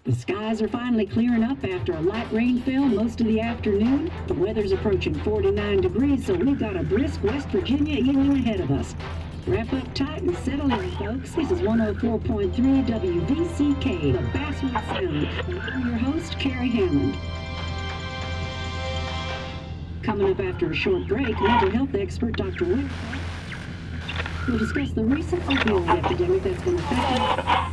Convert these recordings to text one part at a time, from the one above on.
The skies are finally clearing up after a light rainfall most of the afternoon. The weather's approaching 49 degrees, so we've got a brisk West Virginia evening ahead of us. Wrap up tight and settle in, folks. This is 104.3 WVCK, the Basswood Sound. And I'm your host, Carrie Hammond. Coming up after a short break, mental health expert Dr. Wick will discuss the recent opioid epidemic that's been affecting.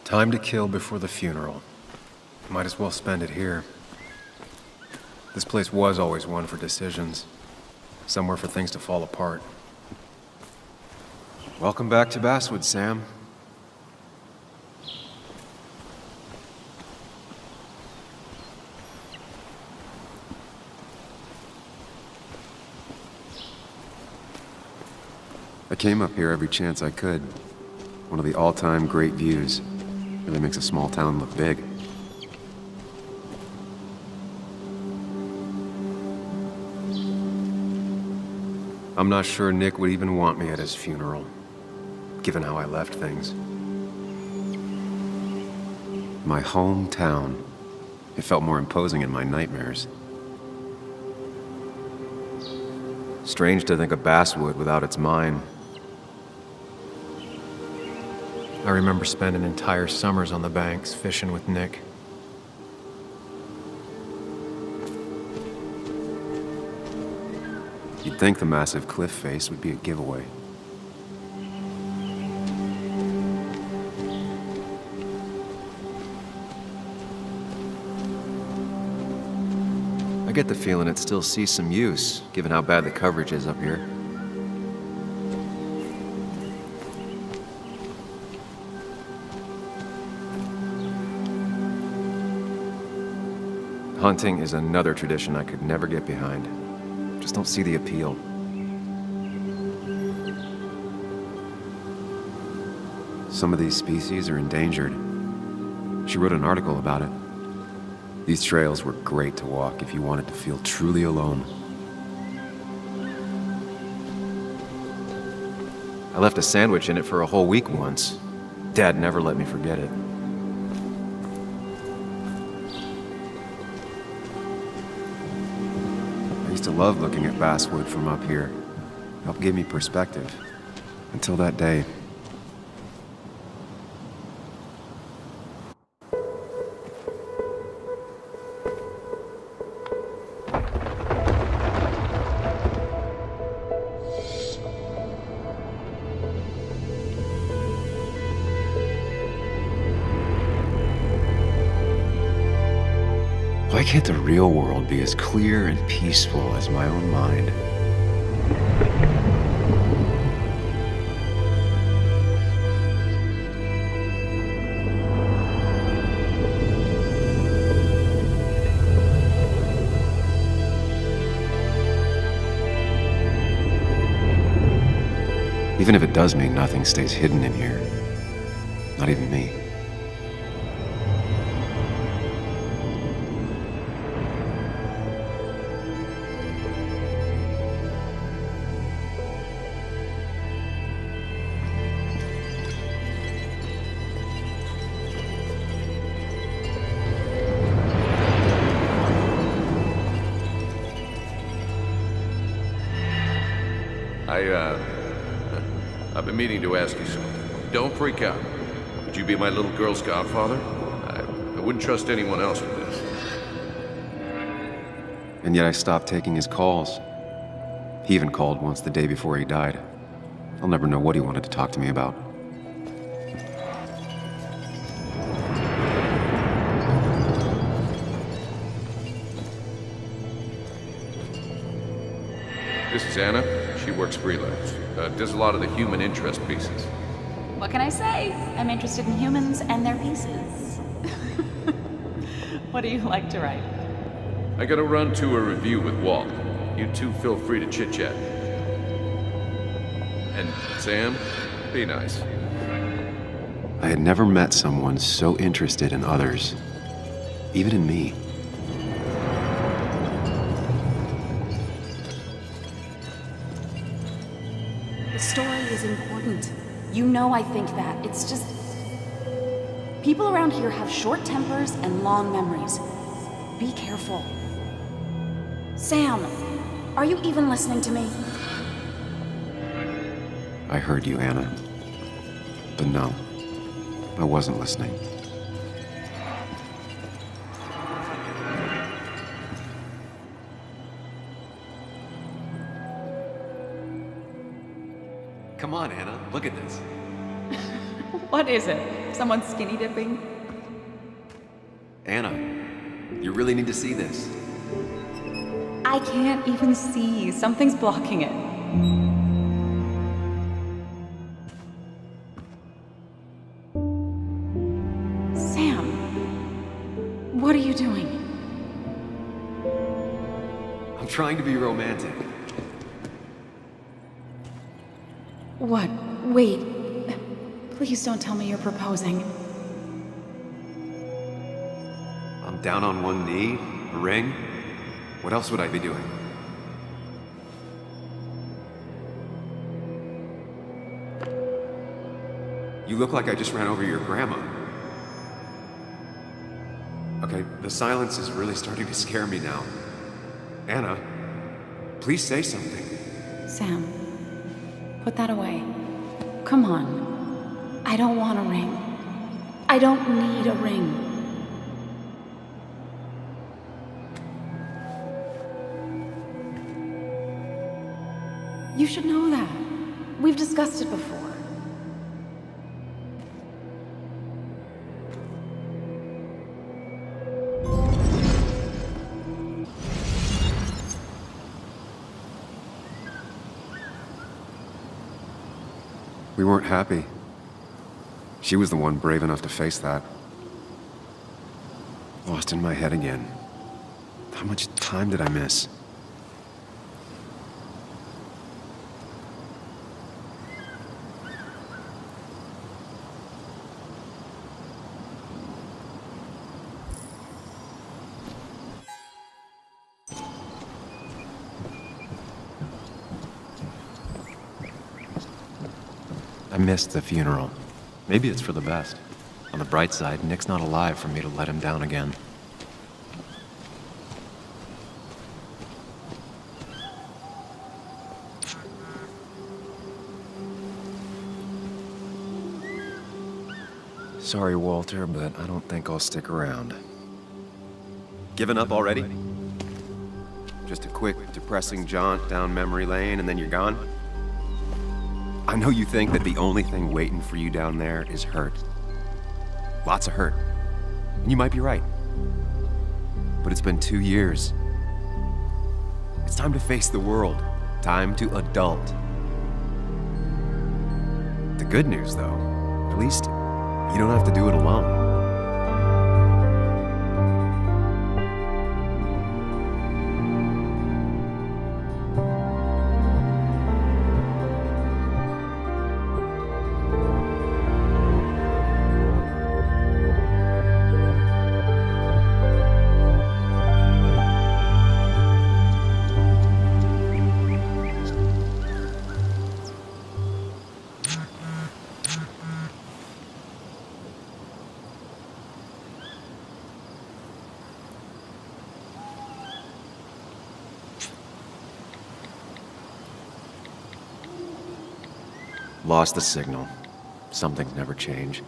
Time to kill before the funeral. Might as well spend it here. This place was always one for decisions. Somewhere for things to fall apart. Welcome back to Basswood, Sam. I came up here every chance I could. One of the all-time great views. Really makes a small town look big. I'm not sure Nick would even want me at his funeral, given how I left things. My hometown. It felt more imposing in my nightmares. Strange to think of Basswood without its mine. I remember spending entire summers on the banks fishing with Nick. You'd think the massive cliff face would be a giveaway. I get the feeling it still sees some use, given how bad the coverage is up here. Hunting is another tradition I could never get behind. Just don't see the appeal. Some of these species are endangered. She wrote an article about it. These trails were great to walk if you wanted to feel truly alone. I left a sandwich in it for a whole week once. Dad never let me forget it. I used to love looking at Basswood from up here. Helped give me perspective. Until that day. Why can't the real world be as clear and peaceful as my own mind? Even if it does mean nothing stays hidden in here. Not even me. I've been meaning to ask you something. Don't freak out. Would you be my little girl's godfather? I wouldn't trust anyone else with this. And yet I stopped taking his calls. He even called once the day before he died. I'll never know what he wanted to talk to me about. This is Anna. She works freelance. Does a lot of the human interest pieces. What can I say? I'm interested in humans and their pieces. What do you like to write? I gotta run to a review with Walt. You two feel free to chit-chat. And Sam, be nice. I had never met someone so interested in others, even in me. The story is important. You know I think that. It's just... people around here have short tempers and long memories. Be careful. Sam, are you even listening to me? I heard you, Anna. But no, I wasn't listening. Come on, Anna, look at this. What is it? Someone skinny dipping? Anna, you really need to see this. I can't even see. Something's blocking it. Sam, what are you doing? I'm trying to be romantic. What? Wait. Please don't tell me you're proposing. I'm down on one knee, a ring. What else would I be doing? You look like I just ran over your grandma. Okay, the silence is really starting to scare me now. Anna, please say something. Sam, put that away. Come on. I don't want a ring. I don't need a ring. You should know that. We've discussed it before. We weren't happy. She was the one brave enough to face that. Lost in my head again. How much time did I miss? I missed the funeral. Maybe it's for the best. On the bright side, Nick's not alive for me to let him down again. Sorry, Walter, but I don't think I'll stick around. Given up already? Just a quick, depressing jaunt down memory lane and then you're gone? I know you think that the only thing waiting for you down there is hurt. Lots of hurt. And you might be right. but it's been 2 years. It's time to face the world. Time to adult. The good news, though, at least you don't have to do it alone. Lost the signal. Some things never change.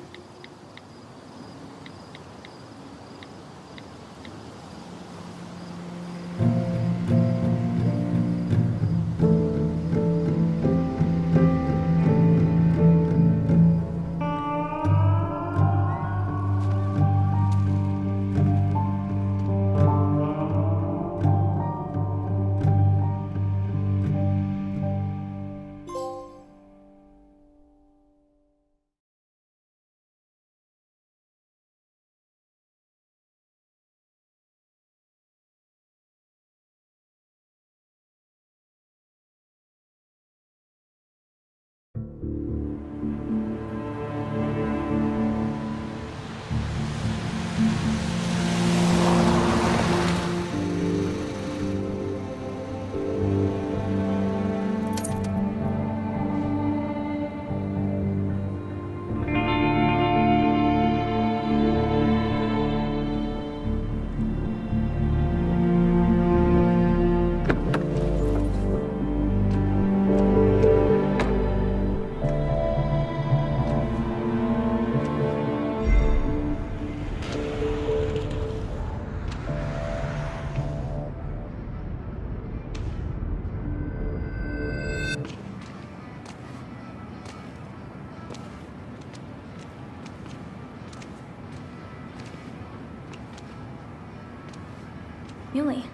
Muley,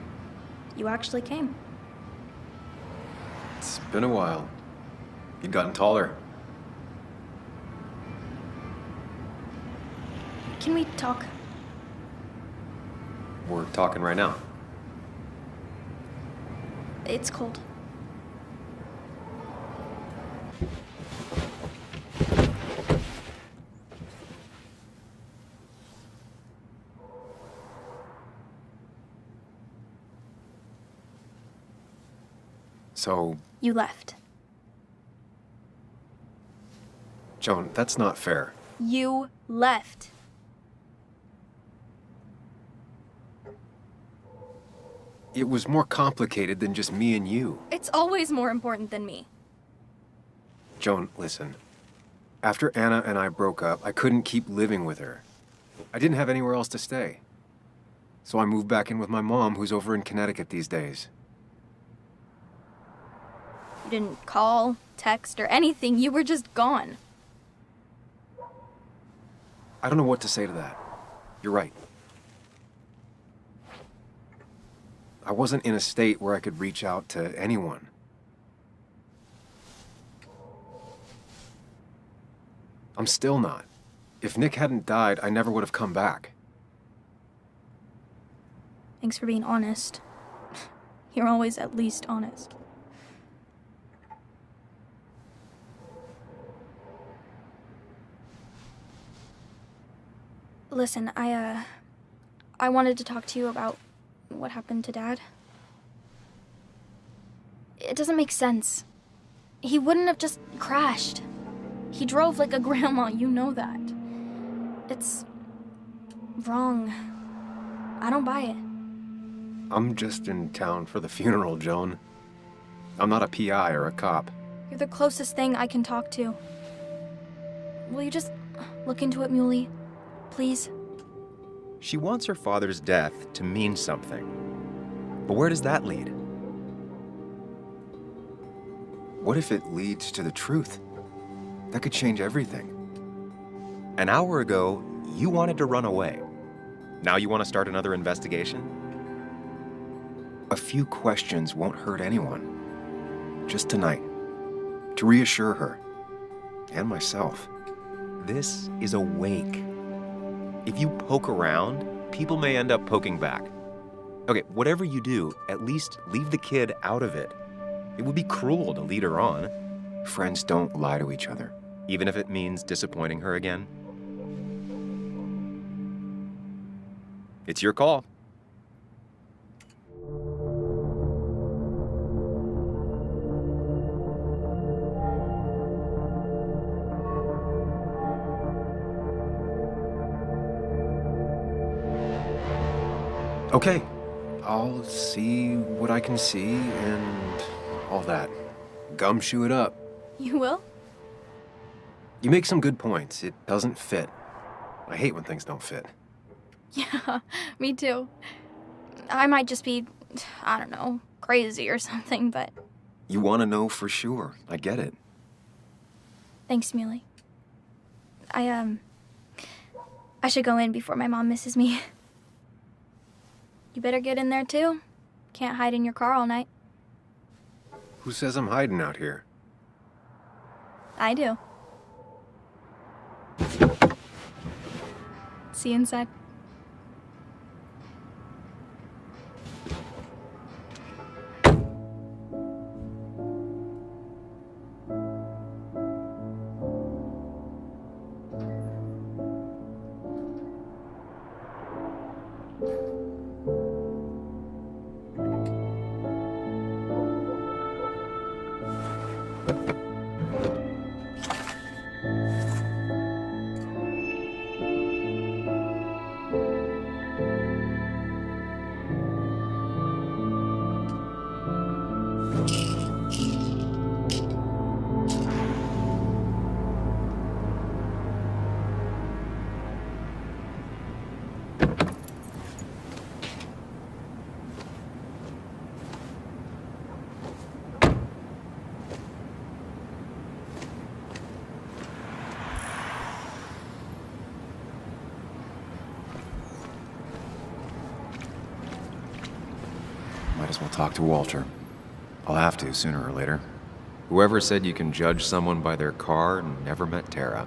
you actually came. It's been a while. You've gotten taller. Can we talk? We're talking right now. It's cold. So, You left. Joan, that's not fair. You left. It was more complicated than just me and you. It's always more important than me. Joan, listen. After Anna and I broke up, I couldn't keep living with her. I didn't have anywhere else to stay. So I moved back in with my mom, who's over in Connecticut these days. You didn't call, text, or anything. You were just gone. I don't know what to say to that. You're right. I wasn't in a state where I could reach out to anyone. I'm still not. If Nick hadn't died, I never would have come back. Thanks for being honest. You're always at least honest. Listen, I wanted to talk to you about what happened to Dad. It doesn't make sense. He wouldn't have just crashed. He drove like a grandma, you know that. It's wrong. I don't buy it. I'm just in town for the funeral, Joan. I'm not a PI or a cop. You're the closest thing I can talk to. Will you just look into it, Muley? Please? She wants her father's death to mean something. But where does that lead? What if it leads to the truth? That could change everything. An hour ago, you wanted to run away. Now you want to start another investigation? A few questions won't hurt anyone. Just tonight. To reassure her. And myself. This is a wake. If you poke around, people may end up poking back. Okay, whatever you do, at least leave the kid out of it. It would be cruel to lead her on. Friends don't lie to each other, even if it means disappointing her again. It's your call. Okay, I'll see what I can see and all that. Gumshoe it up. You will? You make some good points. It doesn't fit. I hate when things don't fit. Yeah, me too. I might just be, I don't know, crazy or something, but... You want to know for sure. I get it. Thanks, Muley. I should go in before my mom misses me. You better get in there, too. Can't hide in your car all night. Who says I'm hiding out here? I do. See you inside. Might as well talk to Walter. I'll have to sooner or later. Whoever said you can judge someone by their car never met Tara.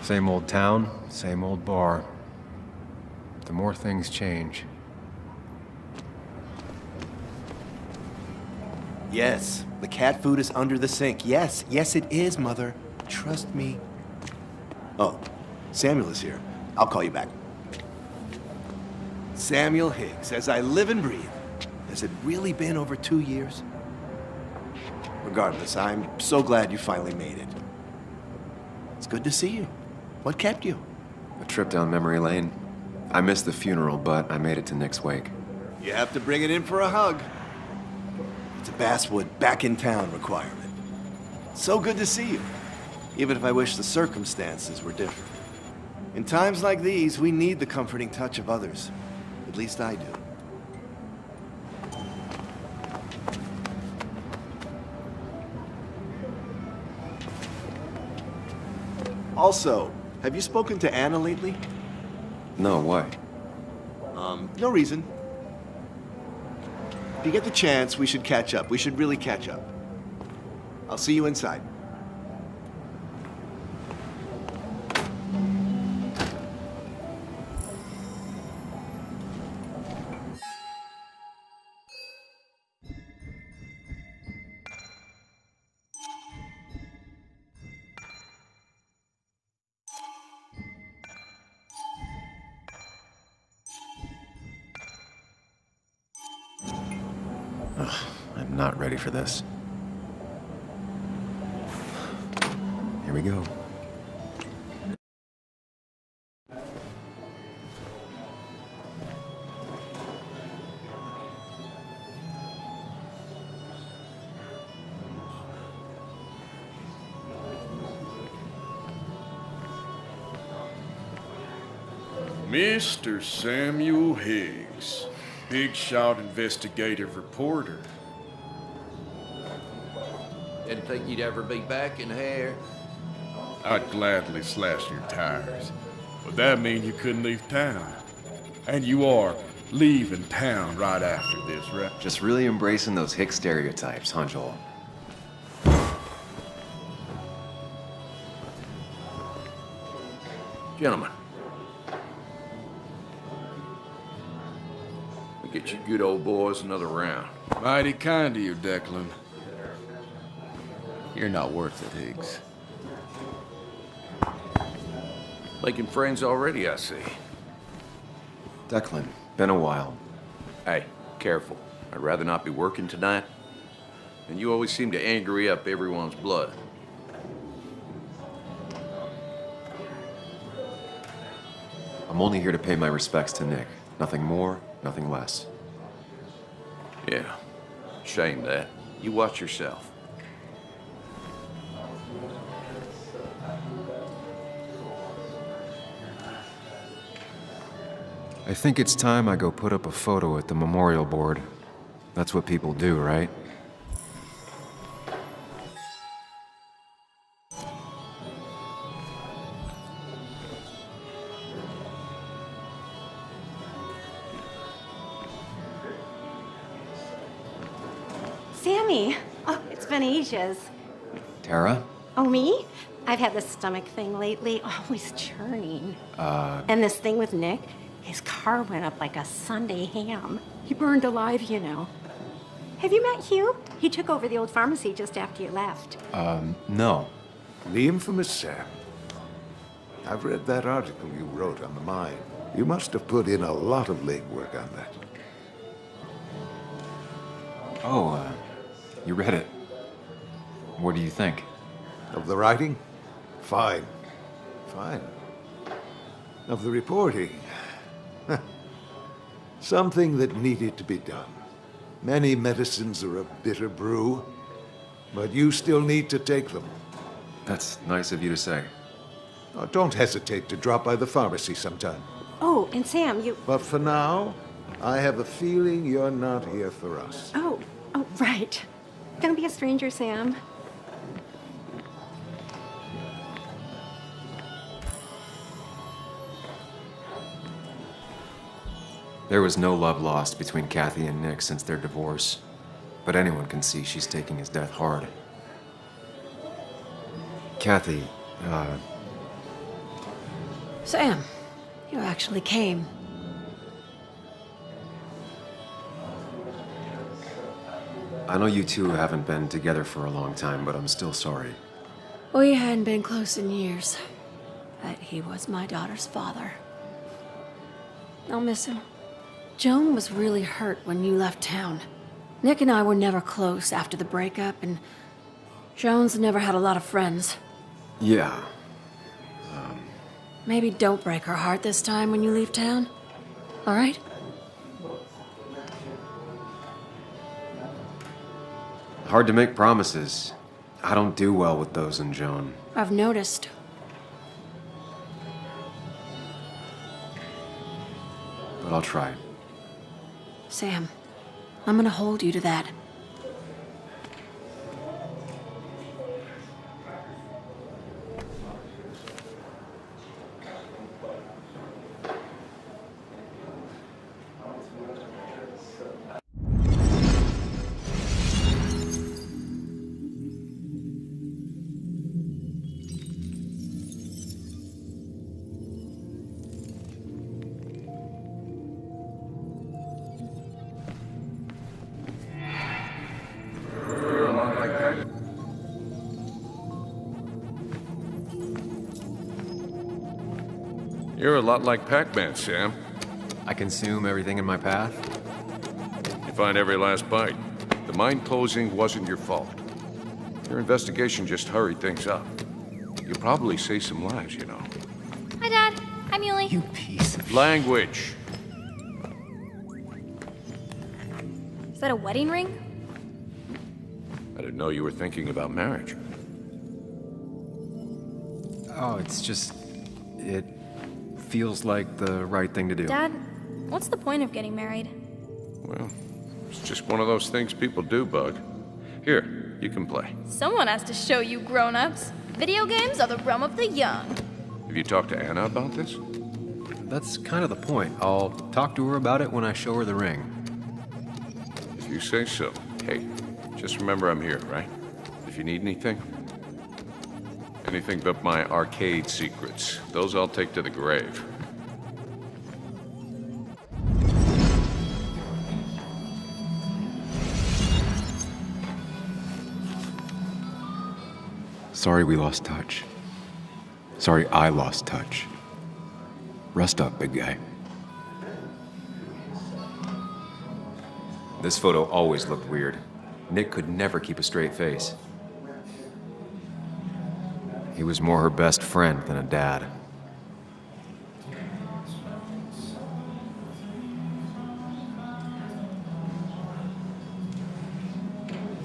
Same old town, same old bar. The more things change. Yes, the cat food is under the sink. Yes, yes it is, Mother. Trust me. Oh, Samuel is here. I'll call you back. Samuel Higgs, as I live and breathe. Has it really been over 2 years? Regardless, I'm so glad you finally made it. It's good to see you. What kept you? A trip down memory lane. I missed the funeral, but I made it to Nick's wake. You have to bring it in for a hug. It's a Basswood back in town requirement. So good to see you, even if I wish the circumstances were different. In times like these, we need the comforting touch of others. At least I do. Also, have you spoken to Anna lately? No, why? No reason. If you get the chance, we should catch up. We should really catch up. I'll see you inside. I'm not ready for this. Here we go. Mr. Samuel Higgs, big shot investigative reporter. Didn't think you'd ever be back in here. I'd gladly slash your tires, but that mean you couldn't leave town. And you are leaving town right after this, right? Just really embracing those Higgs stereotypes, huh, Joel? Gentlemen. We get you good old boys another round. Mighty kind of you, Declan. You're not worth it, Higgs. Making friends already, I see. Declan, been a while. Hey, careful. I'd rather not be working tonight. And you always seem to angry up everyone's blood. I'm only here to pay my respects to Nick. Nothing more, nothing less. Yeah. Shame that. You watch yourself. I think it's time I go put up a photo at the memorial board. That's what people do, right? Sammy! Oh, it's been ages. Tara? Oh, me? I've had this stomach thing lately, always churning. And this thing with Nick, his car went up like a Sunday ham. He burned alive, you know. Have you met Hugh? He took over the old pharmacy just after you left. No. The infamous Sam. I've read that article you wrote on the mine. You must have put in a lot of legwork on that. Oh, you read it. What do you think? Of the writing? Fine. Fine. Of the reporting? Something that needed to be done. Many medicines are a bitter brew, but you still need to take them. That's nice of you to say. Oh, don't hesitate to drop by the pharmacy sometime. Oh, and Sam, you... But for now, I have a feeling you're not here for us. Oh, right. Don't be a stranger, Sam. There was no love lost between Kathy and Nick since their divorce, but anyone can see she's taking his death hard. Kathy, Sam, you actually came. I know you two haven't been together for a long time, but I'm still sorry. We hadn't been close in years, but he was my daughter's father. I'll miss him. Joan was really hurt when you left town. Nick and I were never close after the breakup, and Joan's never had a lot of friends. Yeah. Maybe don't break her heart this time when you leave town, all right? Hard to make promises. I don't do well with those in Joan. I've noticed. But I'll try. Sam, I'm gonna hold you to that. You're a lot like Pac-Man, Sam. I consume everything in my path? You find every last bite. The mine closing wasn't your fault. Your investigation just hurried things up. You probably saved some lives, you know. Hi, Dad. I'm Yuli. You piece of Language. Is that a wedding ring? I didn't know you were thinking about marriage. Oh, it's just... it feels like the right thing to do. Dad, what's the point of getting married? Well, it's just one of those things people do, Bug. Here, you can play. Someone has to show you grown-ups. Video games are the realm of the young. Have you talked to Anna about this? That's kind of the point. I'll talk to her about it when I show her the ring. If you say so. Hey, just remember I'm here, right? If you need anything. Anything but my arcade secrets. Those I'll take to the grave. Sorry we lost touch. Sorry I lost touch. Rest up, big guy. This photo always looked weird. Nick could never keep a straight face. He was more her best friend than a dad.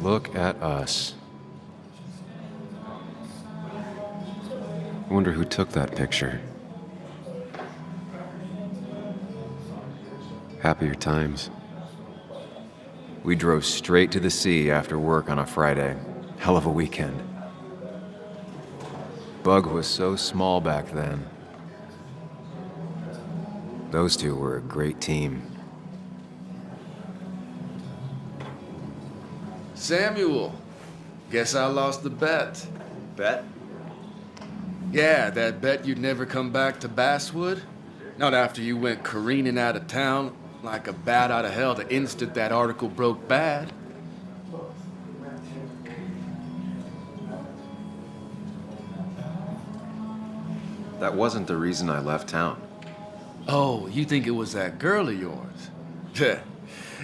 Look at us. I wonder who took that picture. Happier times. We drove straight to the sea after work on a Friday. Hell of a weekend. Bug was so small back then. Those two were a great team. Samuel, guess I lost the bet. Bet? Yeah, that bet you'd never come back to Basswood. Not after you went careening out of town like a bat out of hell the instant that article broke bad. That wasn't the reason I left town. Oh, you think it was that girl of yours?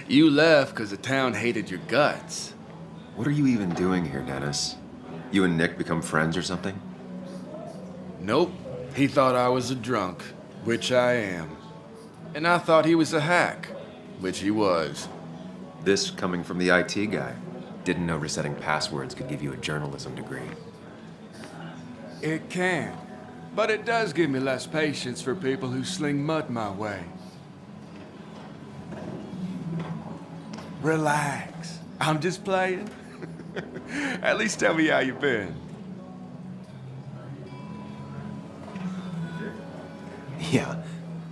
You left because the town hated your guts. What are you even doing here, Dennis? You and Nick become friends or something? Nope. He thought I was a drunk, which I am. And I thought he was a hack, which he was. This coming from the IT guy. Didn't know resetting passwords could give you a journalism degree. It can. But it does give me less patience for people who sling mud my way. Relax. I'm just playing. At least tell me how you been. Yeah,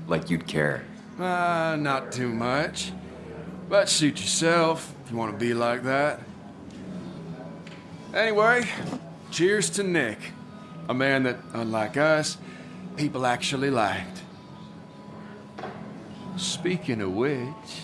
like you'd care. Not too much. But suit yourself if you want to be like that. Anyway, cheers to Nick. A man that, unlike us, people actually liked. Speaking of which...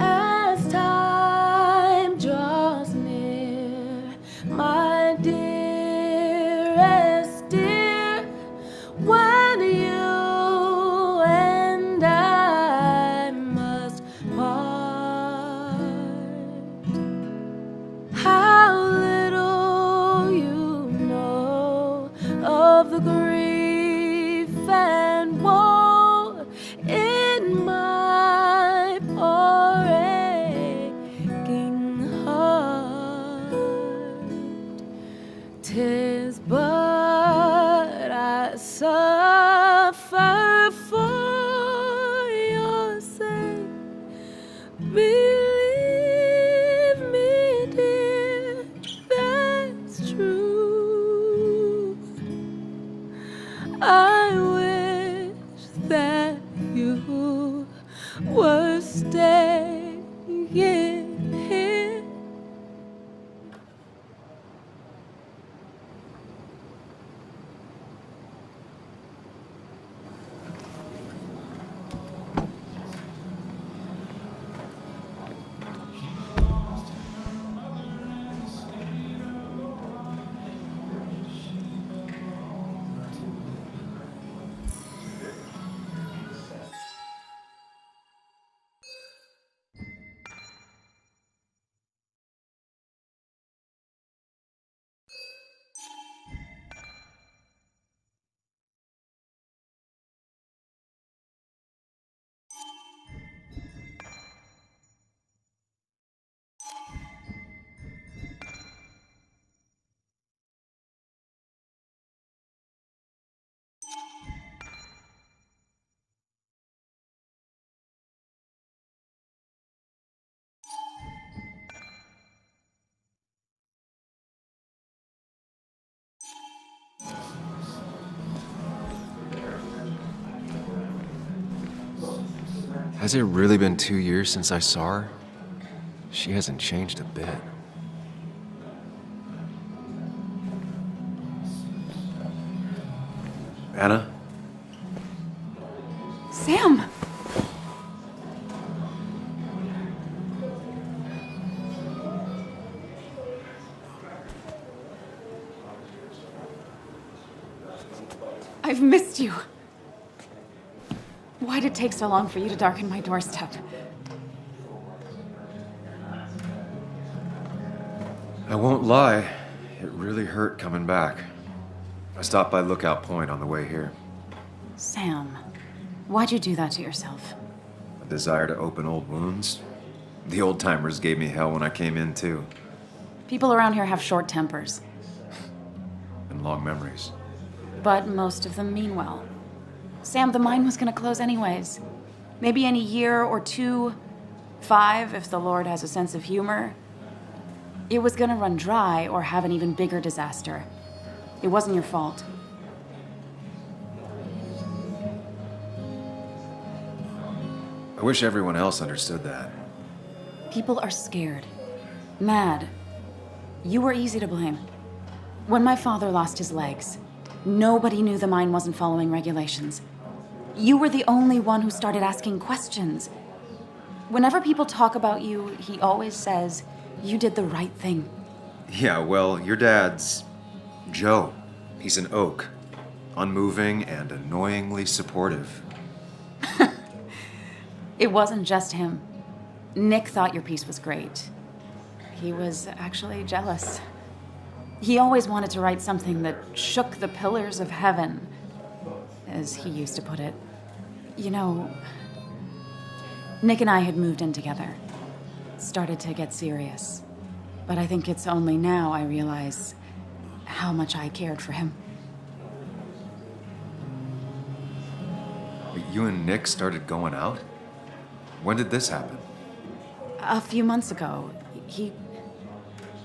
As time draws near, my dearest dear, when you and I must part, how little you know of the grief and woe in my poor aching heart. 'Tis but I suffer for your sake. Believe me, dear, that's true. I wish that you were staying here. Has it really been 2 years since I saw her? She hasn't changed a bit. Anna? Sam! I've missed you. Why'd it take so long for you to darken my doorstep? I won't lie, it really hurt coming back. I stopped by Lookout Point on the way here. Sam, why'd you do that to yourself? A desire to open old wounds. The old-timers gave me hell when I came in, too. People around here have short tempers, And long memories. but most of them mean well. Sam, the mine was gonna close anyways. Maybe in a year or 2, 5, if the Lord has a sense of humor. It was gonna run dry or have an even bigger disaster. It wasn't your fault. I wish everyone else understood that. People are scared. Mad. You were easy to blame. When my father lost his legs, nobody knew the mine wasn't following regulations. You were the only one who started asking questions. Whenever people talk about you, he always says, you did the right thing. Yeah, well, your dad's Joe. He's an oak. Unmoving and annoyingly supportive. It wasn't just him. Nick thought your piece was great. He was actually jealous. He always wanted to write something that shook the pillars of heaven, as he used to put it. You know, Nick and I had moved in together. Started to get serious. But I think it's only now I realize how much I cared for him. You and Nick started going out? When did this happen? A few months ago, he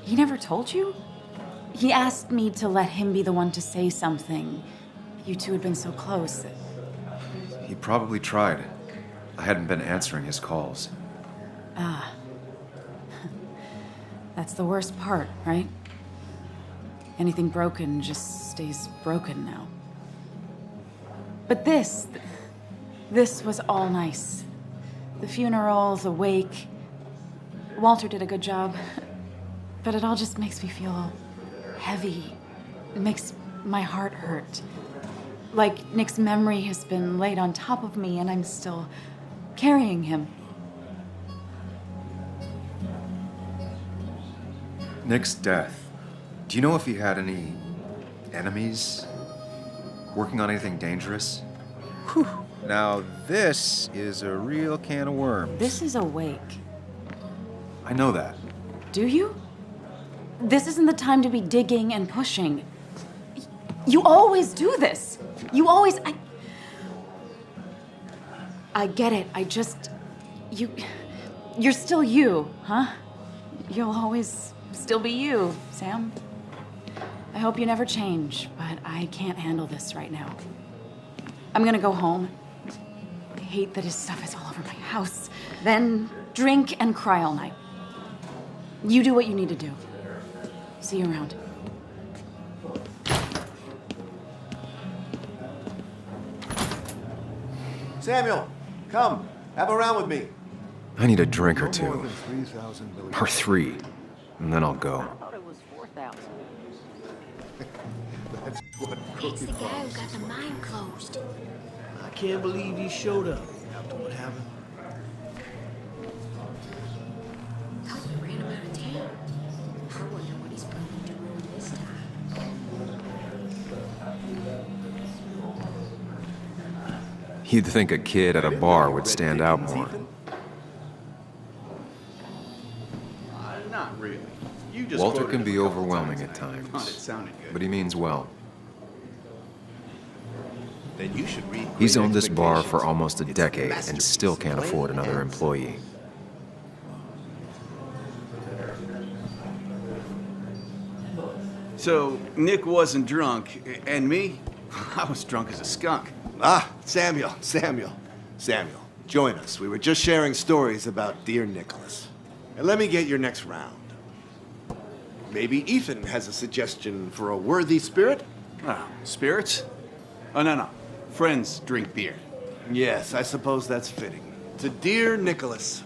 never told you? He asked me to let him be the one to say something. You two had been so close. He probably tried. I hadn't been answering his calls. Ah. That's the worst part, right? Anything broken just stays broken now. But this was all nice. The funeral, the wake. Walter did a good job. But it all just makes me feel heavy. It makes my heart hurt. Like Nick's memory has been laid on top of me and I'm still carrying him. Nick's death. Do you know if he had any enemies? Working on anything dangerous? Whew. Now this is a real can of worms. This is a wake. I know that. Do you? This isn't the time to be digging and pushing. You always do this. You always... I get it. I just... You're still you, huh? You'll always still be you, Sam. I hope you never change, but I can't handle this right now. I'm gonna go home. I hate that his stuff is all over my house. Then drink and cry all night. You do what you need to do. See you around. Samuel, come. Have a round with me. I need a drink or No more two. than 3,000 million. Or 3. And then I'll go. That's what It's the guy who got the mine closed. I can't believe he showed up after what happened. Thought we ran him out of town. I wonder what he's planning to ruin this time. You'd think a kid at a bar would stand out more. Not really. You just Walter quoted can him be a couple overwhelming times at and I times, thought it sounded good. but he means well. Then you should read. He's Great owned this bar for Expectations. almost a It's decade and masterpiece, still can't plain afford another and employee. So, Nick wasn't drunk, and me? I was drunk as a skunk. Ah, Samuel. Join us. We were just sharing stories about dear Nicholas. And let me get your next round. Maybe Ethan has a suggestion for a worthy spirit? Ah, spirits? Oh, no. Friends drink beer. Yes, I suppose that's fitting. To dear Nicholas.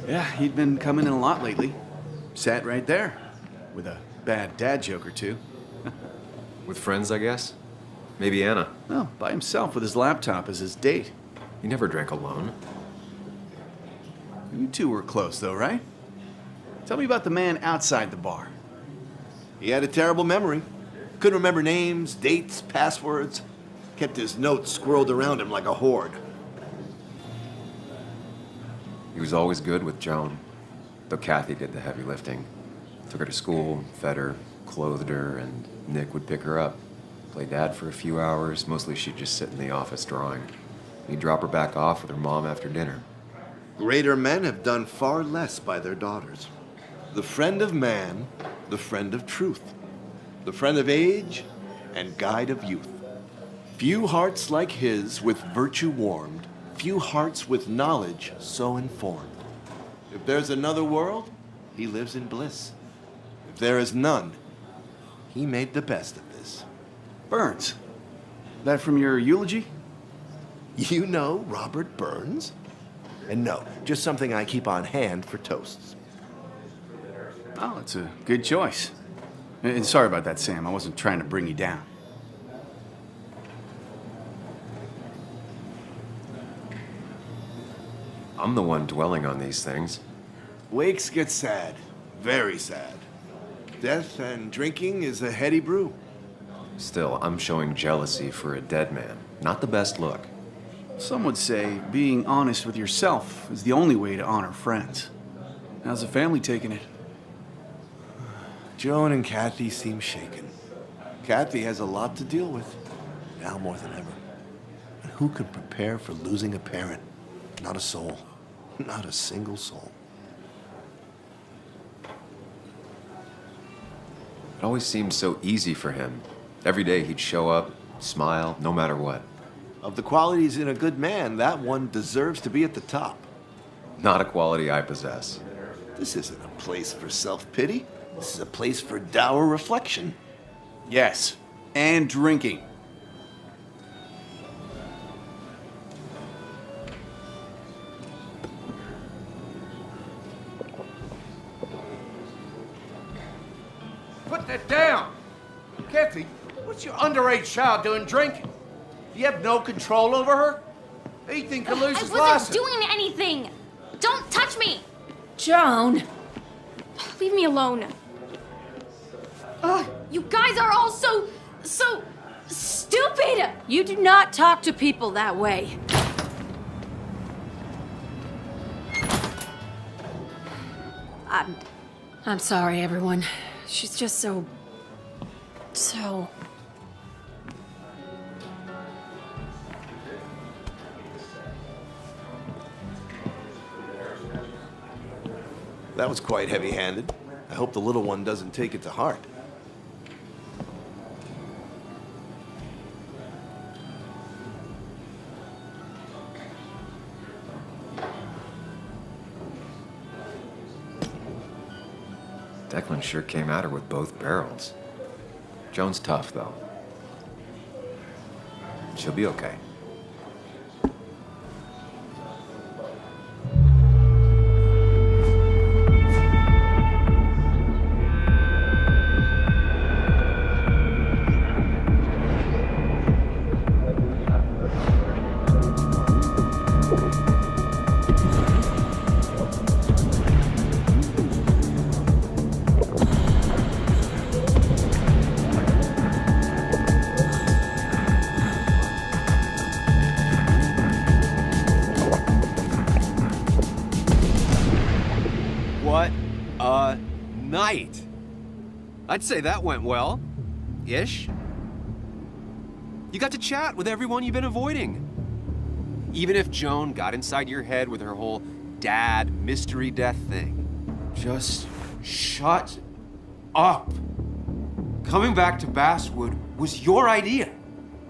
Yeah, he'd been coming in a lot lately. Sat right there, with a bad dad joke or two. With friends, I guess? Maybe Anna. Oh, by himself with his laptop as his date. He never drank alone. You two were close, though, right? Tell me about the man outside the bar. He had a terrible memory. Couldn't remember names, dates, passwords. Kept his notes squirreled around him like a hoard. He was always good with Joan, though Kathy did the heavy lifting. Took her to school, fed her, clothed her, and Nick would pick her up. Play dad for a few hours. Mostly she'd just sit in the office drawing. He'd drop her back off with her mom after dinner. Greater men have done far less by their daughters. The friend of man, the friend of truth. The friend of age, and guide of youth. Few hearts like his with virtue warmed, few hearts with knowledge so informed. If there's another world, he lives in bliss. If there is none, he made the best of this. Burns. That from your eulogy? You know Robert Burns? And no, just something I keep on hand for toasts. Oh, it's a good choice. And sorry about that, Sam. I wasn't trying to bring you down. I'm the one dwelling on these things. Wakes get sad. Very sad. Death and drinking is a heady brew. Still, I'm showing jealousy for a dead man. Not the best look. Some would say being honest with yourself is the only way to honor friends. How's the family taking it? Joan and Kathy seem shaken. Kathy has a lot to deal with, now more than ever. And who could prepare for losing a parent? Not a soul. Not a single soul. It always seemed so easy for him. Every day he'd show up, smile, no matter what. Of the qualities in a good man, that one deserves to be at the top. Not a quality I possess. This isn't a place for self-pity. This is a place for dour reflection. Yes, and drinking. Put that down! Kathy, what's your underage child doing drinking? You have no control over her? Ethan could lose his I wasn't license. doing anything! Don't touch me! Joan! Leave me alone. You guys are all so stupid! You do not talk to people that way. I'm sorry, everyone. She's just so... That was quite heavy-handed. I hope the little one doesn't take it to heart. Declan sure came at her with both barrels. Joan's tough, though. She'll be okay. What a night! I'd say that went well. Ish. You got to chat with everyone you've been avoiding. Even if Joan got inside your head with her whole dad mystery death thing. Just shut up. Coming back to Basswood was your idea.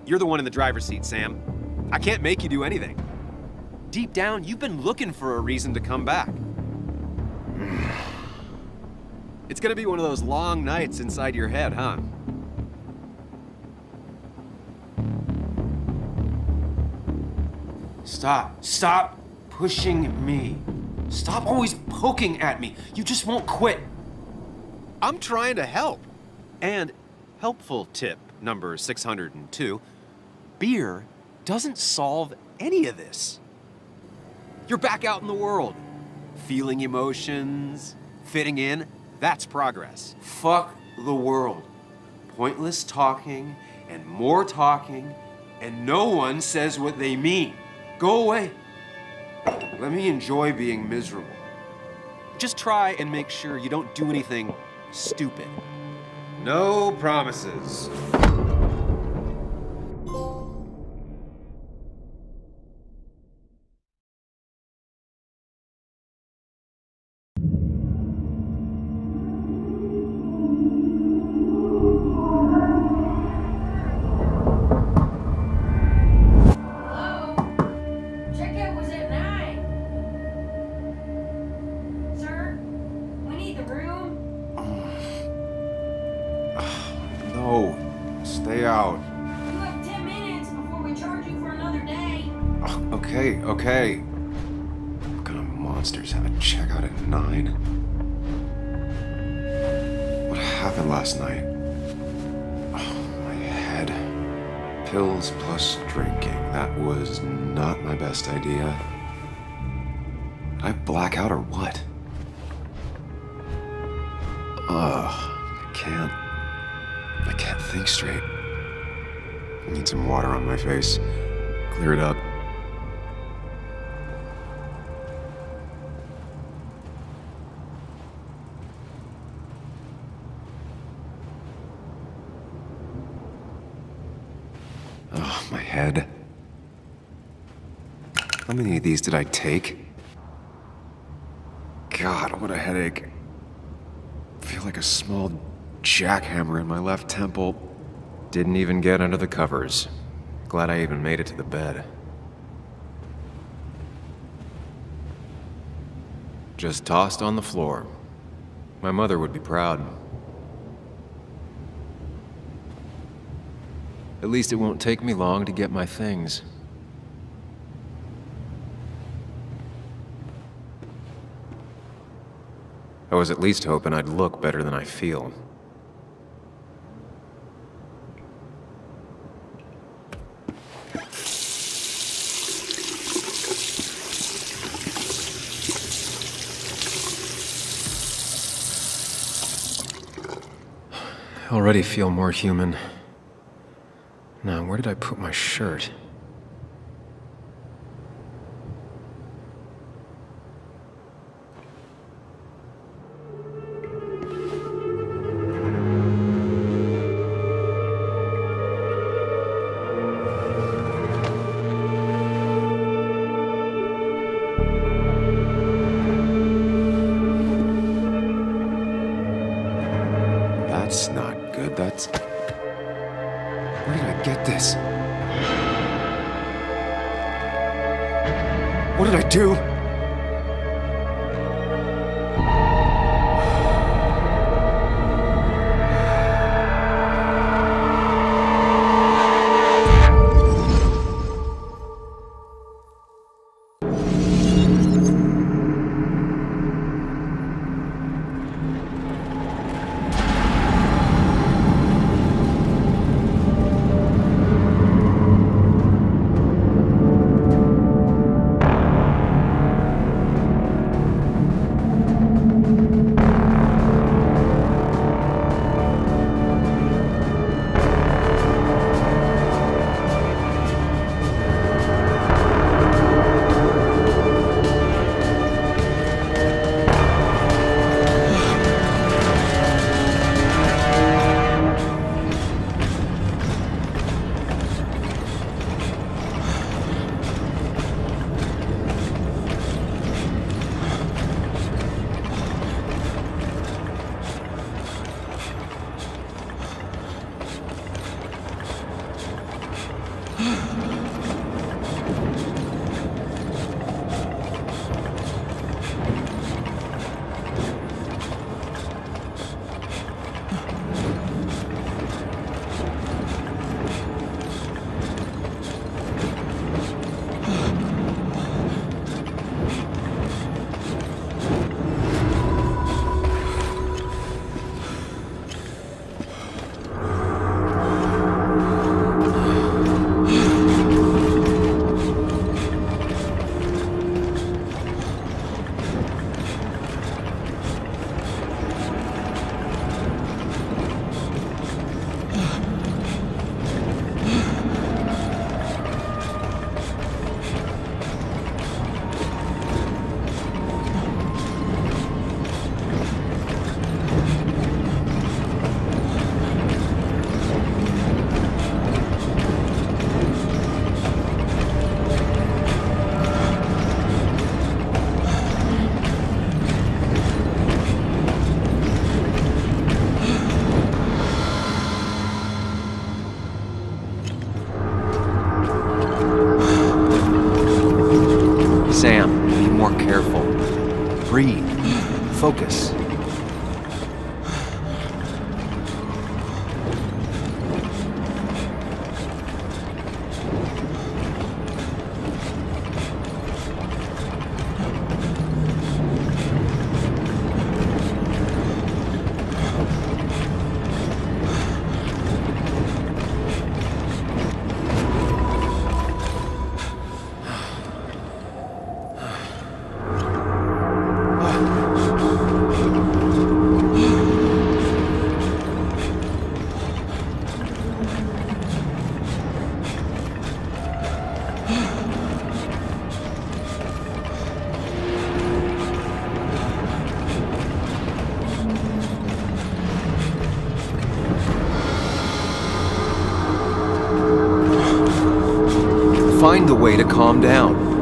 You're the one in the driver's seat, Sam. I can't make you do anything. Deep down, you've been looking for a reason to come back. It's gonna be one of those long nights inside your head, huh? Stop pushing me. Stop always poking at me. You just won't quit. I'm trying to help. And helpful tip number 602, beer doesn't solve any of this. You're back out in the world, feeling emotions, fitting in. That's progress. Fuck the world. Pointless talking and more talking, and no one says what they mean. Go away. Let me enjoy being miserable. Just try and make sure you don't do anything stupid. No promises. Checkout was at 9. Sir, we need the room. No, stay out. You have 10 minutes before we charge you for another day. Okay. What kind of monsters have a checkout at 9? What happened last night? Oh, my head. Pills plus drinking. That was not my best idea. Did I black out or what? I can't think straight. I need some water on my face. Clear it up. Oh, my head. How many of these did I take? God, what a headache. I feel like a small jackhammer in my left temple. Didn't even get under the covers. Glad I even made it to the bed. Just tossed on the floor. My mother would be proud. At least it won't take me long to get my things. I was at least hoping I'd look better than I feel. I already feel more human. Now, where did I put my shirt? That's not good. That's... Where did I get this? What did I do? Sam, be more careful. Breathe. Focus. Find the way to calm down.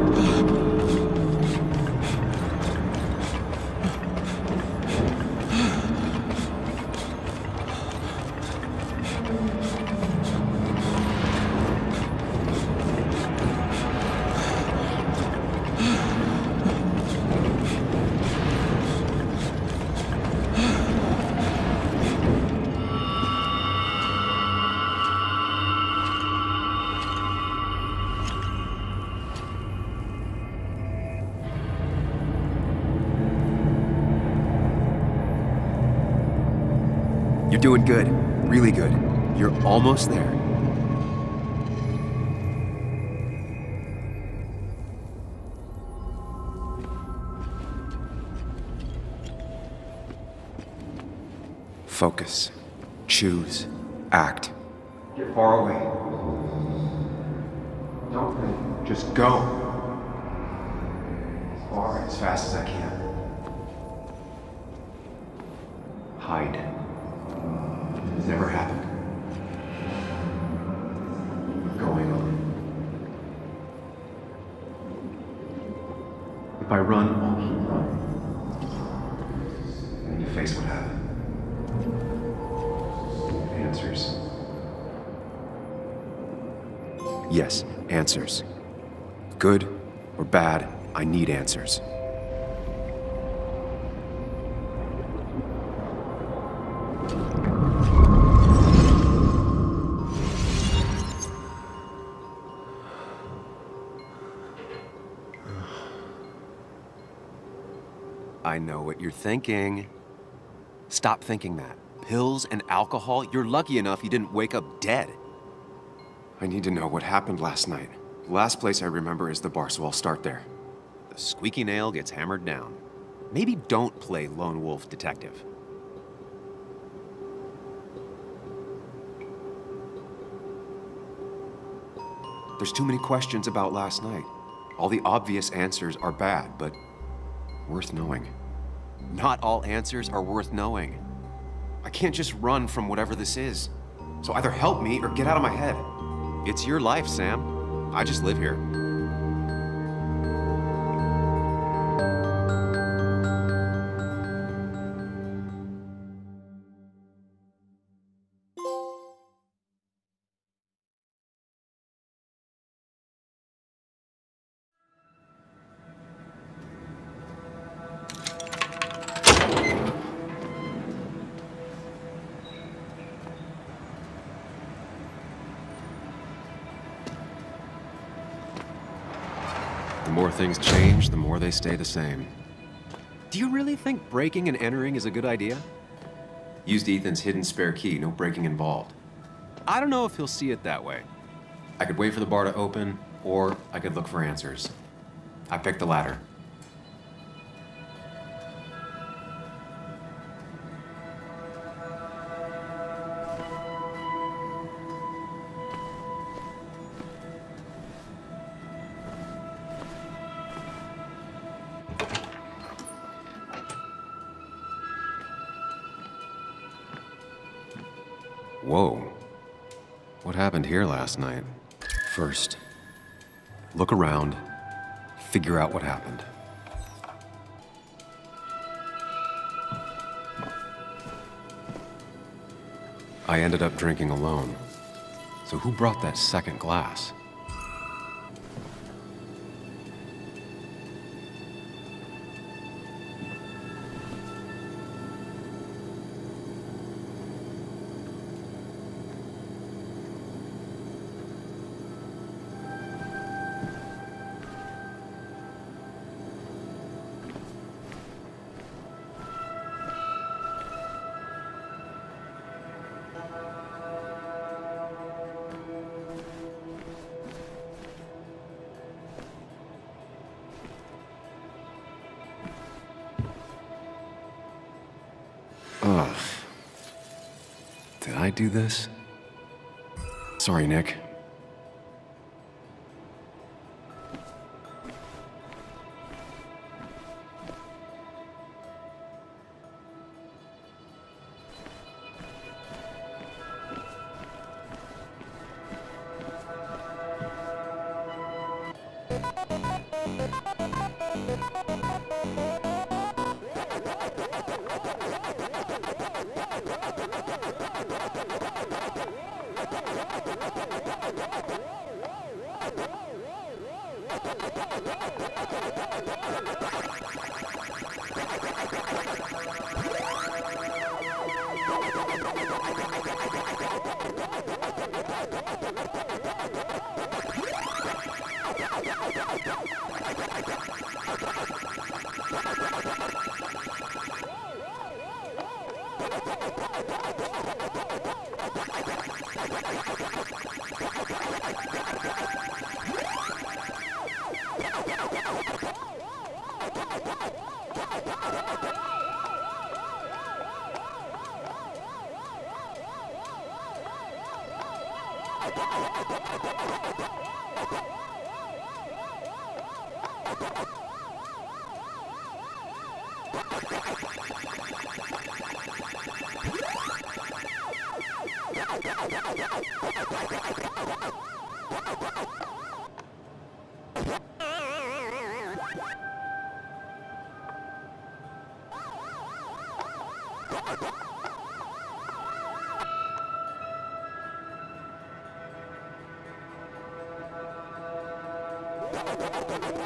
You're doing good. Really good. You're almost there. Focus. Choose. Act. Get far away. Don't think. Just go. As far, as fast as I can. Hide. It's never happened. Going on. If I run, I'll keep running. And you face what happened. Answers. Yes, answers. Good or bad, I need answers. I know what you're thinking. Stop thinking that. Pills and alcohol, you're lucky enough you didn't wake up dead. I need to know what happened last night. The last place I remember is the bar, so I'll start there. The squeaky nail gets hammered down. Maybe don't play lone wolf detective. There's too many questions about last night. All the obvious answers are bad, but worth knowing. Not all answers are worth knowing. I can't just run from whatever this is. So either help me or get out of my head. It's your life, Sam. I just live here. The more things change, the more they stay the same. Do you really think breaking and entering is a good idea? Used Ethan's hidden spare key, no breaking involved. I don't know if he'll see it that way. I could wait for the bar to open, or I could look for answers. I picked the latter. Whoa. What happened here last night? First, look around, figure out what happened. I ended up drinking alone. So who brought that second glass? Ugh. Did I do this? Sorry, Nick.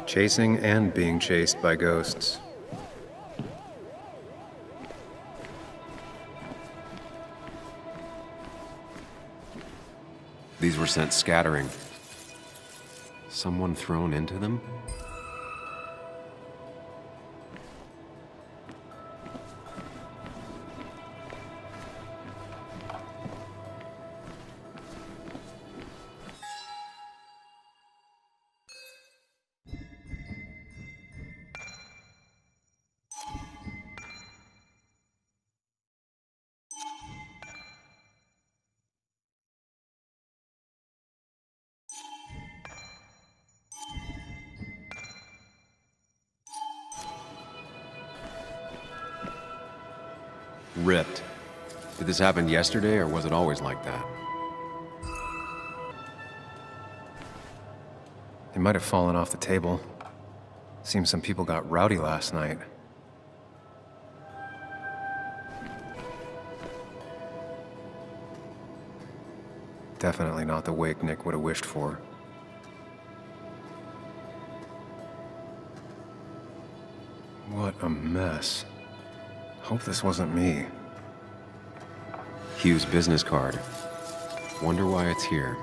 Chasing and being chased by ghosts. These were sent scattering. Someone thrown into them? Ripped. Did this happen yesterday, or was it always like that? It might have fallen off the table. Seems some people got rowdy last night. Definitely not the wake Nick would have wished for. What a mess. Hope this wasn't me. Hugh's business card. Wonder why it's here.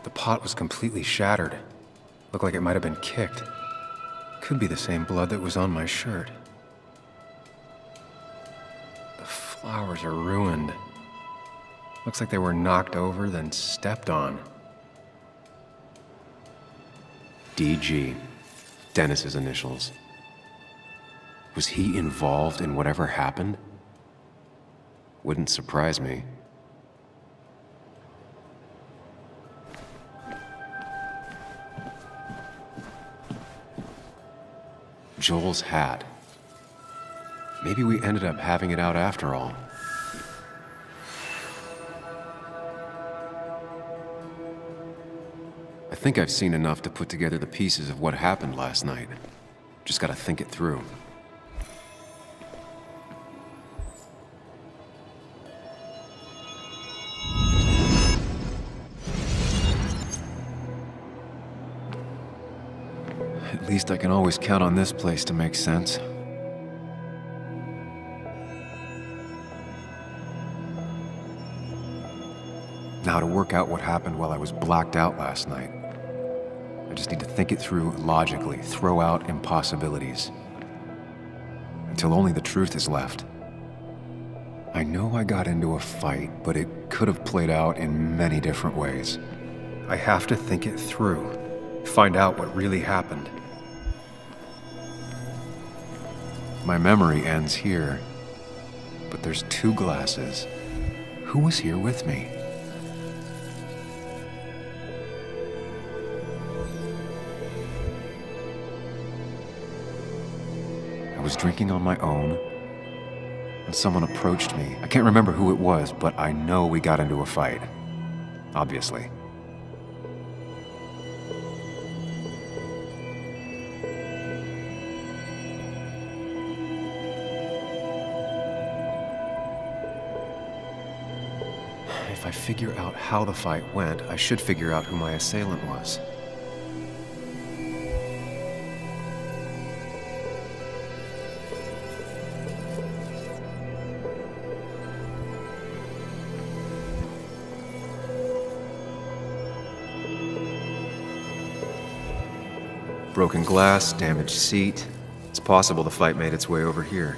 The pot was completely shattered. Looked like it might have been kicked. Could be the same blood that was on my shirt. The flowers are ruined. Looks like they were knocked over, then stepped on. DG. Dennis's initials. Was he involved in whatever happened? Wouldn't surprise me. Joel's hat. Maybe we ended up having it out after all. I think I've seen enough to put together the pieces of what happened last night. Just gotta think it through. At least I can always count on this place to make sense. Now to work out what happened while I was blacked out last night. I just need to think it through logically, throw out impossibilities. Until only the truth is left. I know I got into a fight, but it could have played out in many different ways. I have to think it through, find out what really happened. My memory ends here. But there's two glasses. Who was here with me? I was drinking on my own, and someone approached me. I can't remember who it was, but I know we got into a fight. Obviously. If I figure out how the fight went, I should figure out who my assailant was. Broken glass, damaged seat. It's possible the fight made its way over here.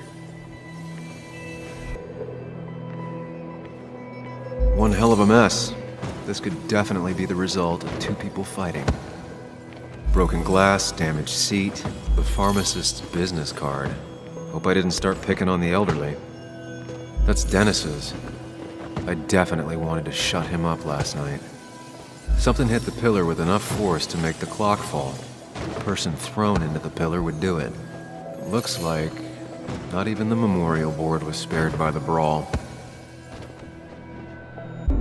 One hell of a mess. This could definitely be the result of two people fighting. Broken glass, damaged seat, the pharmacist's business card. Hope I didn't start picking on the elderly. That's Dennis's. I definitely wanted to shut him up last night. Something hit the pillar with enough force to make the clock fall. The person thrown into the pillar would do it. Looks like not even the memorial board was spared by the brawl.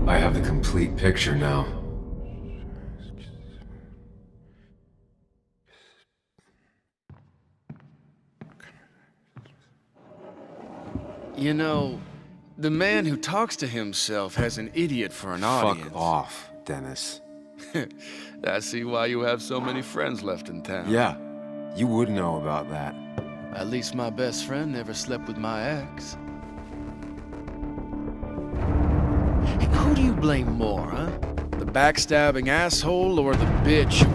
I have the complete picture now. You know, the man who talks to himself has an idiot for an audience. Fuck off, Dennis. I see why you have so many friends left in town. Yeah, you would know about that. At least my best friend never slept with my ex. Who do you blame more, huh? The backstabbing asshole or the bitch?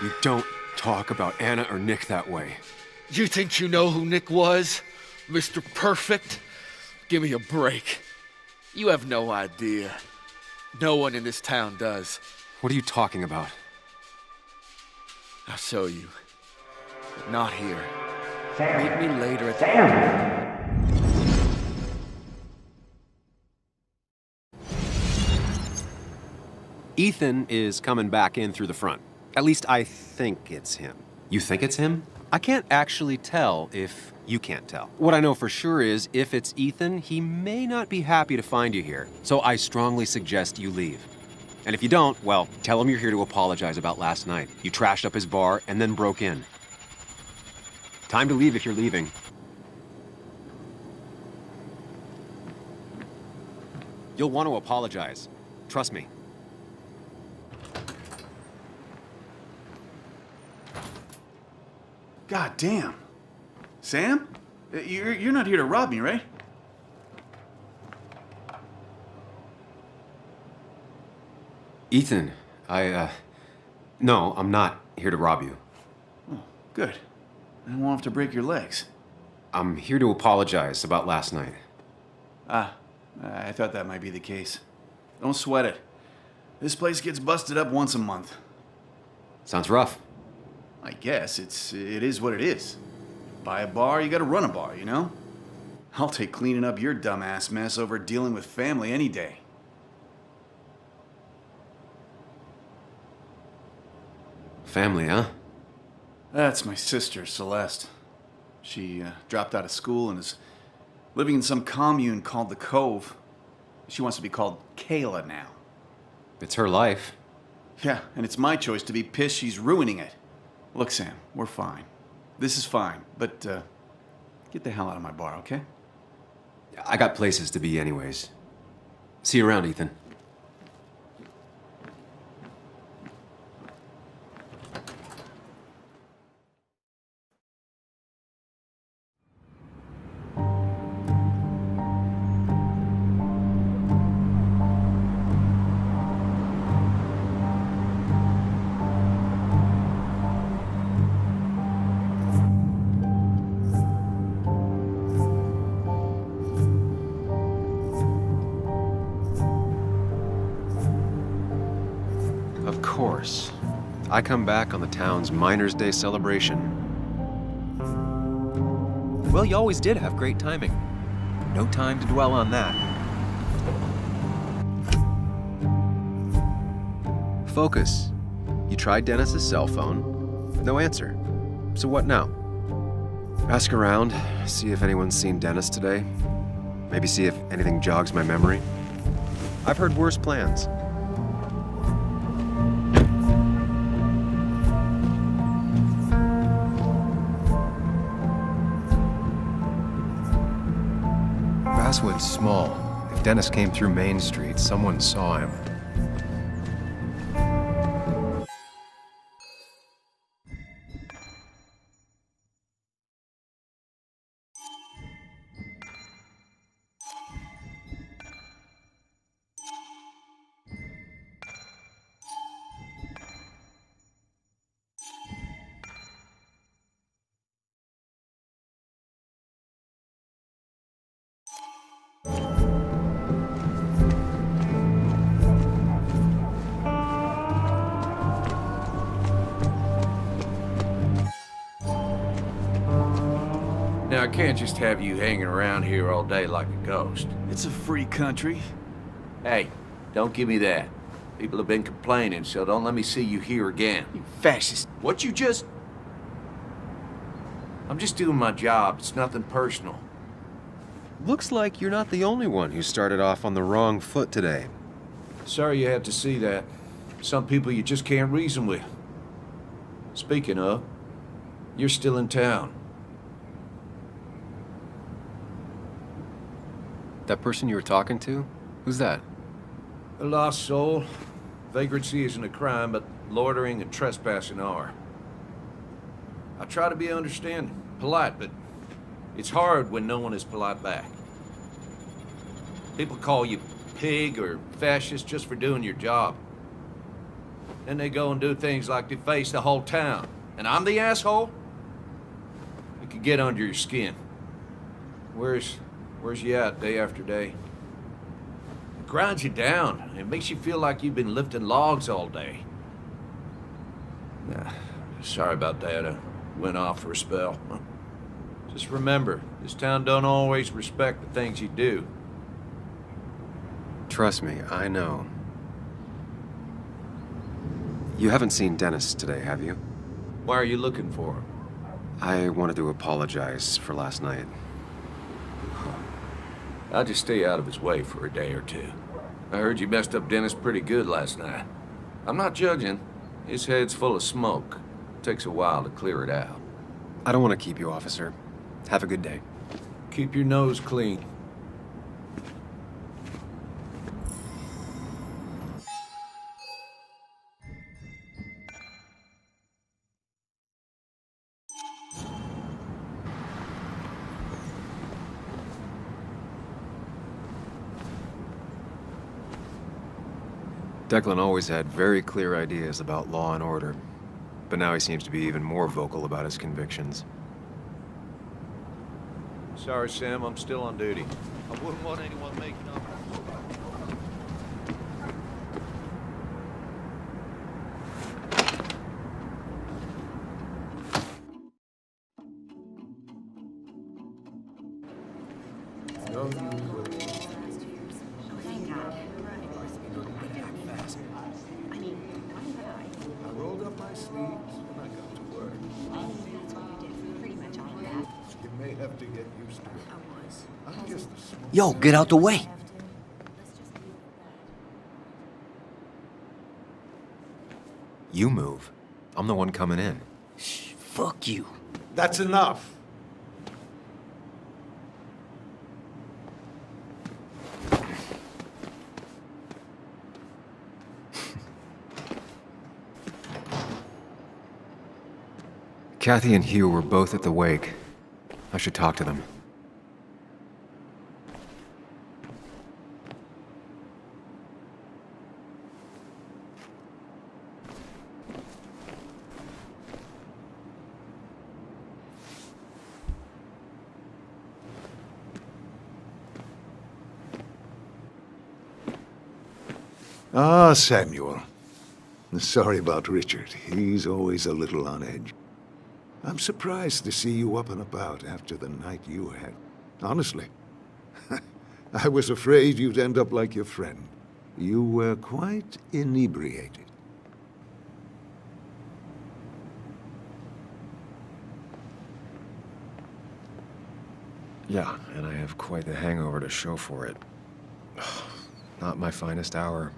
You don't talk about Anna or Nick that way. You think you know who Nick was? Mr. Perfect? Give me a break. You have no idea. No one in this town does. What are you talking about? I'll show you. But not here. Meet me later at the... Ethan is coming back in through the front. At least I think it's him. You think it's him? I can't actually tell if you can't tell. What I know for sure is, if it's Ethan, he may not be happy to find you here. So I strongly suggest you leave. And if you don't, well, tell him you're here to apologize about last night. You trashed up his bar and then broke in. Time to leave if you're leaving. You'll want to apologize. Trust me. God damn. Sam? You're not here to rob me, right? Ethan, no, I'm not here to rob you. Oh, good. I won't have to break your legs. I'm here to apologize about last night. Ah, I thought that might be the case. Don't sweat it. This place gets busted up once a month. Sounds rough. I guess it is what it is. Buy a bar, you gotta run a bar, you know? I'll take cleaning up your dumbass mess over dealing with family any day. Family, huh? That's my sister, Celeste. She dropped out of school and is living in some commune called the Cove. She wants to be called Kayla now. It's her life. Yeah, and it's my choice to be pissed she's ruining it. Look, Sam, we're fine. This is fine, but get the hell out of my bar, okay? I got places to be anyways. See you around, Ethan. course. I come back on the town's Miners' Day celebration. Well, you always did have great timing. No time to dwell on that. Focus. You tried Dennis's cell phone. No answer. So what now? Ask around, see if anyone's seen Dennis today. Maybe see if anything jogs my memory. I've heard worse plans. Basswood's small. If Dennis came through Main Street, someone saw him. Now, I can't just have you hanging around here all day like a ghost. It's a free country. Hey, don't give me that. People have been complaining, so don't let me see you here again. You fascist. What you just... I'm just doing my job. It's nothing personal. Looks like you're not the only one who started off on the wrong foot today. Sorry you had to see that. Some people you just can't reason with. Speaking of, you're still in town. That person you were talking to? Who's that? A lost soul. Vagrancy isn't a crime, but loitering and trespassing are. I try to be understanding, polite, but it's hard when no one is polite back. People call you pig or fascist just for doing your job. Then they go and do things like deface the whole town. And I'm the asshole? It could get under your skin. Where's you at day after day? It grinds you down. It makes you feel like you've been lifting logs all day. Nah, sorry about that. I went off for a spell. Just remember, this town don't always respect the things you do. Trust me, I know. You haven't seen Dennis today, have you? Why are you looking for him? I wanted to apologize for last night. I'll just stay out of his way for a day or two. I heard you messed up Dennis pretty good last night. I'm not judging. His head's full of smoke. It takes a while to clear it out. I don't want to keep you, officer. Have a good day. Keep your nose clean. Declan always had very clear ideas about law and order, but now he seems to be even more vocal about his convictions. Sorry, Sam, I'm still on duty. I wouldn't want anyone making up. Yo, get out the way. You move. I'm the one coming in. Shh, fuck you. That's enough. Kathy and Hugh were both at the wake. I should talk to them. Ah, Samuel. Sorry about Richard. He's always a little on edge. I'm surprised to see you up and about after the night you had. Honestly. I was afraid you'd end up like your friend. You were quite inebriated. Yeah, and I have quite the hangover to show for it. Not my finest hour.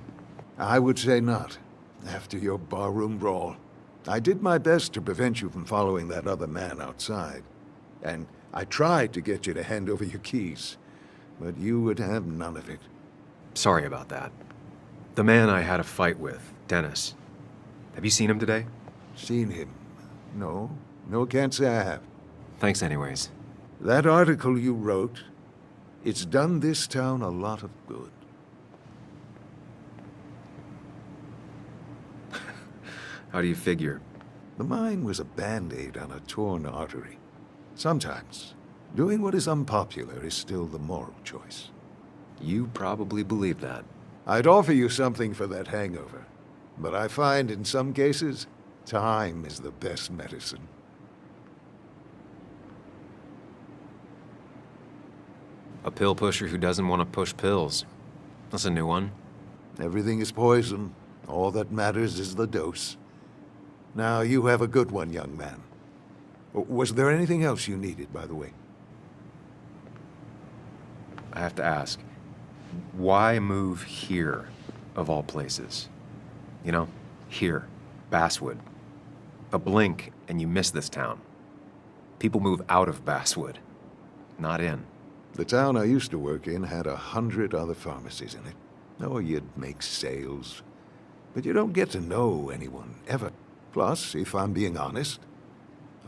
I would say not, after your barroom brawl. I did my best to prevent you from following that other man outside. And I tried to get you to hand over your keys, but you would have none of it. Sorry about that. The man I had a fight with, Dennis. Have you seen him today? Seen him? No. No, can't say I have. Thanks anyways. That article you wrote, it's done this town a lot of good. How do you figure? The mine was a band-aid on a torn artery. Sometimes, doing what is unpopular is still the moral choice. You probably believe that. I'd offer you something for that hangover, but I find in some cases, time is the best medicine. A pill pusher who doesn't want to push pills. That's a new one. Everything is poison. All that matters is the dose. Now, you have a good one, young man. Was there anything else you needed, by the way? I have to ask, why move here, of all places? You know, here, Basswood. A blink and you miss this town. People move out of Basswood, not in. The town I used to work in had 100 other pharmacies in it. Oh, you'd make sales. But you don't get to know anyone, ever. Plus, if I'm being honest,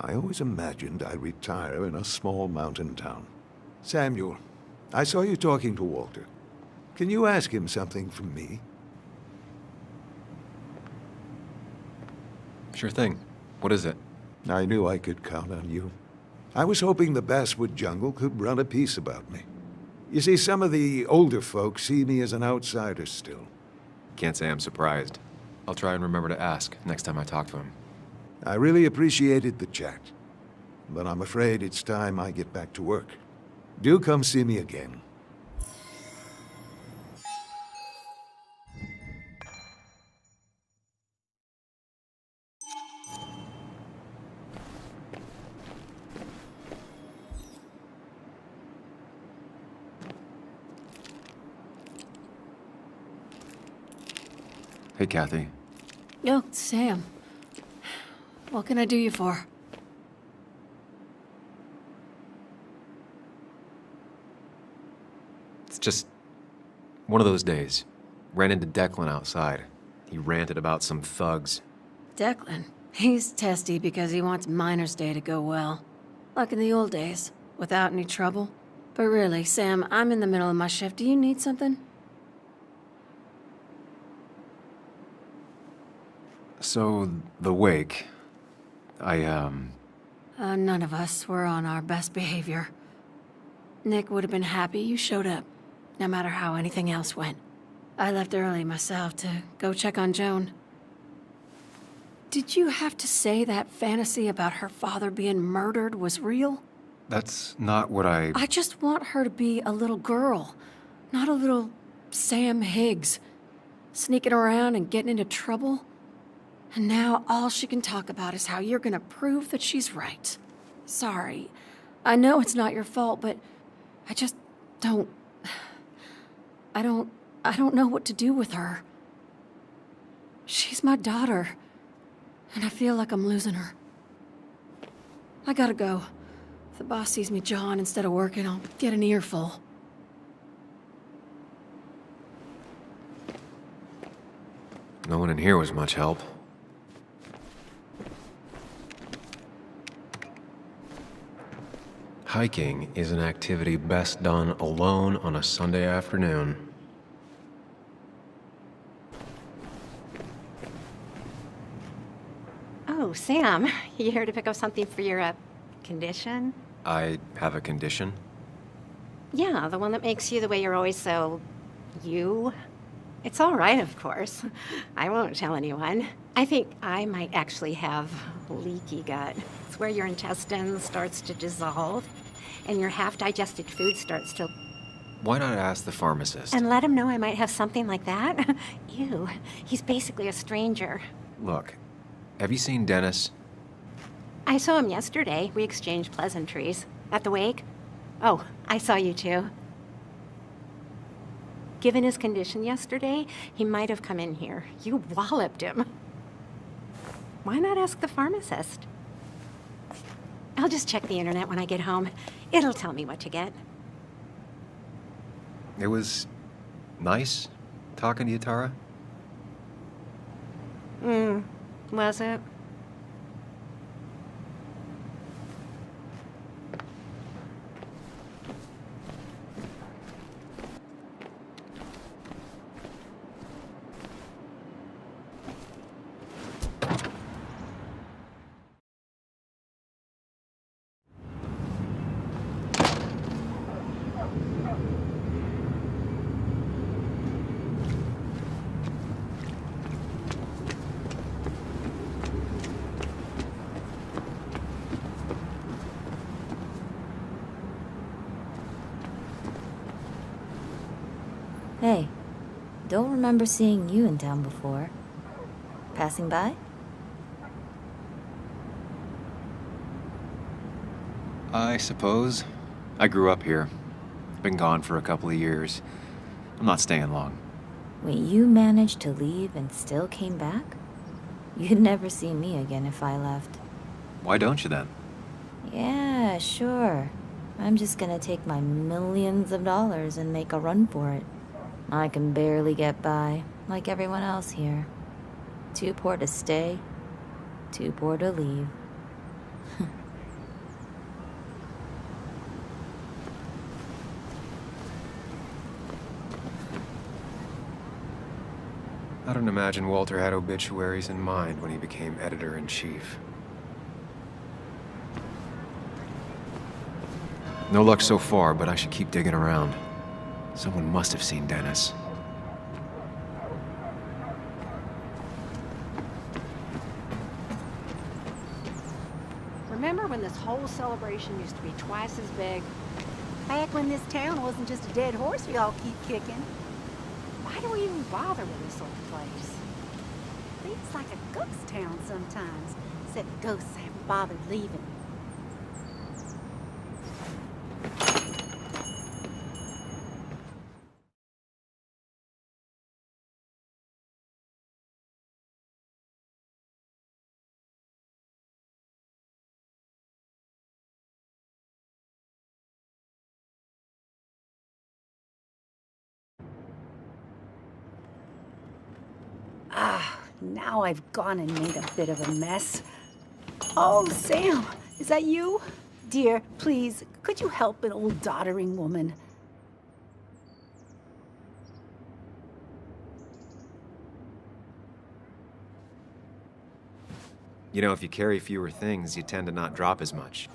I always imagined I'd retire in a small mountain town. Samuel, I saw you talking to Walter. Can you ask him something from me? Sure thing. What is it? I knew I could count on you. I was hoping the Basswood jungle could run a piece about me. You see, some of the older folks see me as an outsider still. Can't say I'm surprised. I'll try and remember to ask next time I talk to him. I really appreciated the chat, but I'm afraid it's time I get back to work. Do come see me again. Hey, Kathy. Oh, Sam. What can I do you for? It's just one of those days. Ran into Declan outside. He ranted about some thugs. Declan. He's testy because he wants Miner's Day to go well. Like in the old days, without any trouble. But really, Sam, I'm in the middle of my shift. Do you need something? So, the wake. None of us were on our best behavior. Nick would have been happy you showed up, no matter how anything else went. I left early myself to go check on Joan. Did you have to say that fantasy about her father being murdered was real? That's not what I just want her to be a little girl, not a little Sam Higgs, sneaking around and getting into trouble. And now all she can talk about is how you're gonna prove that she's right. Sorry. I know it's not your fault, but I just don't... I don't know what to do with her. She's my daughter, and I feel like I'm losing her. I gotta go. If the boss sees me jawing instead of working, I'll get an earful. No one in here was much help. Hiking is an activity best done alone on a Sunday afternoon. Oh, Sam, you here to pick up something for your, condition? I have a condition? Yeah, the one that makes you the way you're always so... you? It's all right, of course. I won't tell anyone. I think I might actually have leaky gut. It's where your intestines starts to dissolve and your half-digested food starts to... Why not ask the pharmacist? And let him know I might have something like that? Ew, he's basically a stranger. Look, have you seen Dennis? I saw him yesterday. We exchanged pleasantries. At the wake? Oh, I saw you too. Given his condition yesterday, he might have come in here. You walloped him. Why not ask the pharmacist? I'll just check the internet when I get home. It'll tell me what to get. It was nice talking to you, Tara. Was it? Hey, don't remember seeing you in town before. Passing by? I suppose. I grew up here. Been gone for a couple of years. I'm not staying long. Wait, you managed to leave and still came back? You'd never see me again if I left. Why don't you then? Yeah, sure. I'm just gonna take my millions of dollars and make a run for it. I can barely get by, like everyone else here. Too poor to stay, too poor to leave. I don't imagine Walter had obituaries in mind when he became editor-in-chief. No luck so far, but I should keep digging around. Someone must have seen Dennis. Remember when this whole celebration used to be twice as big? Back when this town wasn't just a dead horse we all keep kicking. Why do we even bother with this old place? Feels like a ghost town sometimes, except ghosts haven't bothered leaving. Now I've gone and made a bit of a mess. Oh, Sam, is that you? Dear, please, could you help an old doddering woman? You know, if you carry fewer things, you tend to not drop as much.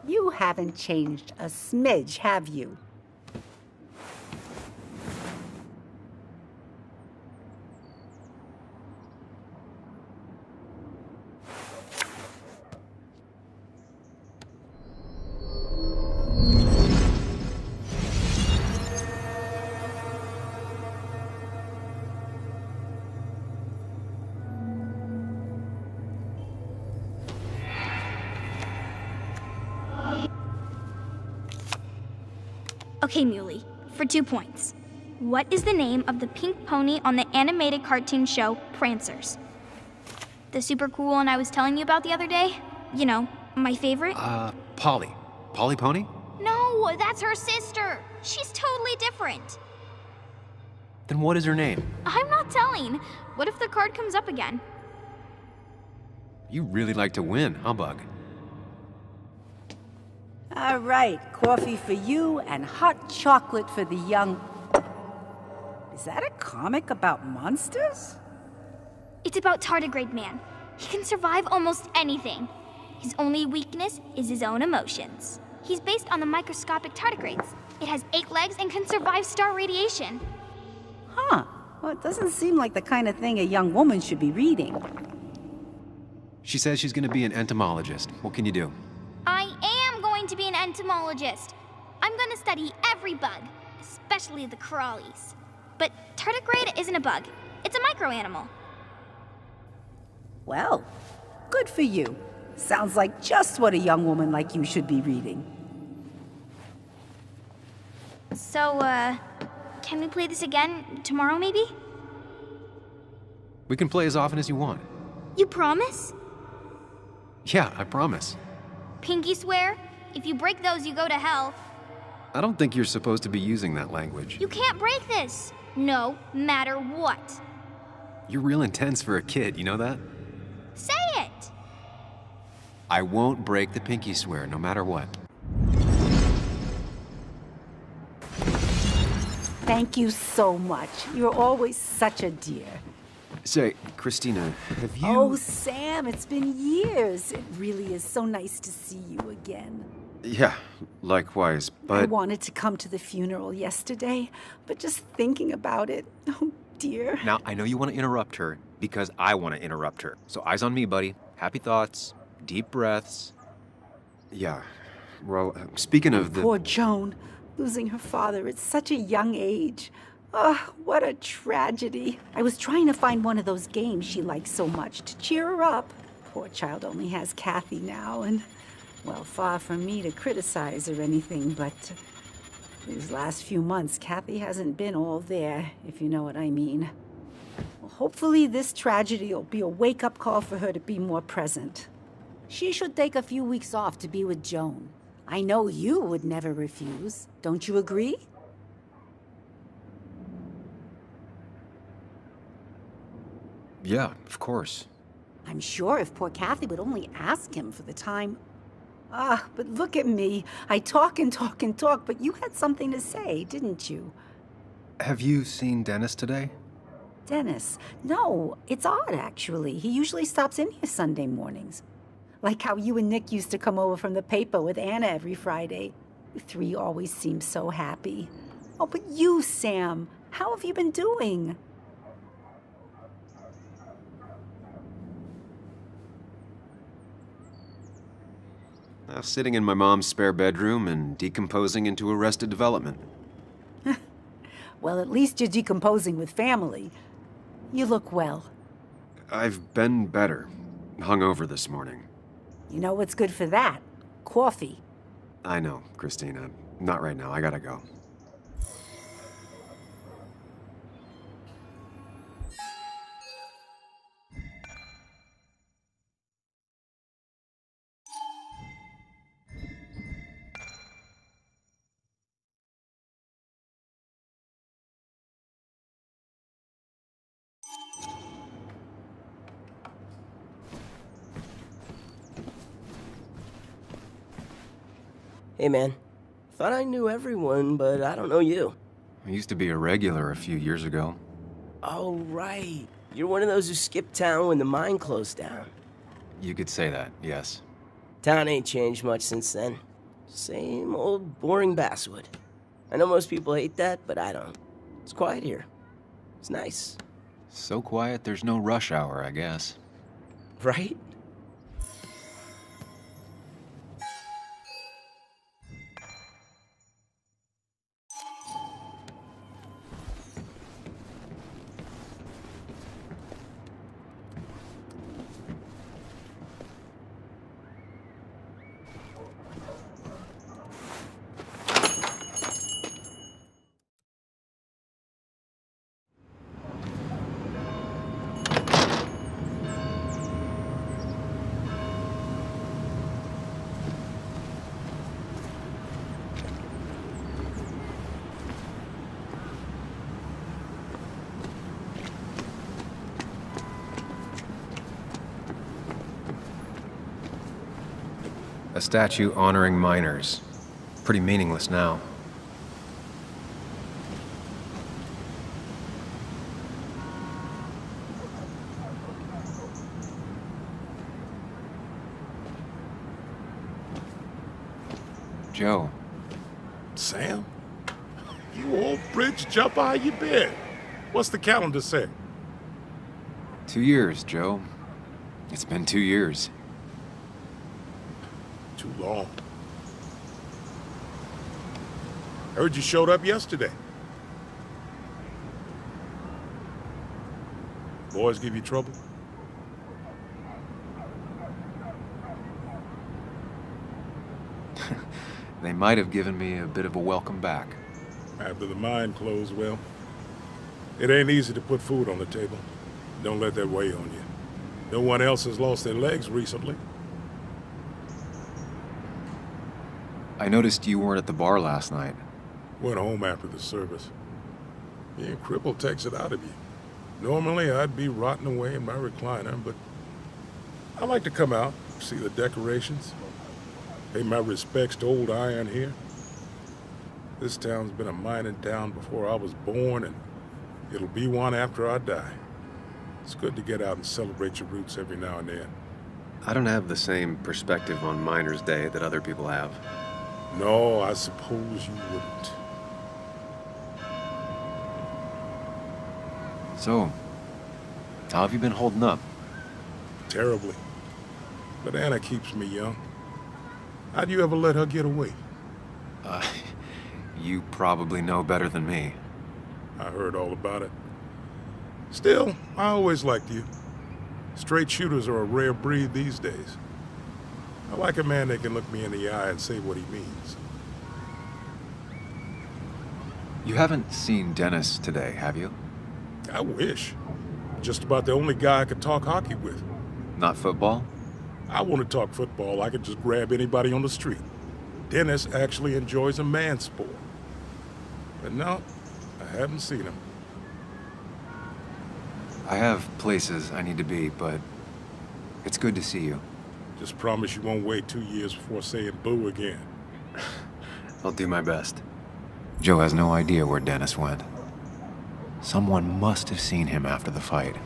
You haven't changed a smidge, have you? Okay, Muley, for 2 points. What is the name of the pink pony on the animated cartoon show Prancers? The super cool one I was telling you about the other day? You know, my favorite? Polly. Polly Pony? No, that's her sister. She's totally different. Then what is her name? I'm not telling. What if the card comes up again? You really like to win, huh, Bug? All right, coffee for you and hot chocolate for the young... Is that a comic about monsters? It's about Tardigrade Man. He can survive almost anything. His only weakness is his own emotions. He's based on the microscopic tardigrades. It has 8 legs and can survive star radiation. Huh, Well, it doesn't seem like the kind of thing a young woman should be reading. She says she's gonna be an entomologist. What can you do? I am going to be an entomologist. I'm going to study every bug, especially the crawlies. But tardigrade isn't a bug. It's a microanimal. Well, good for you. Sounds like just what a young woman like you should be reading. So, can we play this again tomorrow, maybe? We can play as often as you want. You promise? Yeah, I promise. Pinky swear? If you break those, you go to hell. I don't think you're supposed to be using that language. You can't break this. No matter what. You're real intense for a kid, you know that? Say it! I won't break the pinky swear, no matter what. Thank you so much. You're always such a dear. Say, Christina, have you... Oh, Sam, it's been years. It really is so nice to see you again. Yeah, likewise, but... I wanted to come to the funeral yesterday, but just thinking about it, oh dear. Now, I know you want to interrupt her, because I want to interrupt her. So eyes on me, buddy. Happy thoughts, deep breaths. Yeah, well, speaking of the... Poor Joan, losing her father at such a young age. Oh, what a tragedy. I was trying to find one of those games she likes so much to cheer her up. Poor child only has Kathy now, and, well, far from me to criticize or anything, but these last few months, Kathy hasn't been all there, if you know what I mean. Well, hopefully this tragedy will be a wake-up call for her to be more present. She should take a few weeks off to be with Joan. I know you would never refuse. Don't you agree? Yeah, of course. I'm sure if poor Kathy would only ask him for the time. Ah, but look at me. I talk and talk and talk, but you had something to say, didn't you? Have you seen Dennis today? Dennis? No, it's odd, actually. He usually stops in here Sunday mornings. Like how you and Nick used to come over from the paper with Anna every Friday. You three always seem so happy. Oh, but you, Sam, how have you been doing? Sitting in my mom's spare bedroom and decomposing into Arrested Development. Well, at least you're decomposing with family. You look well. I've been better. Hungover this morning. You know what's good for that? Coffee. I know, Christina. Not right now. I gotta go. Hey, man. Thought I knew everyone, but I don't know you. I used to be a regular a few years ago. Oh, right. You're one of those who skipped town when the mine closed down. You could say that, yes. Town ain't changed much since then. Same old boring Basswood. I know most people hate that, but I don't. It's quiet here. It's nice. So quiet there's no rush hour, I guess. Right? A statue honoring miners. Pretty meaningless now. Joe. Sam? You old bridge jumper, how you been? What's the calendar say? 2 years, Joe. It's been 2 years. Too long. Heard you showed up yesterday. Boys give you trouble? They might have given me a bit of a welcome back. After the mine closed, well, it ain't easy to put food on the table. Don't let that weigh on you. No one else has lost their legs recently. I noticed you weren't at the bar last night. Went home after the service. Being crippled takes it out of you. Normally, I'd be rotting away in my recliner, but I like to come out, see the decorations, pay my respects to old iron here. This town's been a mining town before I was born, and it'll be one after I die. It's good to get out and celebrate your roots every now and then. I don't have the same perspective on Miners' Day that other people have. No, I suppose you wouldn't. So, how have you been holding up? Terribly. But Anna keeps me young. How'd you ever let her get away? You probably know better than me. I heard all about it. Still, I always liked you. Straight shooters are a rare breed these days. I like a man that can look me in the eye and say what he means. You haven't seen Dennis today, have you? I wish. Just about the only guy I could talk hockey with. Not football? I want to talk football. I could just grab anybody on the street. Dennis actually enjoys a man's sport. But no, I haven't seen him. I have places I need to be, but it's good to see you. Just promise you won't wait 2 years before saying boo again. I'll do my best. Joe has no idea where Dennis went. Someone must have seen him after the fight.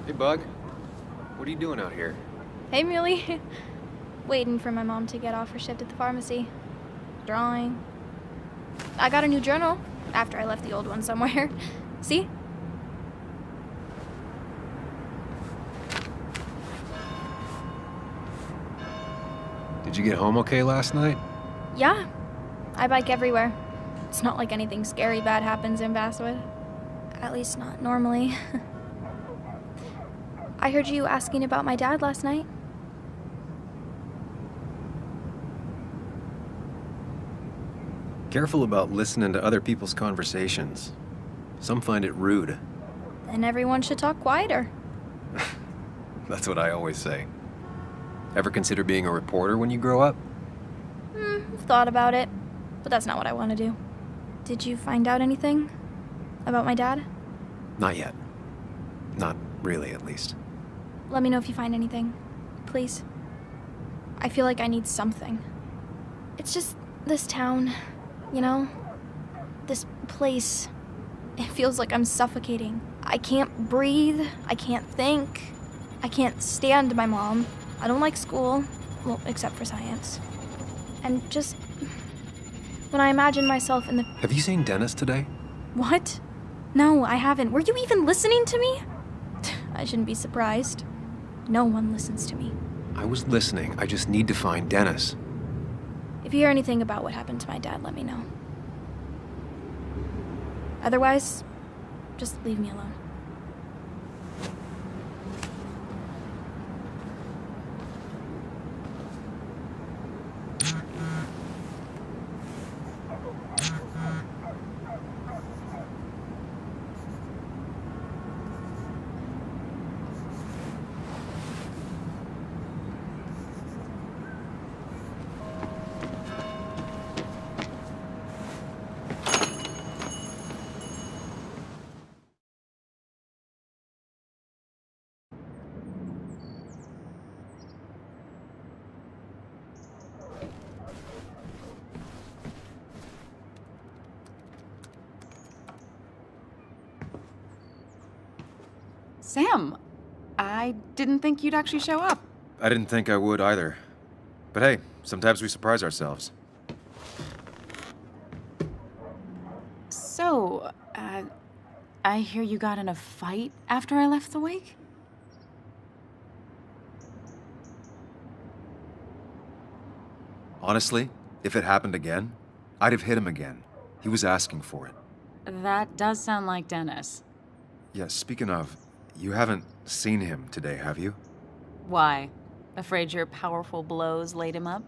Hey, Bug. What are you doing out here? Hey, Muley. Waiting for my mom to get off her shift at the pharmacy. Drawing. I got a new journal after I left the old one somewhere. See? Did you get home okay last night? Yeah. I bike everywhere. It's not like anything scary bad happens in Basswood. At least not normally. I heard you asking about my dad last night. Careful about listening to other people's conversations. Some find it rude. Then everyone should talk quieter. That's what I always say. Ever consider being a reporter when you grow up? I've thought about it, but that's not what I want to do. Did you find out anything about my dad? Not yet. Not really, at least. Let me know if you find anything, please. I feel like I need something. It's just this town, you know? This place. It feels like I'm suffocating. I can't breathe. I can't think. I can't stand my mom. I don't like school. Well, except for science. And just... when I imagine myself in the... Have you seen Dennis today? What? No, I haven't. Were you even listening to me? I shouldn't be surprised. No one listens to me. I was listening. I just need to find Dennis. If you hear anything about what happened to my dad, let me know. Otherwise, just leave me alone. Sam, I didn't think you'd actually show up. I didn't think I would either. But hey, sometimes we surprise ourselves. So, I hear you got in a fight after I left the wake? Honestly, if it happened again, I'd have hit him again. He was asking for it. That does sound like Dennis. Yeah, speaking of, you haven't seen him today, have you? Why? Afraid your powerful blows laid him up?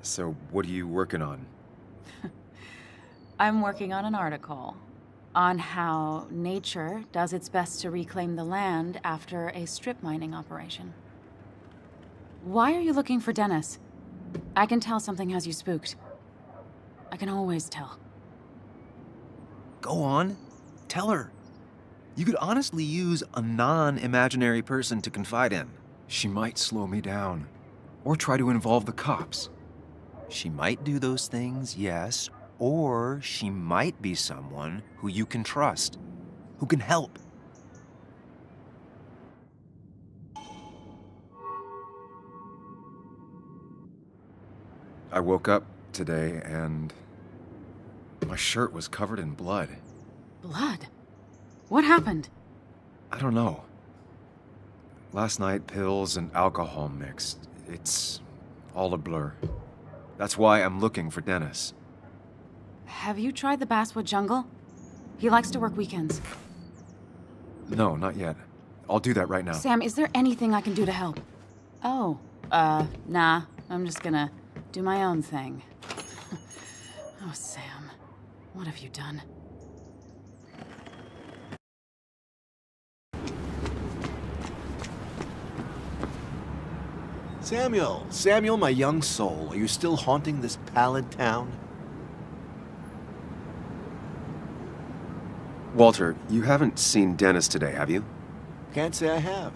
So, what are you working on? I'm working on an article on how nature does its best to reclaim the land after a strip mining operation. Why are you looking for Dennis? I can tell something has you spooked. I can always tell. Go on. Tell her. You could honestly use a non-imaginary person to confide in. She might slow me down. Or try to involve the cops. She might do those things, yes. Or she might be someone who you can trust, who can help. I woke up today and my shirt was covered in blood. Blood? What happened? I don't know. Last night, pills and alcohol mixed. It's all a blur. That's why I'm looking for Dennis. Have you tried the Basswood jungle? He likes to work weekends. No, not yet. I'll do that right now. Sam, is there anything I can do to help? Oh, nah. I'm just gonna do my own thing. Oh, Sam. What have you done? Samuel, my young soul, are you still haunting this pallid town? Walter, you haven't seen Dennis today, have you? Can't say I have.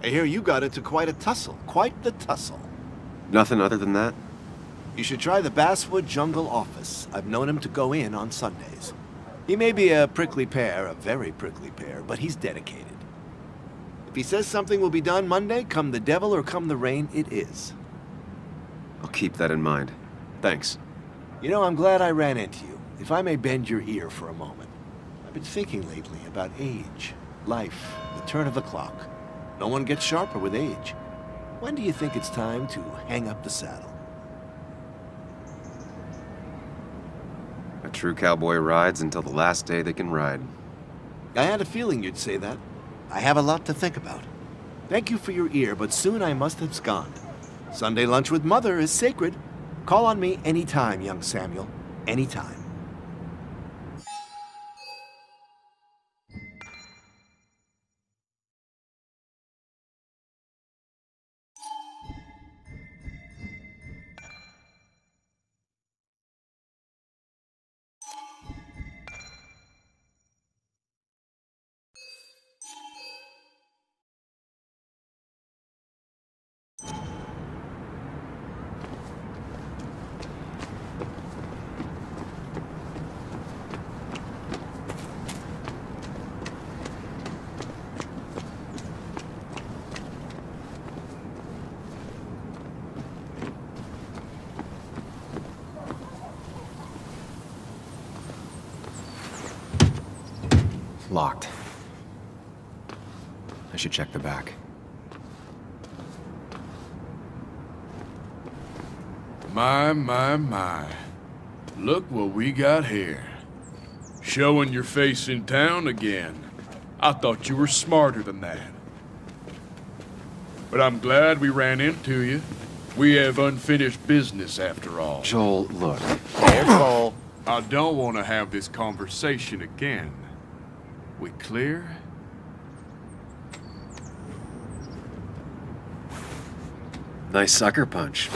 I hear you got into quite a tussle. Quite the tussle. Nothing other than that? You should try the Basswood Jungle office. I've known him to go in on Sundays. He may be a prickly pear, a very prickly pear, but he's dedicated. If he says something will be done Monday, come the devil or come the rain, it is. I'll keep that in mind. Thanks. You know, I'm glad I ran into you. If I may bend your ear for a moment. I've been thinking lately about age, life, the turn of the clock. No one gets sharper with age. When do you think it's time to hang up the saddle? A true cowboy rides until the last day they can ride. I had a feeling you'd say that. I have a lot to think about. Thank you for your ear, but soon I must abscond. Sunday lunch with Mother is sacred. Call on me anytime, young Samuel. Anytime. Locked. I should check the back. My. Look what we got here. Showing your face in town again. I thought you were smarter than that. But I'm glad we ran into you. We have unfinished business after all. Joel, look. Careful. I don't want to have this conversation again. We clear? Nice sucker punch.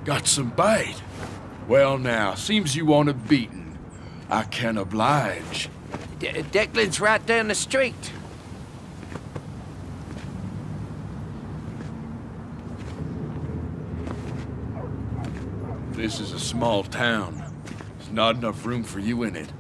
Got some bite. Well now, seems you want a beating. I can oblige. Declan's right down the street. This is a small town. There's not enough room for you in it.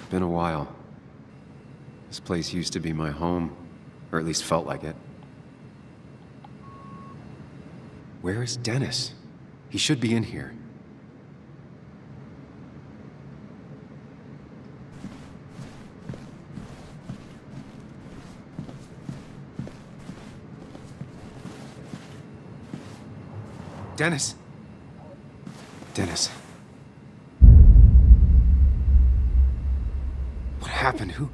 Been a while. This place used to be my home, or at least felt like it. Where is Dennis? He should be in here. Dennis! Dennis. What happened? Who?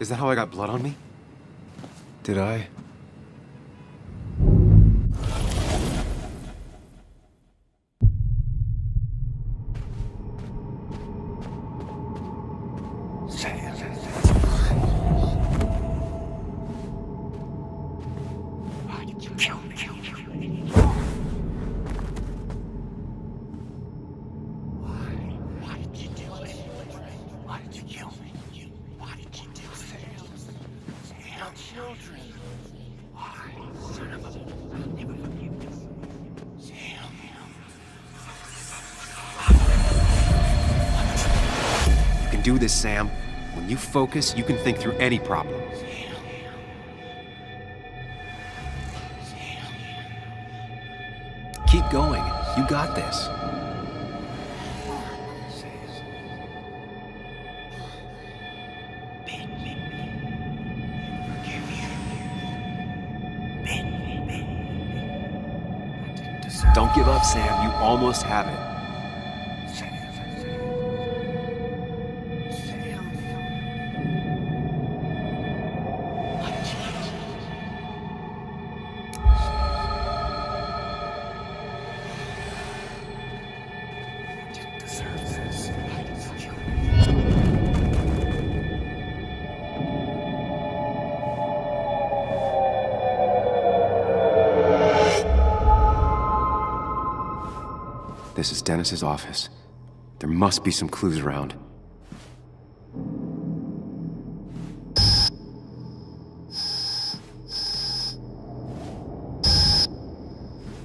Is that how I got blood on me? Did I? Do this, Sam. When you focus, you can think through any problem. Keep going. You got this. Don't give up, Sam. You almost have it. This is Dennis's office. There must be some clues around.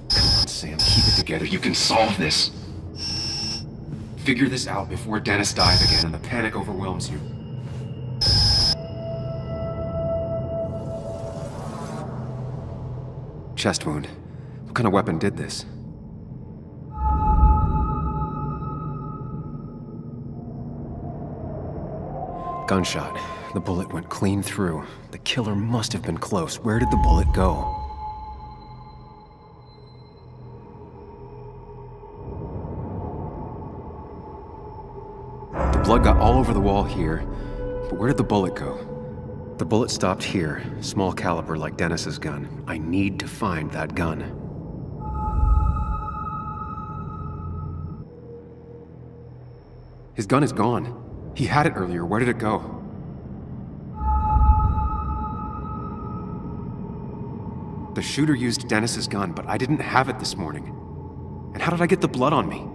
Come on, Sam, keep it together. You can solve this. Figure this out before Dennis dies again and the panic overwhelms you. Chest wound. What kind of weapon did this? Gunshot. The bullet went clean through. The killer must have been close. Where did the bullet go? The blood got all over the wall here, but where did the bullet go? The bullet stopped here, small caliber like Dennis's gun. I need to find that gun. His gun is gone. He had it earlier. Where did it go? The shooter used Dennis's gun, but I didn't have it this morning. And how did I get the blood on me?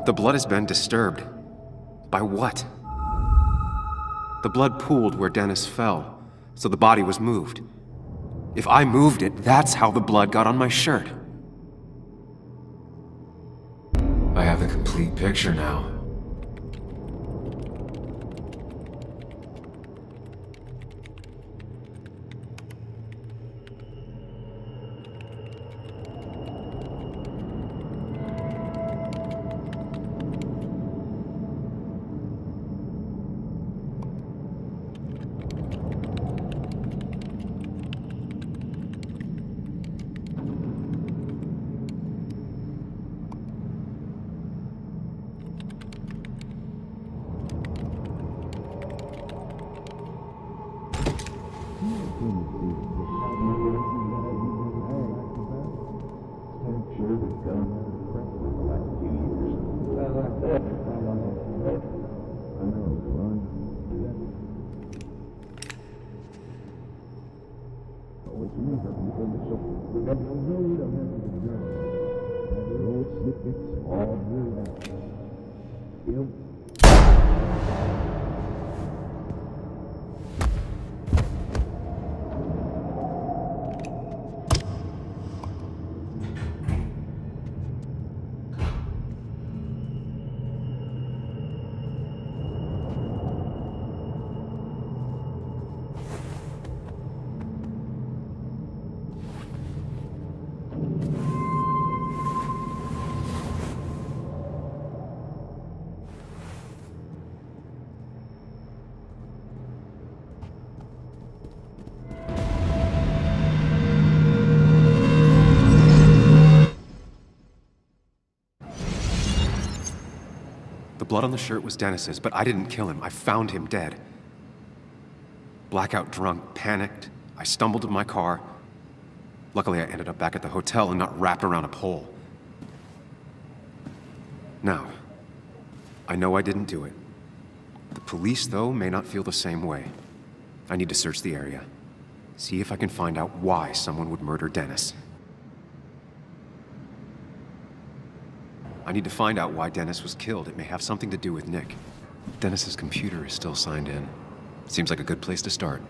The blood has been disturbed. By what? The blood pooled where Dennis fell, so the body was moved. If I moved it, that's how the blood got on my shirt. I have the complete picture now. The blood on the shirt was Dennis's, but I didn't kill him. I found him dead. Blackout drunk, panicked. I stumbled to my car. Luckily, I ended up back at the hotel and not wrapped around a pole. Now, I know I didn't do it. The police, though, may not feel the same way. I need to search the area. See if I can find out why someone would murder Dennis. I need to find out why Dennis was killed. It may have something to do with Nick. Dennis's computer is still signed in. Seems like a good place to start.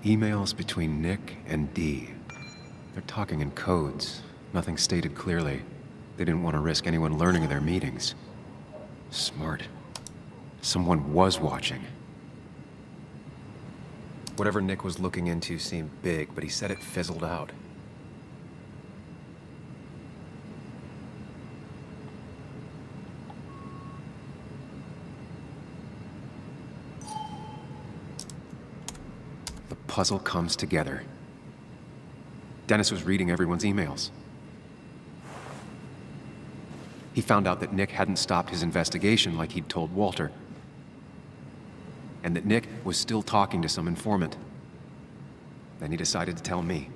Emails between Nick and Dee. They're talking in codes. Nothing stated clearly. They didn't want to risk anyone learning of their meetings. Smart. Someone was watching. Whatever Nick was looking into seemed big, but he said it fizzled out. Puzzle comes together. Dennis was reading everyone's emails. He found out that Nick hadn't stopped his investigation like he'd told Walter, and that Nick was still talking to some informant. Then he decided to tell me.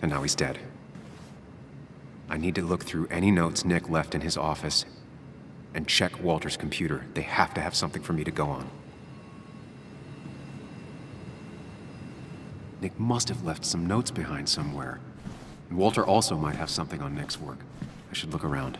And now he's dead. I need to look through any notes Nick left in his office and check Walter's computer. They have to have something for me to go on. Nick must have left some notes behind somewhere. And Walter also might have something on Nick's work. I should look around.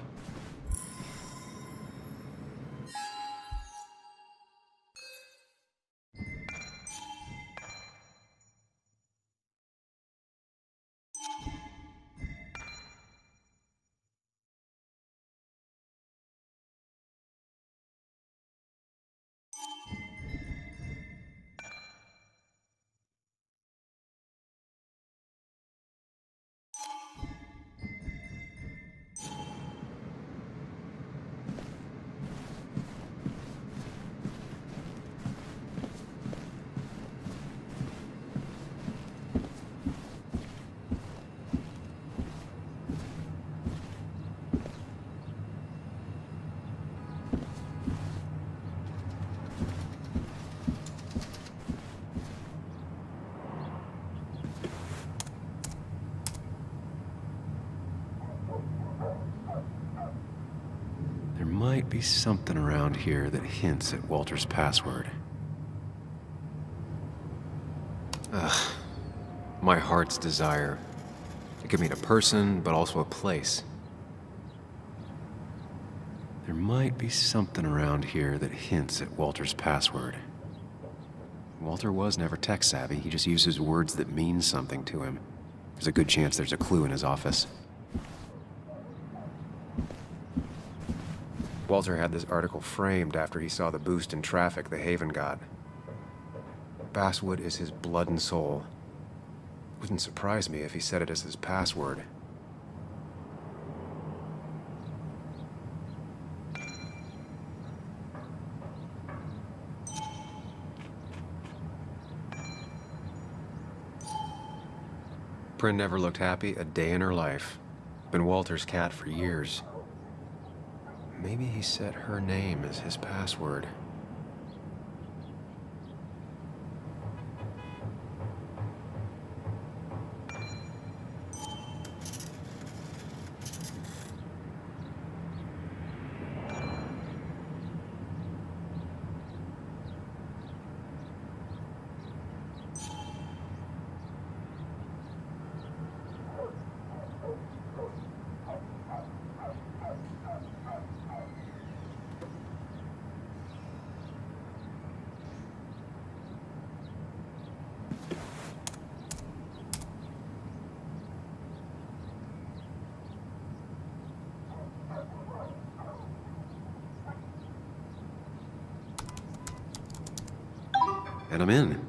Might be something around here that hints at Walter's password. Ugh. My heart's desire. It could mean a person, but also a place. There might be something around here that hints at Walter's password. Walter was never tech-savvy. He just uses words that mean something to him. There's a good chance there's a clue in his office. Walter had this article framed after he saw the boost in traffic the Haven got. Basswood is his blood and soul. Wouldn't surprise me if he said it as his password. Bryn never looked happy a day in her life. Been Walter's cat for years. Maybe he set her name as his password. And I'm in.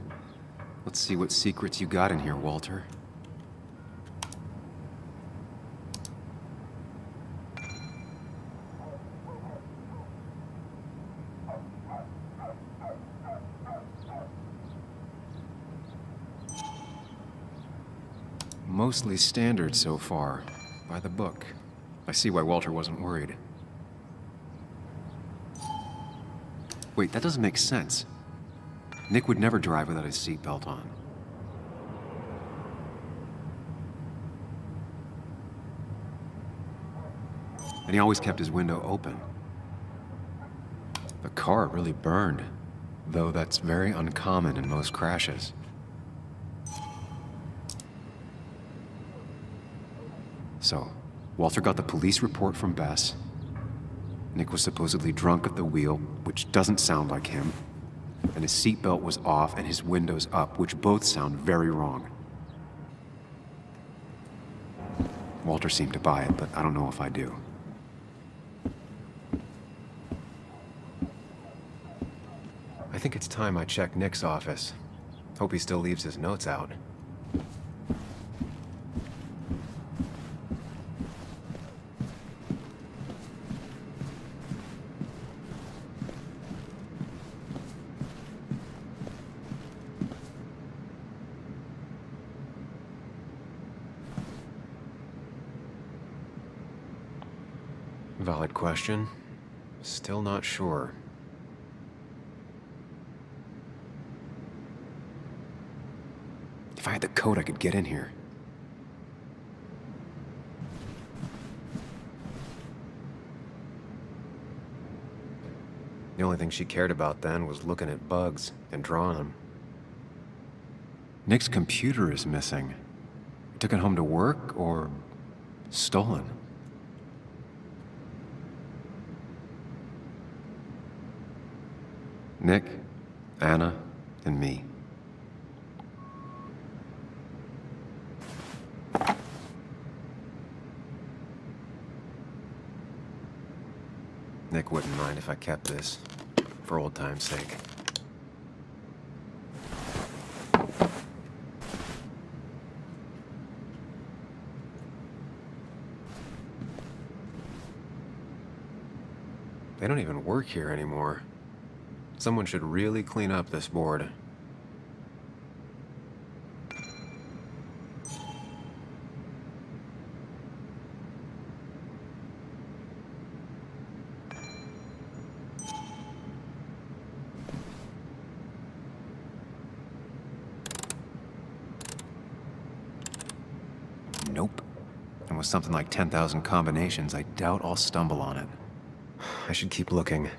Let's see what secrets you got in here, Walter. Mostly standard so far, by the book. I see why Walter wasn't worried. Wait, that doesn't make sense. Nick would never drive without his seatbelt on. And he always kept his window open. The car really burned, though that's very uncommon in most crashes. So, Walter got the police report from Bess. Nick was supposedly drunk at the wheel, which doesn't sound like him. And his seatbelt was off and his windows up, which both sound very wrong. Walter seemed to buy it, but I don't know if I do. I think it's time I check Nick's office. Hope he still leaves his notes out. Valid question. Still not sure. If I had the code, I could get in here. The only thing she cared about then was looking at bugs and drawing them. Nick's computer is missing. He took it home to work or stolen. Nick, Anna, and me. Nick wouldn't mind if I kept this, for old time's sake. They don't even work here anymore. Someone should really clean up this board. Nope. And with something like 10,000 combinations, I doubt I'll stumble on it. I should keep looking.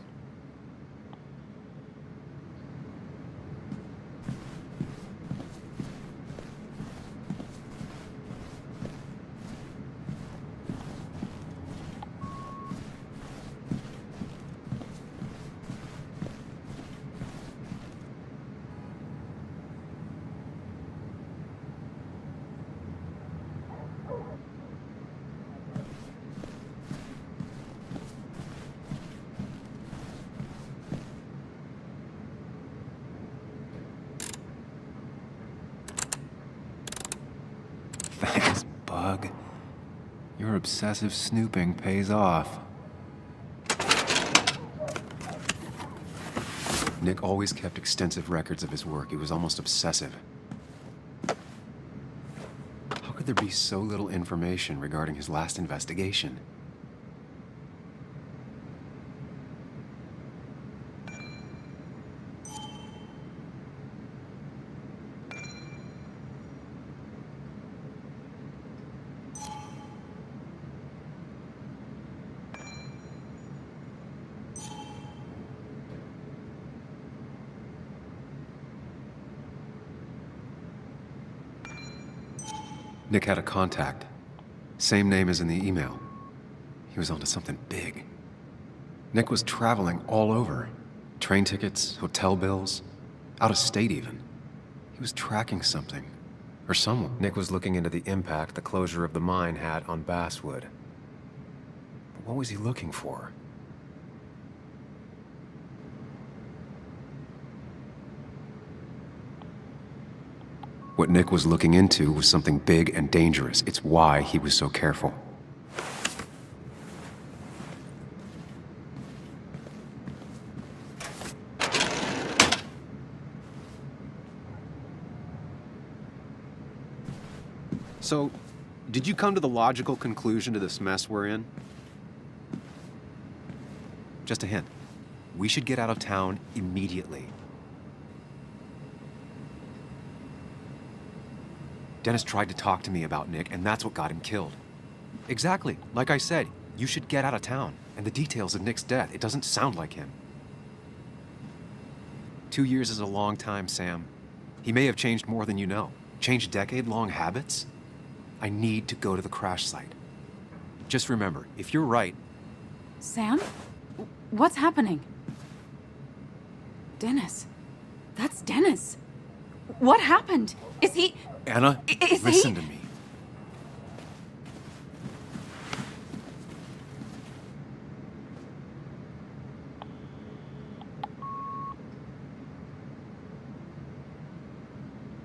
bug. Your obsessive snooping pays off. Nick always kept extensive records of his work. He was almost obsessive. How could there be so little information regarding his last investigation? Nick had a contact. Same name as in the email. He was onto something big. Nick was traveling all over. Train tickets, hotel bills, out of state even. He was tracking something. Or someone. Nick was looking into the impact the closure of the mine had on Basswood. But what was he looking for? What Nick was looking into was something big and dangerous. It's why he was so careful. So, did you come to the logical conclusion to this mess we're in? Just a hint. We should get out of town immediately. Dennis tried to talk to me about Nick, and that's what got him killed. Exactly. Like I said, you should get out of town. And the details of Nick's death, it doesn't sound like him. 2 years is a long time, Sam. He may have changed more than you know. Changed decade-long habits? I need to go to the crash site. Just remember, if you're right... Sam? What's happening? Dennis. That's Dennis. What happened? Is he... Anna, listen to me.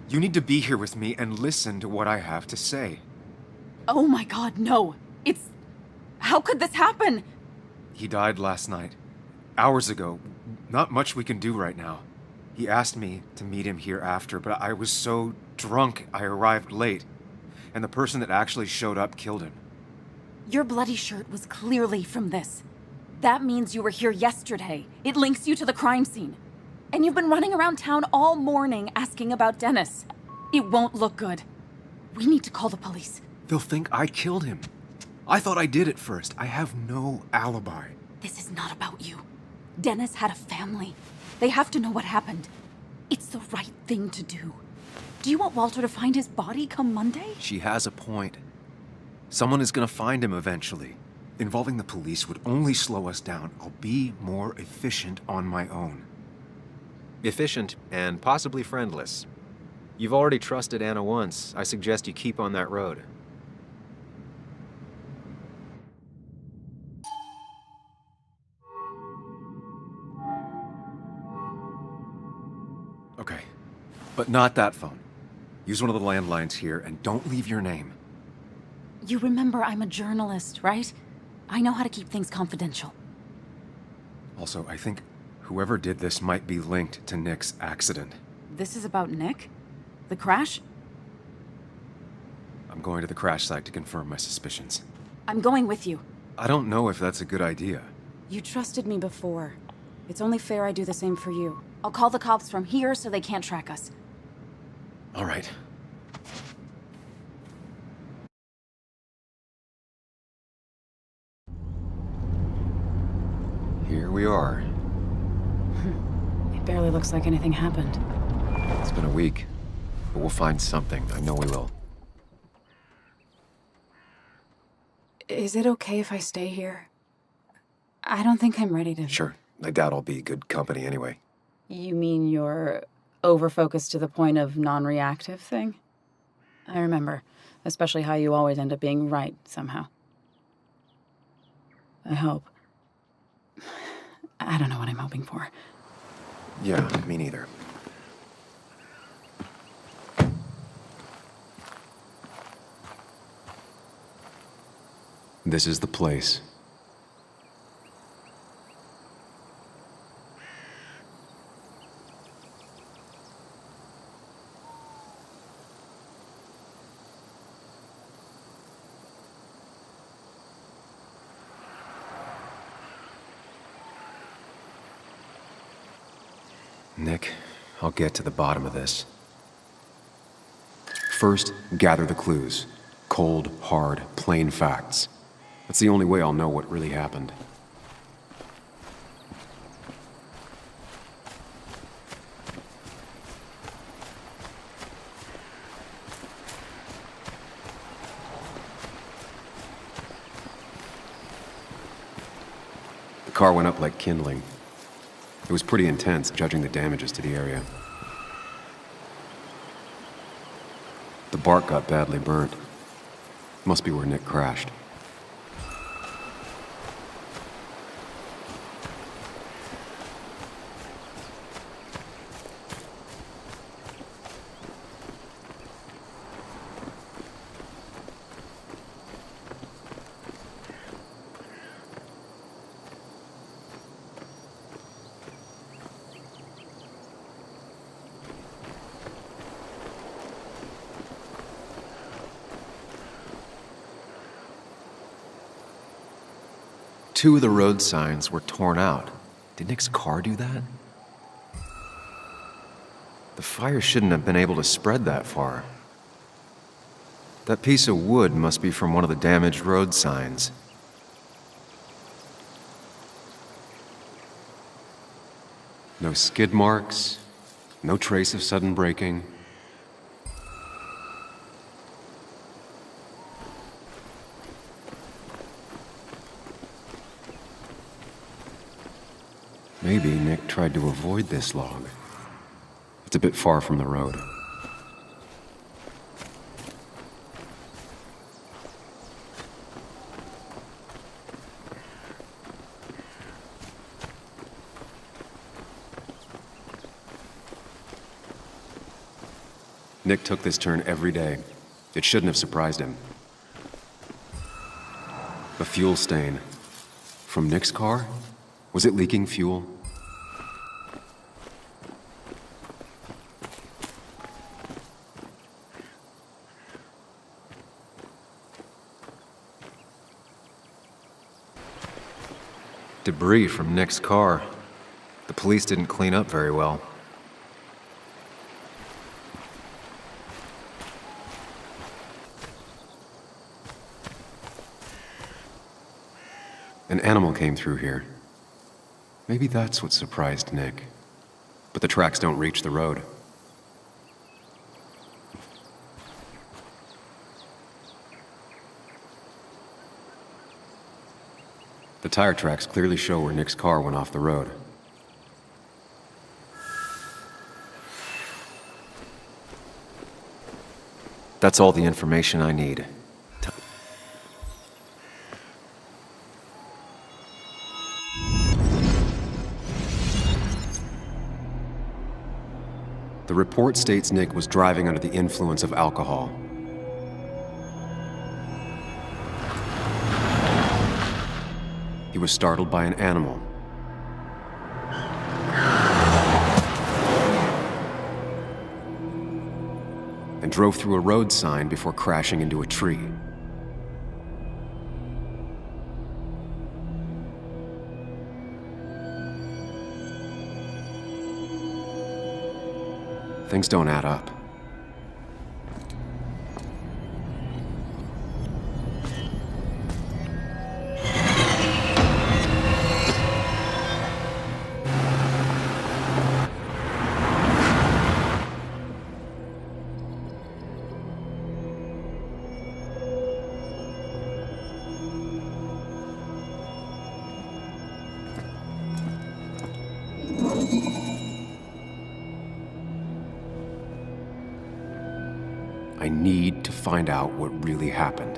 You need to be here with me and listen to what I have to say. Oh my God, no. It's... How could this happen? He died last night. Hours ago. Not much we can do right now. He asked me to meet him here after, but I was so drunk I arrived late. And the person that actually showed up killed him. Your bloody shirt was clearly from this. That means you were here yesterday. It links you to the crime scene. And you've been running around town all morning asking about Dennis. It won't look good. We need to call the police. They'll think I killed him. I thought I did at first. I have no alibi. This is not about you. Dennis had a family. They have to know what happened. It's the right thing to do. Do you want Walter to find his body come Monday? She has a point. Someone is gonna find him eventually. Involving the police would only slow us down. I'll be more efficient on my own. Efficient and possibly friendless. You've already trusted Anna once. I suggest you keep on that road. Okay, but not that phone. Use one of the landlines here and don't leave your name. You remember I'm a journalist, right? I know how to keep things confidential. Also, I think whoever did this might be linked to Nick's accident. This is about Nick? The crash? I'm going to the crash site to confirm my suspicions. I'm going with you. I don't know if that's a good idea. You trusted me before. It's only fair I do the same for you. I'll call the cops from here so they can't track us. All right. Here we are. It barely looks like anything happened. It's been a week, but we'll find something. I know we will. Is it okay if I stay here? I don't think I'm ready to... Sure. I doubt I'll be good company anyway. You mean you're over-focused to the point of non-reactive thing? I remember, especially how you always end up being right somehow. I hope. I don't know what I'm hoping for. Yeah, me neither. This is the place. Nick, I'll get to the bottom of this. First, gather the clues. Cold, hard, plain facts. That's the only way I'll know what really happened. The car went up like kindling. It was pretty intense, judging the damages to the area. The bark got badly burnt. Must be where Nick crashed. Two of the road signs were torn out. Did Nick's car do that? The fire shouldn't have been able to spread that far. That piece of wood must be from one of the damaged road signs. No skid marks, no trace of sudden braking. Maybe Nick tried to avoid this log. It's a bit far from the road. Nick took this turn every day. It shouldn't have surprised him. A fuel stain. From Nick's car? Was it leaking fuel? Debris from Nick's car. The police didn't clean up very well. An animal came through here. Maybe that's what surprised Nick. But the tracks don't reach the road. The tire tracks clearly show where Nick's car went off the road. That's all the information I need. The report states Nick was driving under the influence of alcohol. He was startled by an animal. And drove through a road sign before crashing into a tree. Things don't add up. I need to find out what really happened.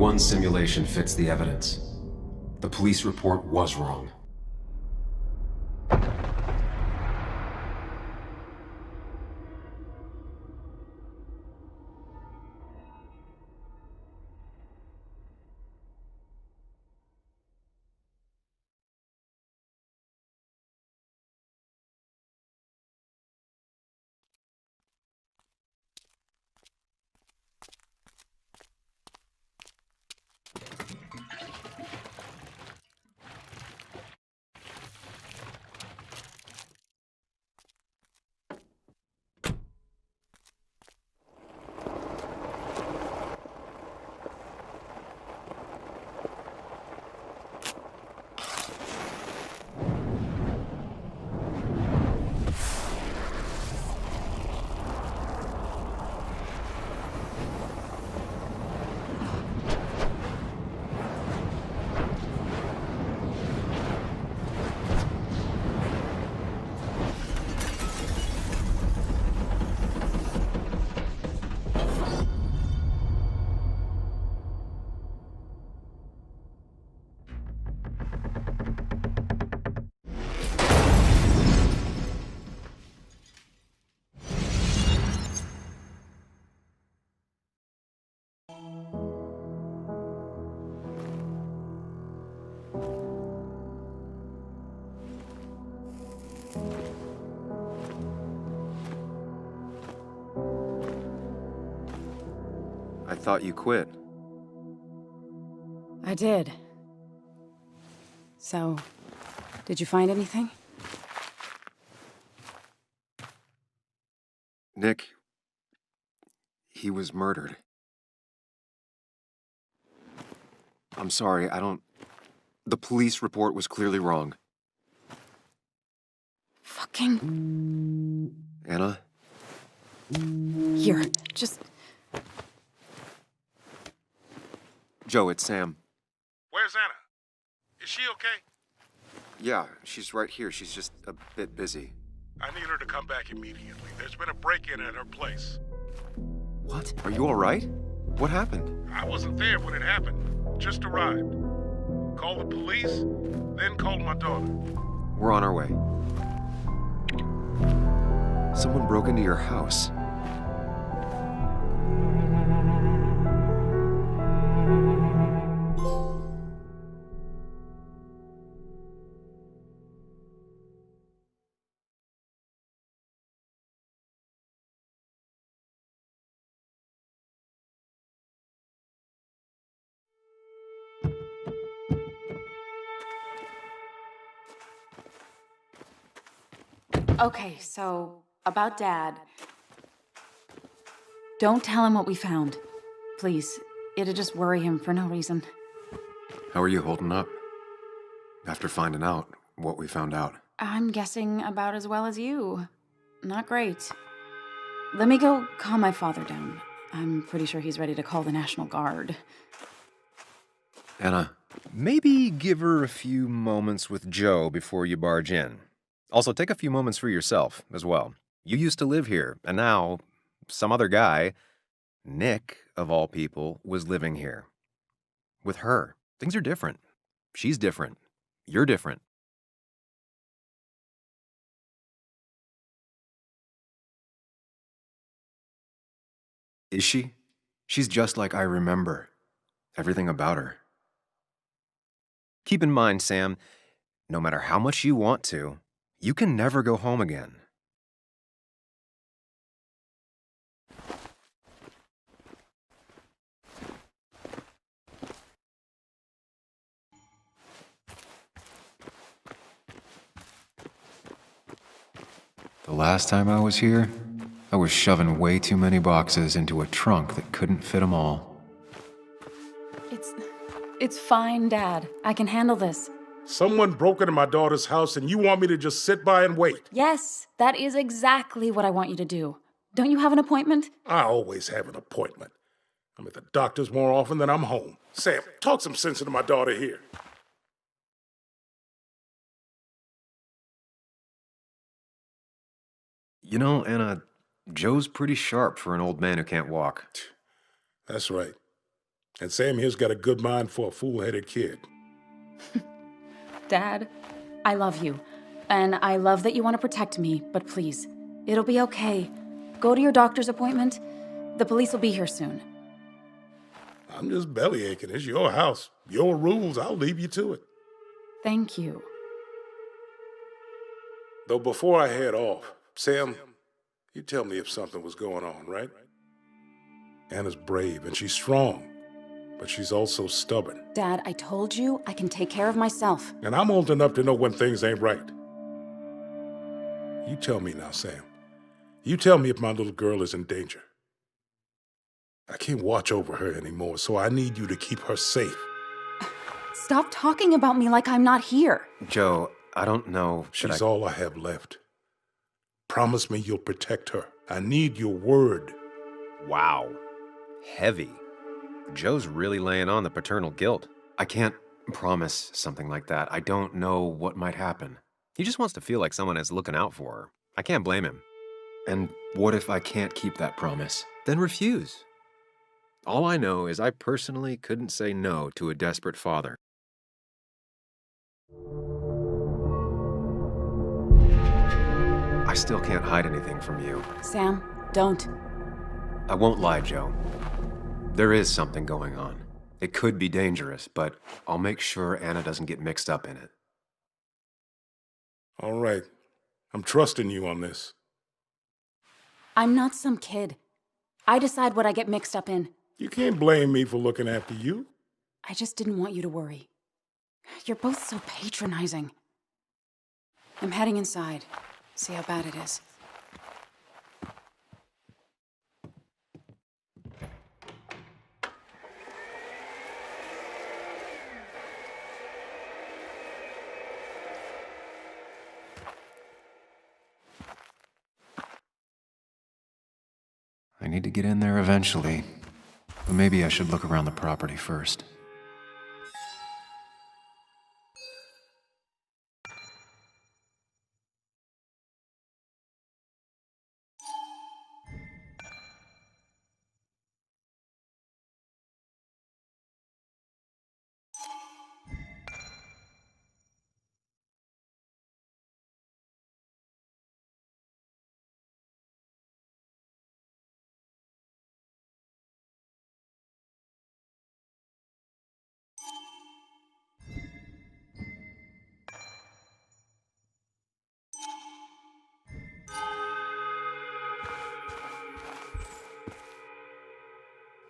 one simulation fits the evidence. The police report was wrong. I thought you quit. I did. So, did you find anything? Nick, he was murdered. I'm sorry, the police report was clearly wrong. Fucking... Anna? Here, just... Joe, it's Sam. Where's Anna? Is she okay? Yeah, she's right here. She's just a bit busy. I need her to come back immediately. There's been a break-in at her place. What? Are you all right? What happened? I wasn't there when it happened. Just arrived. Called the police, then called my daughter. We're on our way. Someone broke into your house. Okay, so, about Dad. Don't tell him what we found. Please. It'd just worry him for no reason. How are you holding up? After finding out what we found out. I'm guessing about as well as you. Not great. Let me go calm my father down. I'm pretty sure he's ready to call the National Guard. Anna. Maybe give her a few moments with Joe before you barge in. Also, take a few moments for yourself as well. You used to live here, and now some other guy, Nick, of all people, was living here. With her. Things are different. She's different. You're different. Is she? She's just like I remember. Everything about her. Keep in mind, Sam, no matter how much you want to, you can never go home again. The last time I was here, I was shoving way too many boxes into a trunk that couldn't fit them all. It's fine, Dad. I can handle this. Someone broke into my daughter's house and you want me to just sit by and wait? Yes, that is exactly what I want you to do. Don't you have an appointment? I always have an appointment. I'm at the doctor's more often than I'm home. Sam, talk some sense into my daughter here. You know, Anna, Joe's pretty sharp for an old man who can't walk. That's right. And Sam here's got a good mind for a fool-headed kid. Dad, I love you. And I love that you want to protect me, but please, it'll be okay. Go to your doctor's appointment. The police will be here soon. I'm just bellyaching. It's your house. Your rules. I'll leave you to it. Thank you. Though before I head off, Sam, you tell me if something was going on, right? Anna's brave and she's strong, but she's also stubborn. Dad, I told you I can take care of myself. And I'm old enough to know when things ain't right. You tell me now, Sam. You tell me if my little girl is in danger. I can't watch over her anymore, so I need you to keep her safe. Stop talking about me like I'm not here. Joe, I don't know. She's all I have left. Promise me you'll protect her. I need your word. Wow. Heavy. Joe's really laying on the paternal guilt. I can't promise something like that. I don't know what might happen. He just wants to feel like someone is looking out for her. I can't blame him. And what if I can't keep that promise? Then refuse. All I know is I personally couldn't say no to a desperate father. I still can't hide anything from you. Sam, don't. I won't lie, Joe. There is something going on. It could be dangerous, but I'll make sure Anna doesn't get mixed up in it. All right. I'm trusting you on this. I'm not some kid. I decide what I get mixed up in. You can't blame me for looking after you. I just didn't want you to worry. You're both so patronizing. I'm heading inside. See how bad it is. I need to get in there eventually, but maybe I should look around the property first.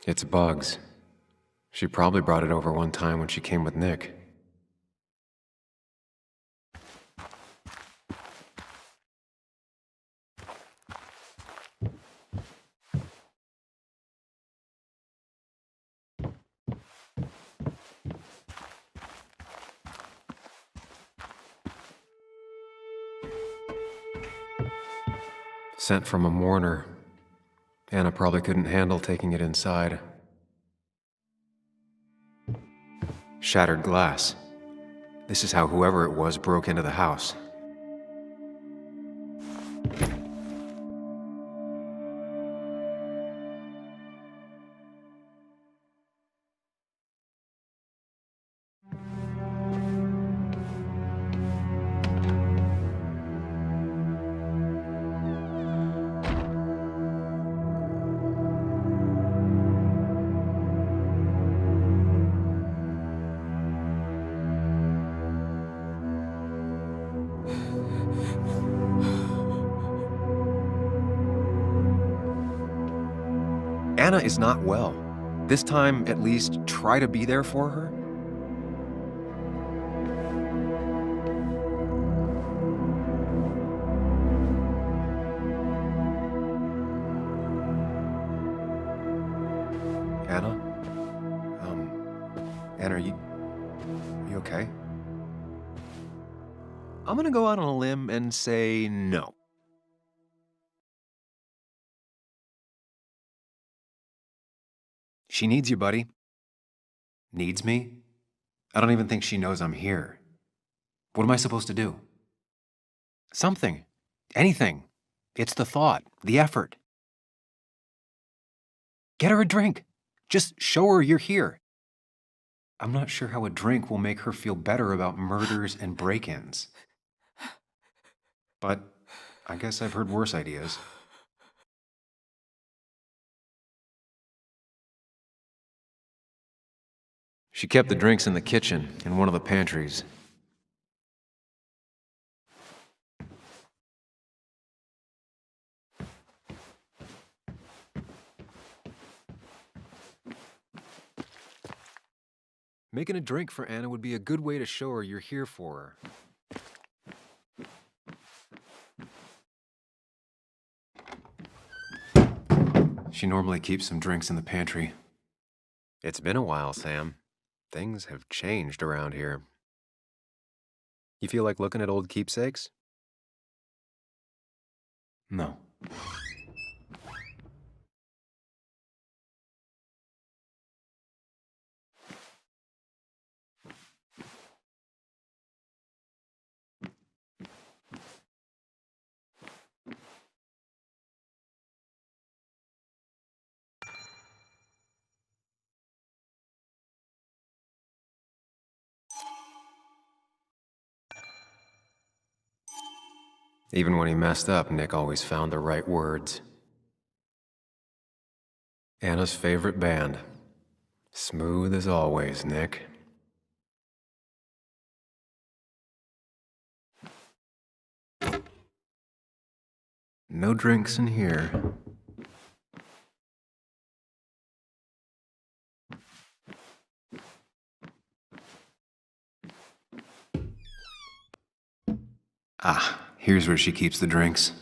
It's Bugs. She probably brought it over one time when she came with Nick. Sent from a mourner. Anna probably couldn't handle taking it inside. Shattered glass. This is how whoever it was broke into the house. Anna is not well. This time, at least, try to be there for her. Anna? Anna, are you okay? I'm gonna go out on a limb and say no. She needs you, buddy. Needs me? I don't even think she knows I'm here. What am I supposed to do? Something. Anything. It's the thought, the effort. Get her a drink. Just show her you're here. I'm not sure how a drink will make her feel better about murders and break-ins. But I guess I've heard worse ideas. She kept the drinks in the kitchen, in one of the pantries. Making a drink for Anna would be a good way to show her you're here for her. She normally keeps some drinks in the pantry. It's been a while, Sam. Things have changed around here. You feel like looking at old keepsakes? No. Even when he messed up, Nick always found the right words. Anna's favorite band. Smooth as always, Nick. No drinks in here. Ah, here's where she keeps the drinks.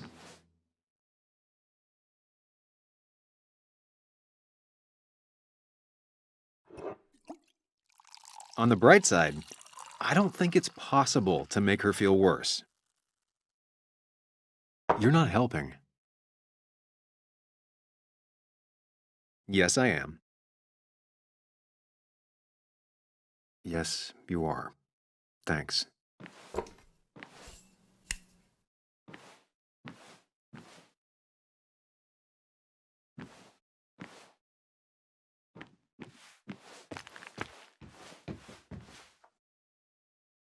On the bright side, I don't think it's possible to make her feel worse. You're not helping. Yes, I am. Yes, you are. Thanks.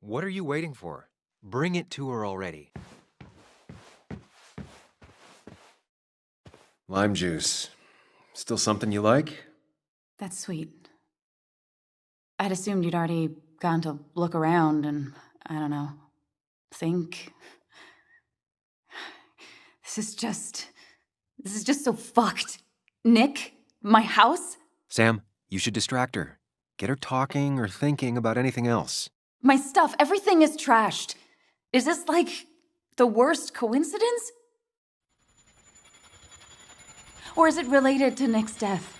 What are you waiting for? Bring it to her already. Lime juice. Still something you like? That's sweet. I'd assumed you'd already gone to look around and, I don't know, think. This is just so fucked. Nick, my house? Sam, you should distract her. Get her talking or thinking about anything else. My stuff, everything is trashed. Is this like the worst coincidence? Or is it related to Nick's death?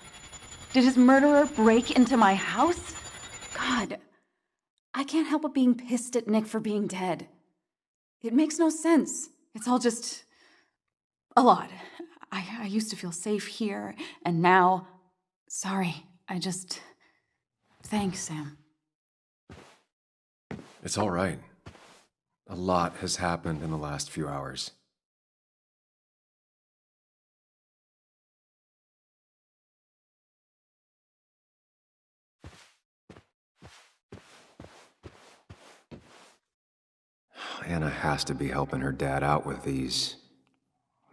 Did his murderer break into my house? God, I can't help but being pissed at Nick for being dead. It makes no sense. It's all just a lot. I used to feel safe here, and now, sorry, thanks, Sam. It's all right. A lot has happened in the last few hours. Anna has to be helping her dad out with these.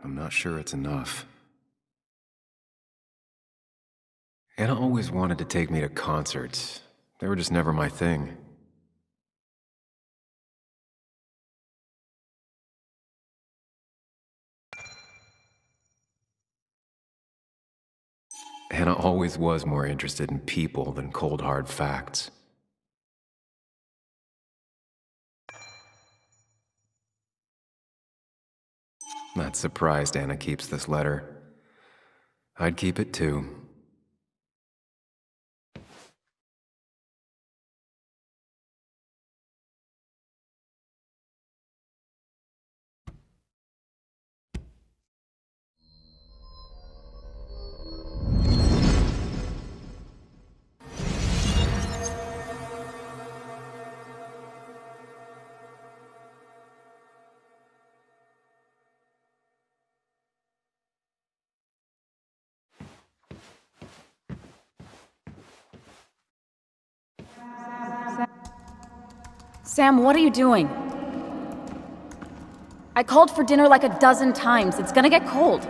I'm not sure it's enough. Anna always wanted to take me to concerts. They were just never my thing. Anna always was more interested in people than cold, hard facts. Not surprised Anna keeps this letter. I'd keep it too. Sam, what are you doing? I called for dinner like a dozen times. It's gonna get cold.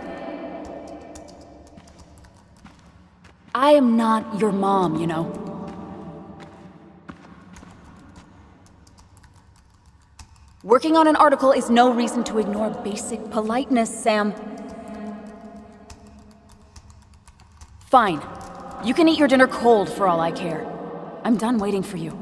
I am not your mom, you know. Working on an article is no reason to ignore basic politeness, Sam. Fine. You can eat your dinner cold for all I care. I'm done waiting for you.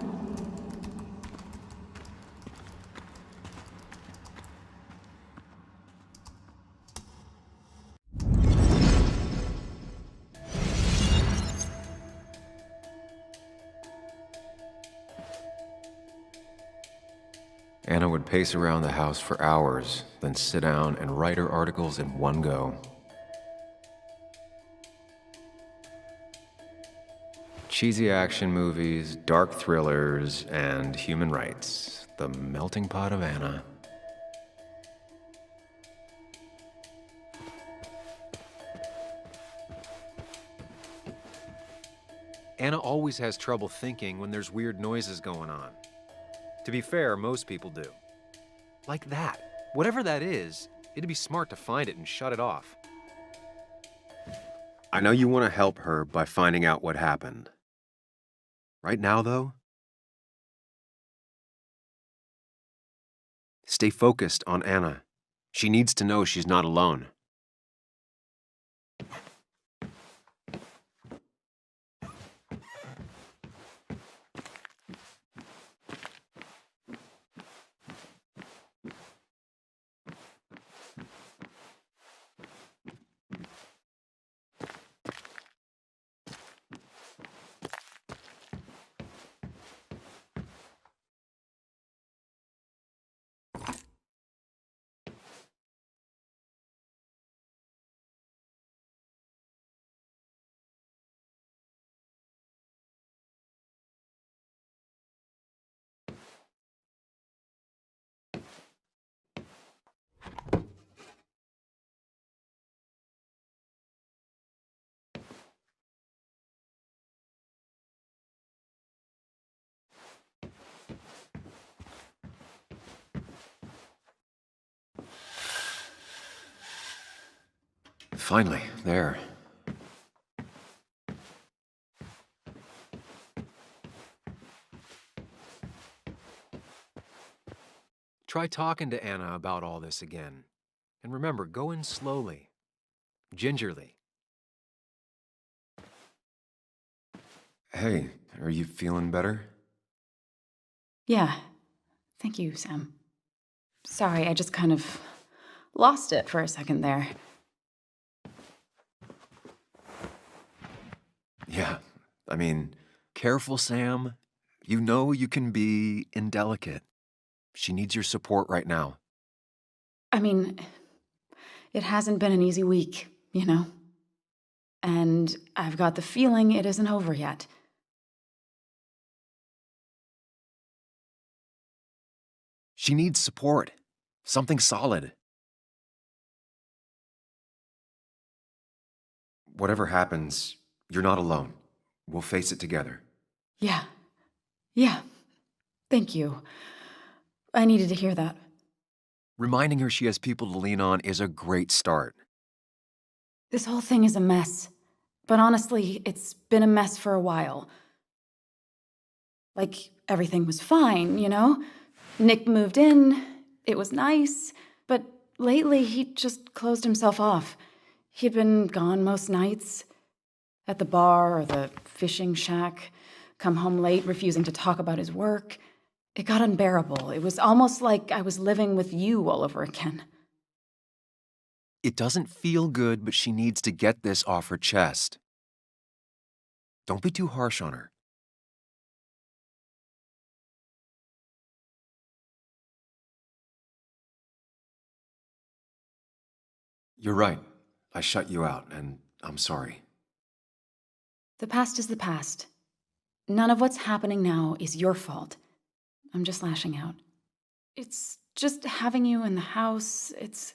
Anna would pace around the house for hours, then sit down and write her articles in one go. Cheesy action movies, dark thrillers, and human rights. The melting pot of Anna. Anna always has trouble thinking when there's weird noises going on. To be fair, most people do. Like that. Whatever that is, it'd be smart to find it and shut it off. I know you want to help her by finding out what happened. Right now, though, stay focused on Anna. She needs to know she's not alone. Finally, there. Try talking to Anna about all this again. And remember, go in slowly, gingerly. Hey, are you feeling better? Yeah. Thank you, Sam. Sorry, I just kind of lost it for a second there. Yeah, I mean, careful, Sam. You know you can be indelicate. She needs your support right now. I mean, it hasn't been an easy week, you know? And I've got the feeling it isn't over yet. She needs support. Something solid. Whatever happens, you're not alone. We'll face it together. Yeah. Yeah. Thank you. I needed to hear that. Reminding her she has people to lean on is a great start. This whole thing is a mess. But honestly, it's been a mess for a while. Like, everything was fine, you know? Nick moved in, it was nice, but lately he just closed himself off. He'd been gone most nights, at the bar or the fishing shack, come home late, refusing to talk about his work. It got unbearable. It was almost like I was living with you all over again. It doesn't feel good, but she needs to get this off her chest. Don't be too harsh on her. You're right. I shut you out, and I'm sorry. The past is the past. None of what's happening now is your fault. I'm just lashing out. It's just having you in the house. It's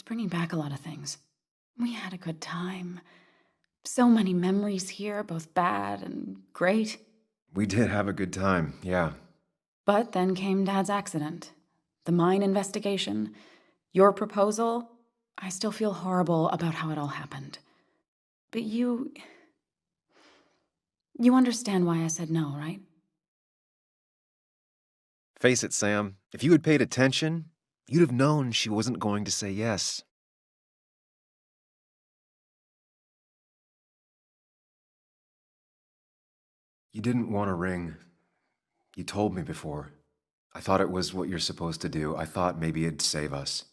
bringing back a lot of things. We had a good time. So many memories here, both bad and great. We did have a good time, yeah. But then came Dad's accident, the mine investigation, your proposal. I still feel horrible about how it all happened. But you understand why I said no, right? Face it, Sam. If you had paid attention, you'd have known she wasn't going to say yes. You didn't want a ring. You told me before. I thought it was what you're supposed to do. I thought maybe it'd save us.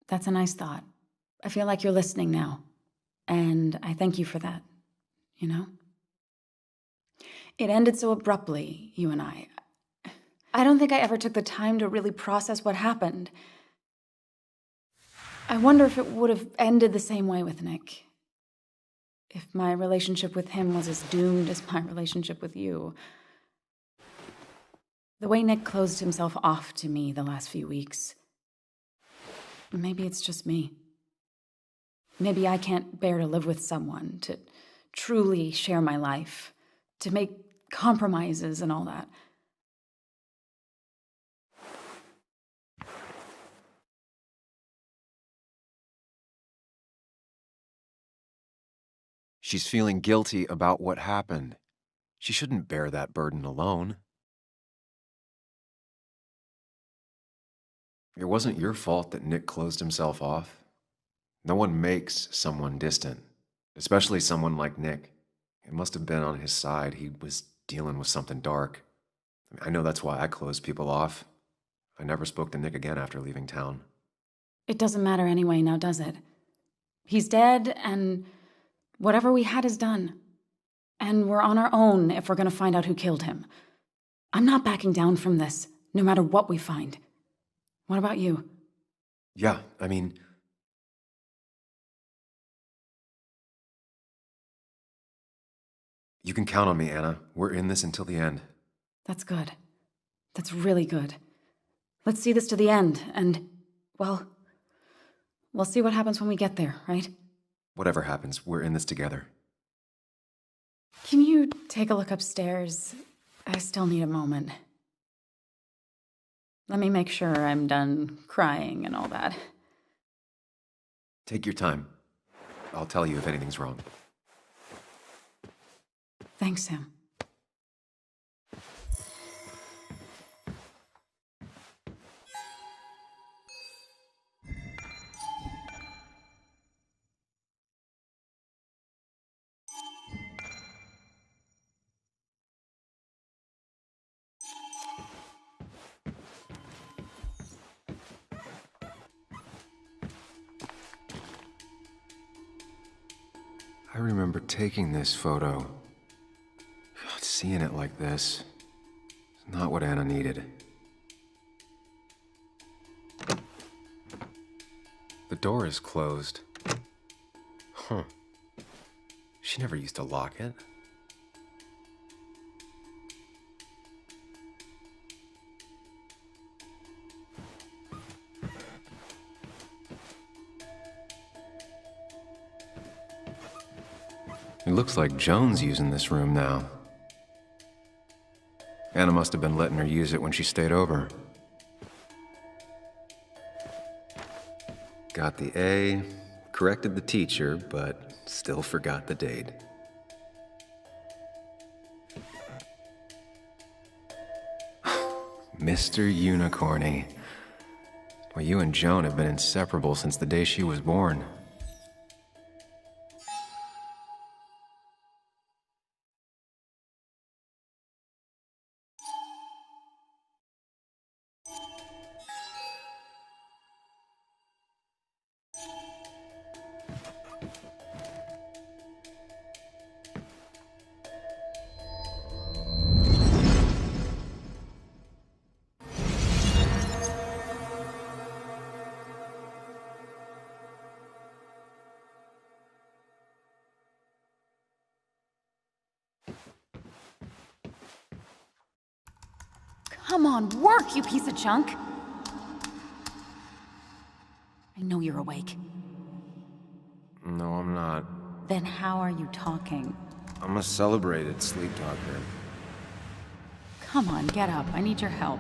That's a nice thought. I feel like you're listening now. And I thank you for that, you know? It ended so abruptly, you and I. I don't think I ever took the time to really process what happened. I wonder if it would have ended the same way with Nick. If my relationship with him was as doomed as my relationship with you. The way Nick closed himself off to me the last few weeks. Maybe it's just me. Maybe I can't bear to live with someone, to truly share my life, to make compromises and all that. She's feeling guilty about what happened. She shouldn't bear that burden alone. It wasn't your fault that Nick closed himself off. No one makes someone distant, especially someone like Nick. It must have been on his side. He was dealing with something dark. I know that's why I closed people off. I never spoke to Nick again after leaving town. It doesn't matter anyway, now does it? He's dead, and whatever we had is done. And we're on our own if we're going to find out who killed him. I'm not backing down from this, no matter what we find. What about you? Yeah, I mean... You can count on me, Anna. We're in this until the end. That's good. That's really good. Let's see this to the end, and, well, we'll see what happens when we get there, right? Whatever happens, we're in this together. Can you take a look upstairs? I still need a moment. Let me make sure I'm done crying and all that. Take your time. I'll tell you if anything's wrong. Thanks, Sam. I remember taking this photo. God, seeing it like this. It's not what Anna needed. The door is closed. Huh. She never used to lock it. It looks like Joan's using this room now. Anna must have been letting her use it when she stayed over. Got the A, corrected the teacher, but still forgot the date. Mr. Unicorny. Well, you and Joan have been inseparable since the day she was born. Come on, work, you piece of junk! I know you're awake. No, I'm not. Then how are you talking? I'm a celebrated sleep talker. Come on, get up. I need your help.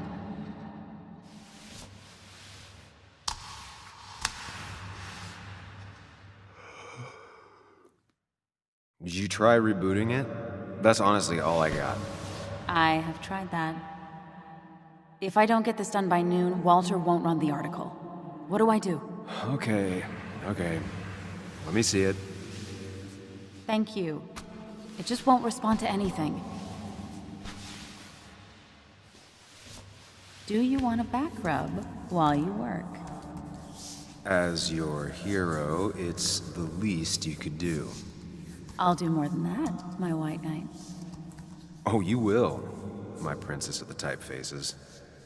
Did you try rebooting it? That's honestly all I got. I have tried that. If I don't get this done by noon, Walter won't run the article. What do I do? Okay. Let me see it. Thank you. It just won't respond to anything. Do you want a back rub while you work? As your hero, it's the least you could do. I'll do more than that, my white knight. Oh, you will, my princess of the typefaces.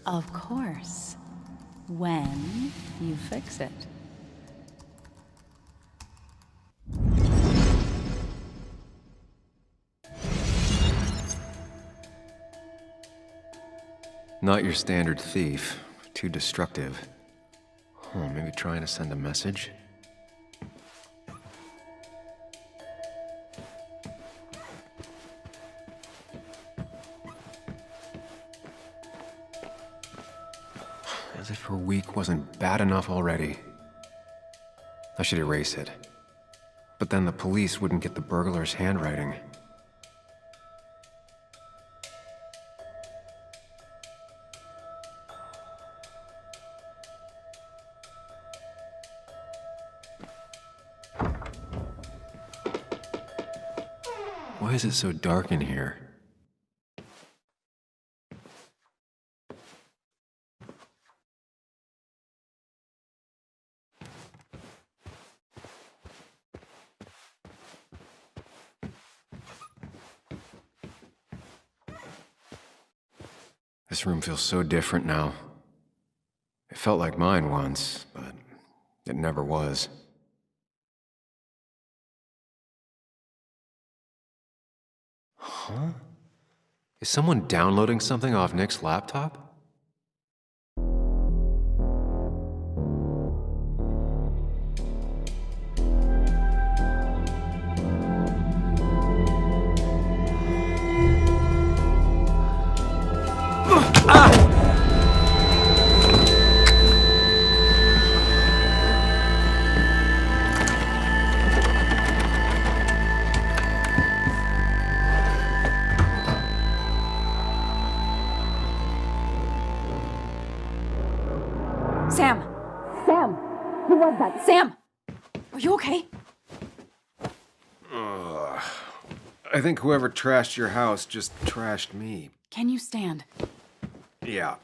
Of course. When you fix it. Not your standard thief. Too destructive. Maybe trying to send a message? As if her week wasn't bad enough already. I should erase it. But then the police wouldn't get the burglar's handwriting. Why is it so dark in here? This room feels so different now. It felt like mine once, but it never was. Huh? Is someone downloading something off Nick's laptop? Sam! Sam! Who was that? Sam! Are you okay? I think whoever trashed your house just trashed me. Can you stand? Yeah.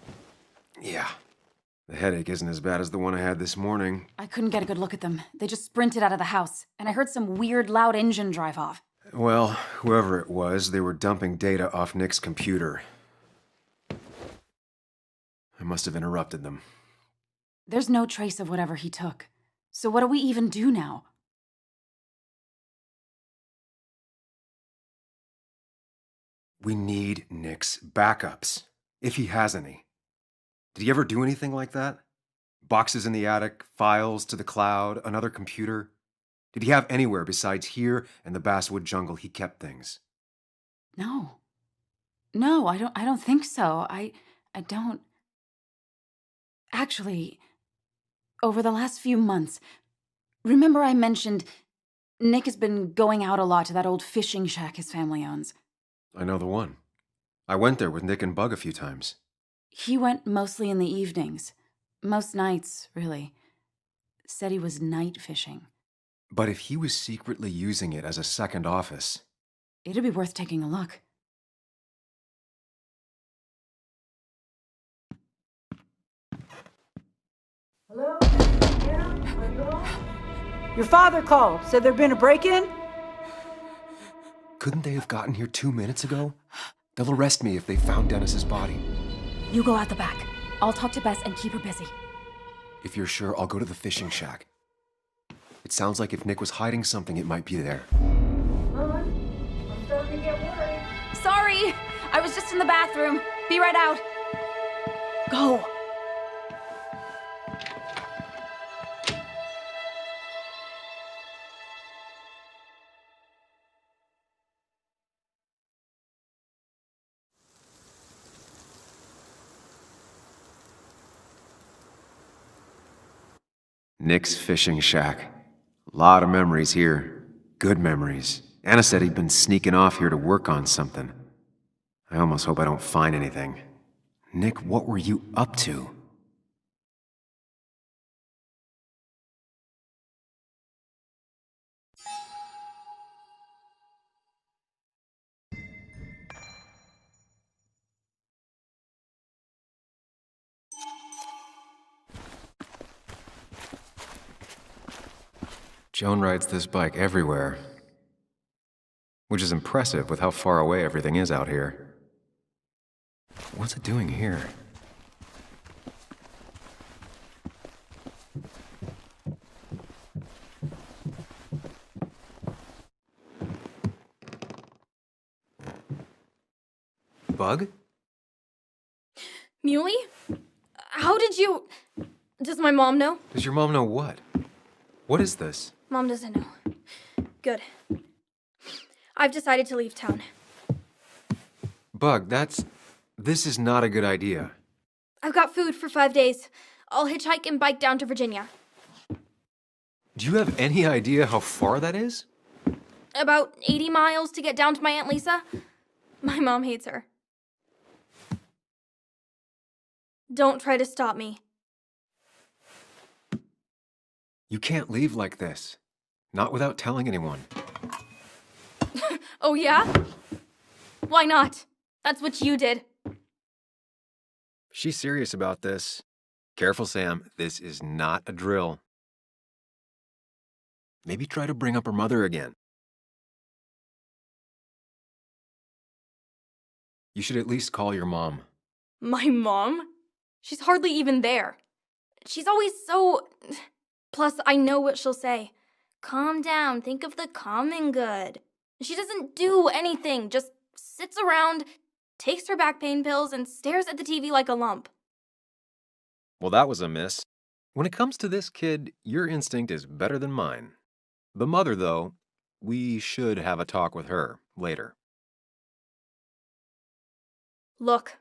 The headache isn't as bad as the one I had this morning. I couldn't get a good look at them. They just sprinted out of the house, and I heard some weird, loud engine drive off. Well, whoever it was, they were dumping data off Nick's computer. I must have interrupted them. There's no trace of whatever he took. So what do we even do now? We need Nick's backups, if he has any. Did he ever do anything like that? Boxes in the attic, files to the cloud, another computer? Did he have anywhere besides here and the Basswood jungle he kept things? No. No, I don't think so. I don't... Actually, over the last few months, remember I mentioned Nick has been going out a lot to that old fishing shack his family owns. I know the one. I went there with Nick and Bug a few times. He went mostly in the evenings. Most nights, really. Said he was night fishing. But if he was secretly using it as a second office... It'd be worth taking a look. Hello? Yeah? Are you home? Your father called. Said there'd been a break-in? Couldn't they have gotten here 2 minutes ago? They'll arrest me if they found Dennis's body. You go out the back. I'll talk to Bess and keep her busy. If you're sure, I'll go to the fishing shack. It sounds like if Nick was hiding something, it might be there. I'm starting to get worried. Sorry! I was just in the bathroom. Be right out. Go! Nick's fishing shack. Lot of memories here. Good memories. Anna said he'd been sneaking off here to work on something. I almost hope I don't find anything. Nick, what were you up to? Joan rides this bike everywhere, which is impressive with how far away everything is out here. What's it doing here? Bug? Muley? How did you... Does my mom know? Does your mom know what? What is this? Mom doesn't know. Good. I've decided to leave town. Bug, this is not a good idea. I've got food for 5 days. I'll hitchhike and bike down to Virginia. Do you have any idea how far that is? About 80 miles to get down to my Aunt Lisa. My mom hates her. Don't try to stop me. You can't leave like this. Not without telling anyone. Oh, yeah? Why not? That's what you did. She's serious about this. Careful, Sam. This is not a drill. Maybe try to bring up her mother again. You should at least call your mom. My mom? She's hardly even there. She's always so... Plus, I know what she'll say. Calm down, think of the common good. She doesn't do anything, just sits around, takes her back pain pills, and stares at the TV like a lump. Well, that was a miss. When it comes to this kid, your instinct is better than mine. The mother, though, we should have a talk with her later. Look,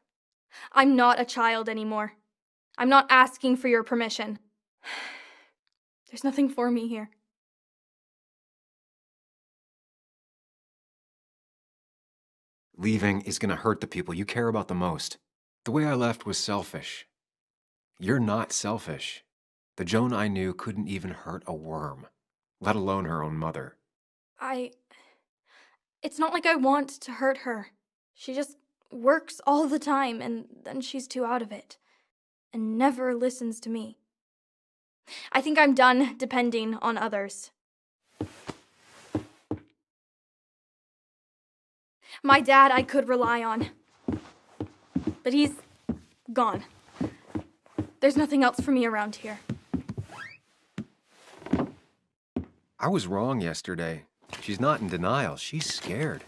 I'm not a child anymore. I'm not asking for your permission. There's nothing for me here. Leaving is gonna hurt the people you care about the most. The way I left was selfish. You're not selfish. The Joan I knew couldn't even hurt a worm, let alone her own mother. It's not like I want to hurt her. She just works all the time, and then she's too out of it, and never listens to me. I think I'm done depending on others. My dad I could rely on, but he's gone. There's nothing else for me around here. I was wrong yesterday. She's not in denial. She's scared.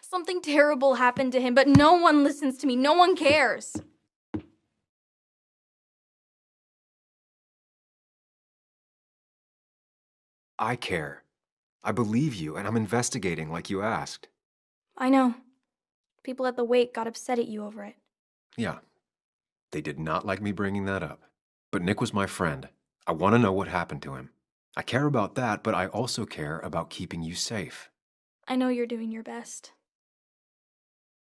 Something terrible happened to him, but no one listens to me. No one cares. I care. I believe you, and I'm investigating like you asked. I know. People at the wake got upset at you over it. Yeah. They did not like me bringing that up. But Nick was my friend. I want to know what happened to him. I care about that, but I also care about keeping you safe. I know you're doing your best.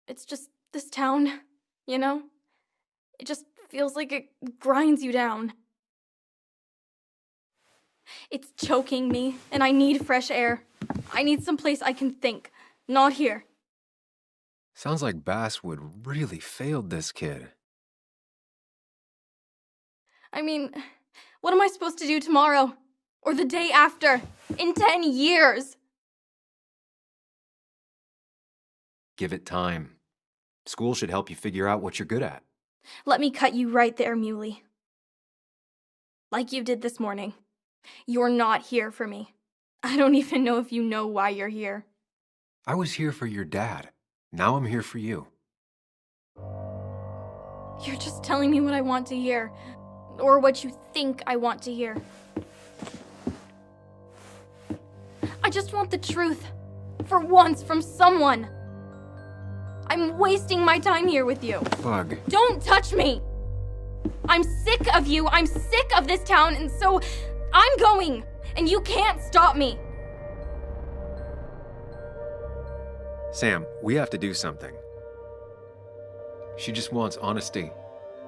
It's just this town, you know? It just feels like it grinds you down. It's choking me, and I need fresh air. I need someplace I can think, not here. Sounds like Basswood really failed this kid. I mean, what am I supposed to do tomorrow? Or the day after? In 10 years? Give it time. School should help you figure out what you're good at. Let me cut you right there, Muley. Like you did this morning. You're not here for me. I don't even know if you know why you're here. I was here for your dad. Now I'm here for you. You're just telling me what I want to hear. Or what you think I want to hear. I just want the truth. For once, from someone. I'm wasting my time here with you. Bug. Don't touch me! I'm sick of you. I'm sick of this town, and so I'm going. And you can't stop me. Sam, we have to do something. She just wants honesty.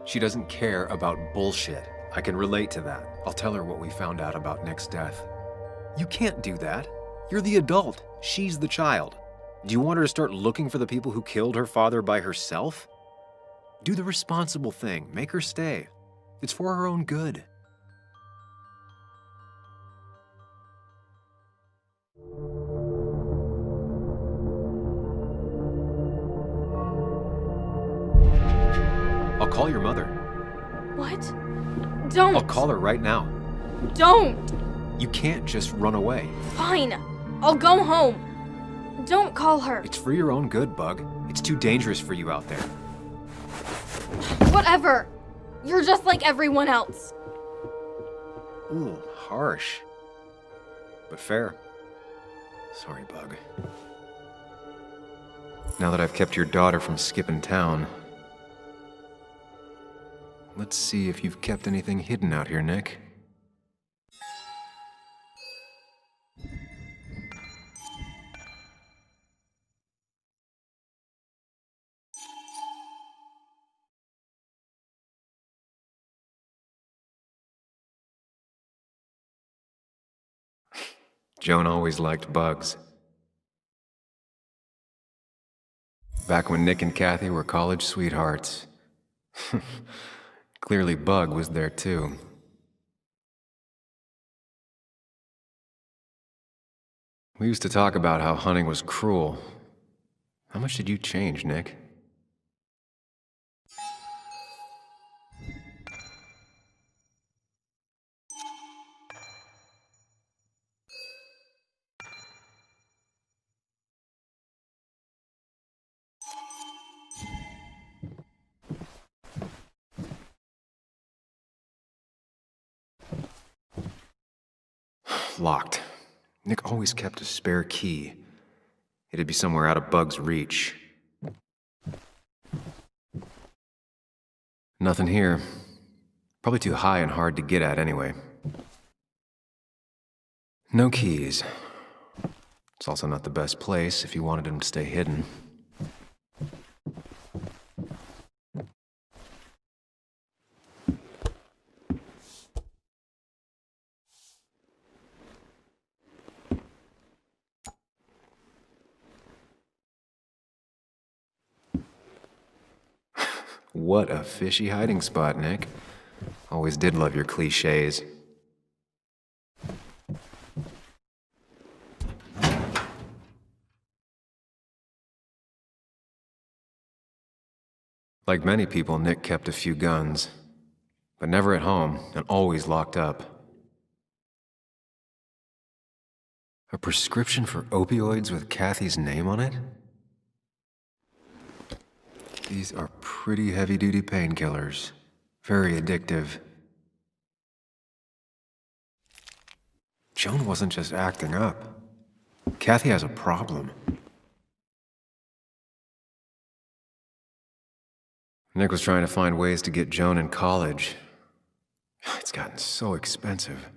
She doesn't care about bullshit. I can relate to that. I'll tell her what we found out about Nick's death. You can't do that. You're the adult. She's the child. Do you want her to start looking for the people who killed her father by herself? Do the responsible thing. Make her stay. It's for her own good. I'll call your mother. What? Don't. I'll call her right now. Don't. You can't just run away. Fine. I'll go home. Don't call her. It's for your own good, Bug. It's too dangerous for you out there. Whatever. You're just like everyone else. Ooh, harsh. But fair. Sorry, Bug. Now that I've kept your daughter from skipping town, let's see if you've kept anything hidden out here, Nick. Joan always liked bugs. Back when Nick and Kathy were college sweethearts. Clearly Bug was there too. We used to talk about how hunting was cruel. How much did you change, Nick? Locked. Nick always kept a spare key. It'd be somewhere out of Bug's reach. Nothing here. Probably too high and hard to get at anyway. No keys. It's also not the best place if you wanted him to stay hidden. What a fishy hiding spot, Nick. Always did love your cliches. Like many people, Nick kept a few guns, but never at home and always locked up. A prescription for opioids with Kathy's name on it? These are pretty heavy-duty painkillers. Very addictive. Joan wasn't just acting up. Kathy has a problem. Nick was trying to find ways to get Joan in college. It's gotten so expensive.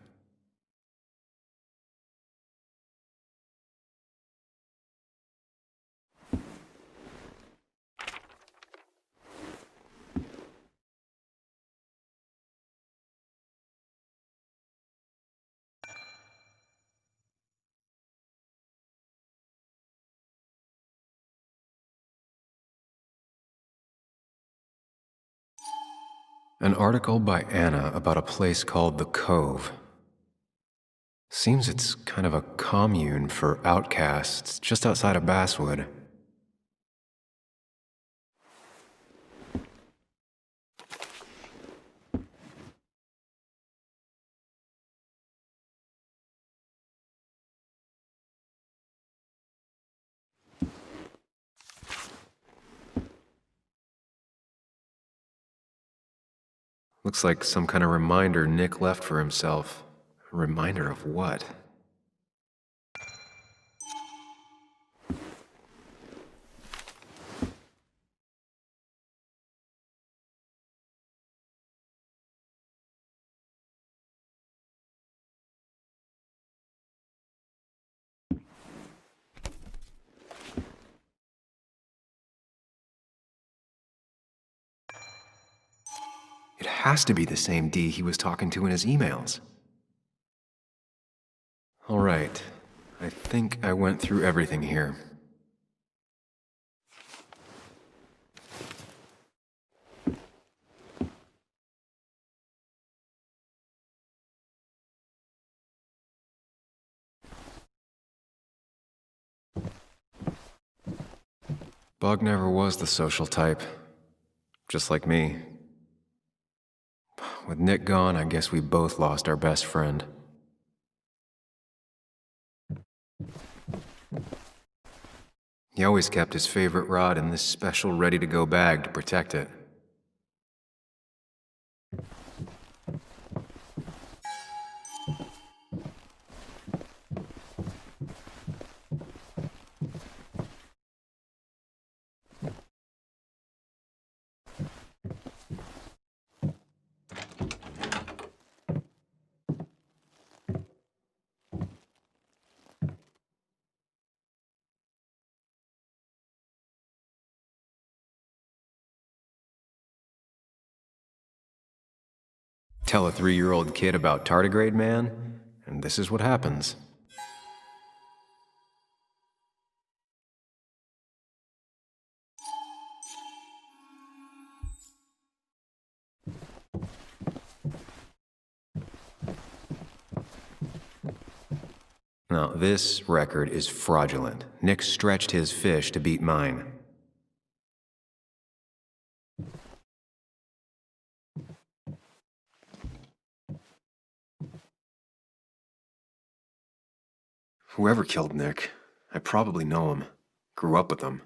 An article by Anna about a place called the Cove. Seems it's kind of a commune for outcasts just outside of Basswood. Looks like some kind of reminder Nick left for himself. A reminder of what? It has to be the same D he was talking to in his emails. All right. I think I went through everything here. Bug never was the social type. Just like me. With Nick gone, I guess we both lost our best friend. He always kept his favorite rod in this special ready-to-go bag to protect it. Tell a 3-year-old kid about tardigrade man, and this is what happens. Now, this record is fraudulent. Nick stretched his fish to beat mine. Whoever killed Nick, I probably know him. Grew up with them.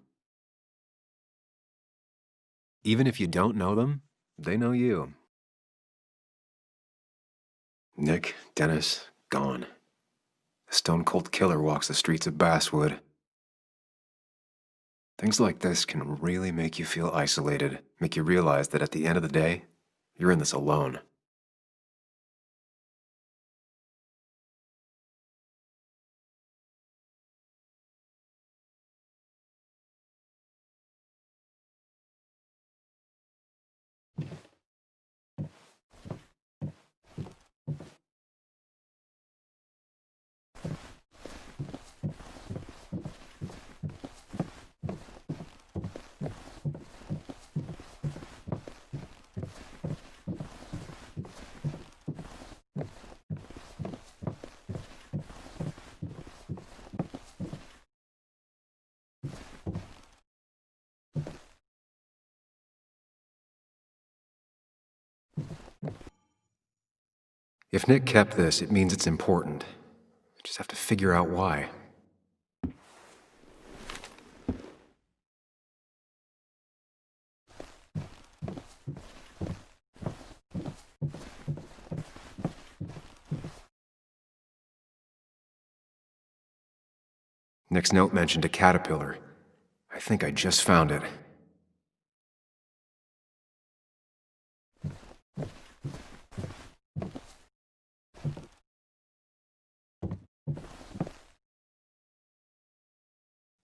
Even if you don't know them, they know you. Nick, Dennis, gone. The stone-cold killer walks the streets of Basswood. Things like this can really make you feel isolated, make you realize that at the end of the day, you're in this alone. If Nick kept this, it means it's important. Just have to figure out why. Nick's note mentioned a caterpillar. I think I just found it.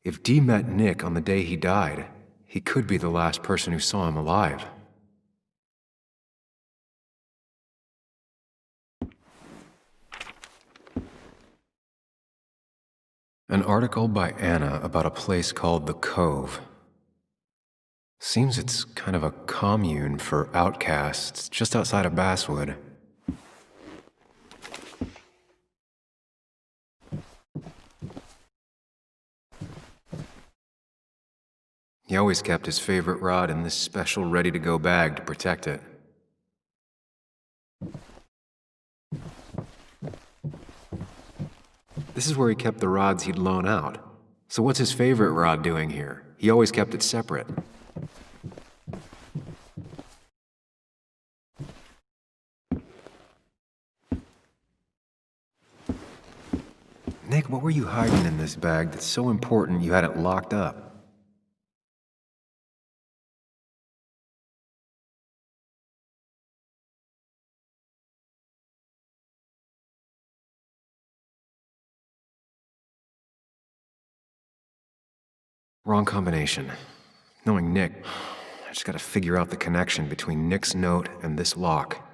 If Dee met Nick on the day he died, he could be the last person who saw him alive. An article by Anna about a place called the Cove. Seems it's kind of a commune for outcasts just outside of Basswood. He always kept his favorite rod in this special ready-to-go bag to protect it. This is where he kept the rods he'd loan out. So what's his favorite rod doing here? He always kept it separate. Nick, what were you hiding in this bag that's so important you had it locked up? Wrong combination. Knowing Nick, I just gotta figure out the connection between Nick's note and this lock.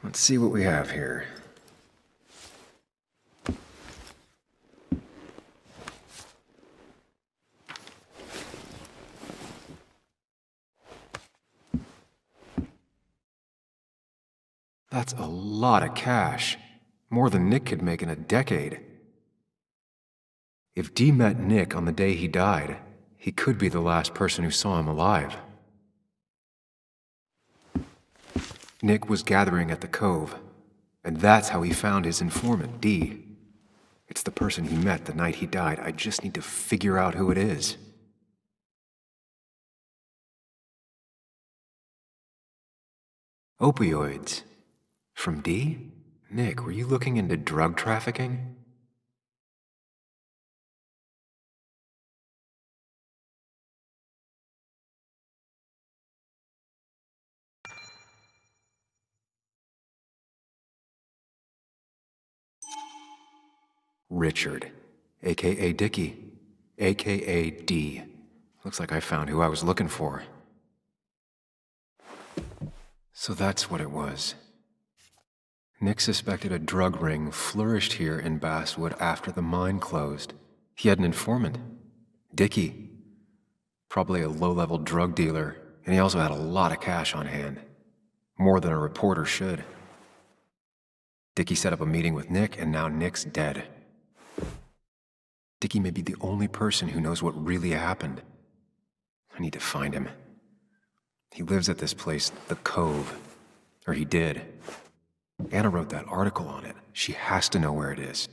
Let's see what we have here. That's a lot of cash. More than Nick could make in a decade. If Dee met Nick on the day he died, he could be the last person who saw him alive. Nick was gathering at the Cove, and that's how he found his informant, Dee. It's the person he met the night he died. I just need to figure out who it is. Opioids. From Dee? Nick, were you looking into drug trafficking? Richard, a.k.a. Dickie, a.k.a. D. Looks like I found who I was looking for. So that's what it was. Nick suspected a drug ring flourished here in Basswood after the mine closed. He had an informant, Dickie. Probably a low-level drug dealer, and he also had a lot of cash on hand. More than a reporter should. Dickie set up a meeting with Nick, and now Nick's dead. Dickie may be the only person who knows what really happened. I need to find him. He lives at this place, the Cove. Or he did. Anna wrote that article on it. She has to know where it is.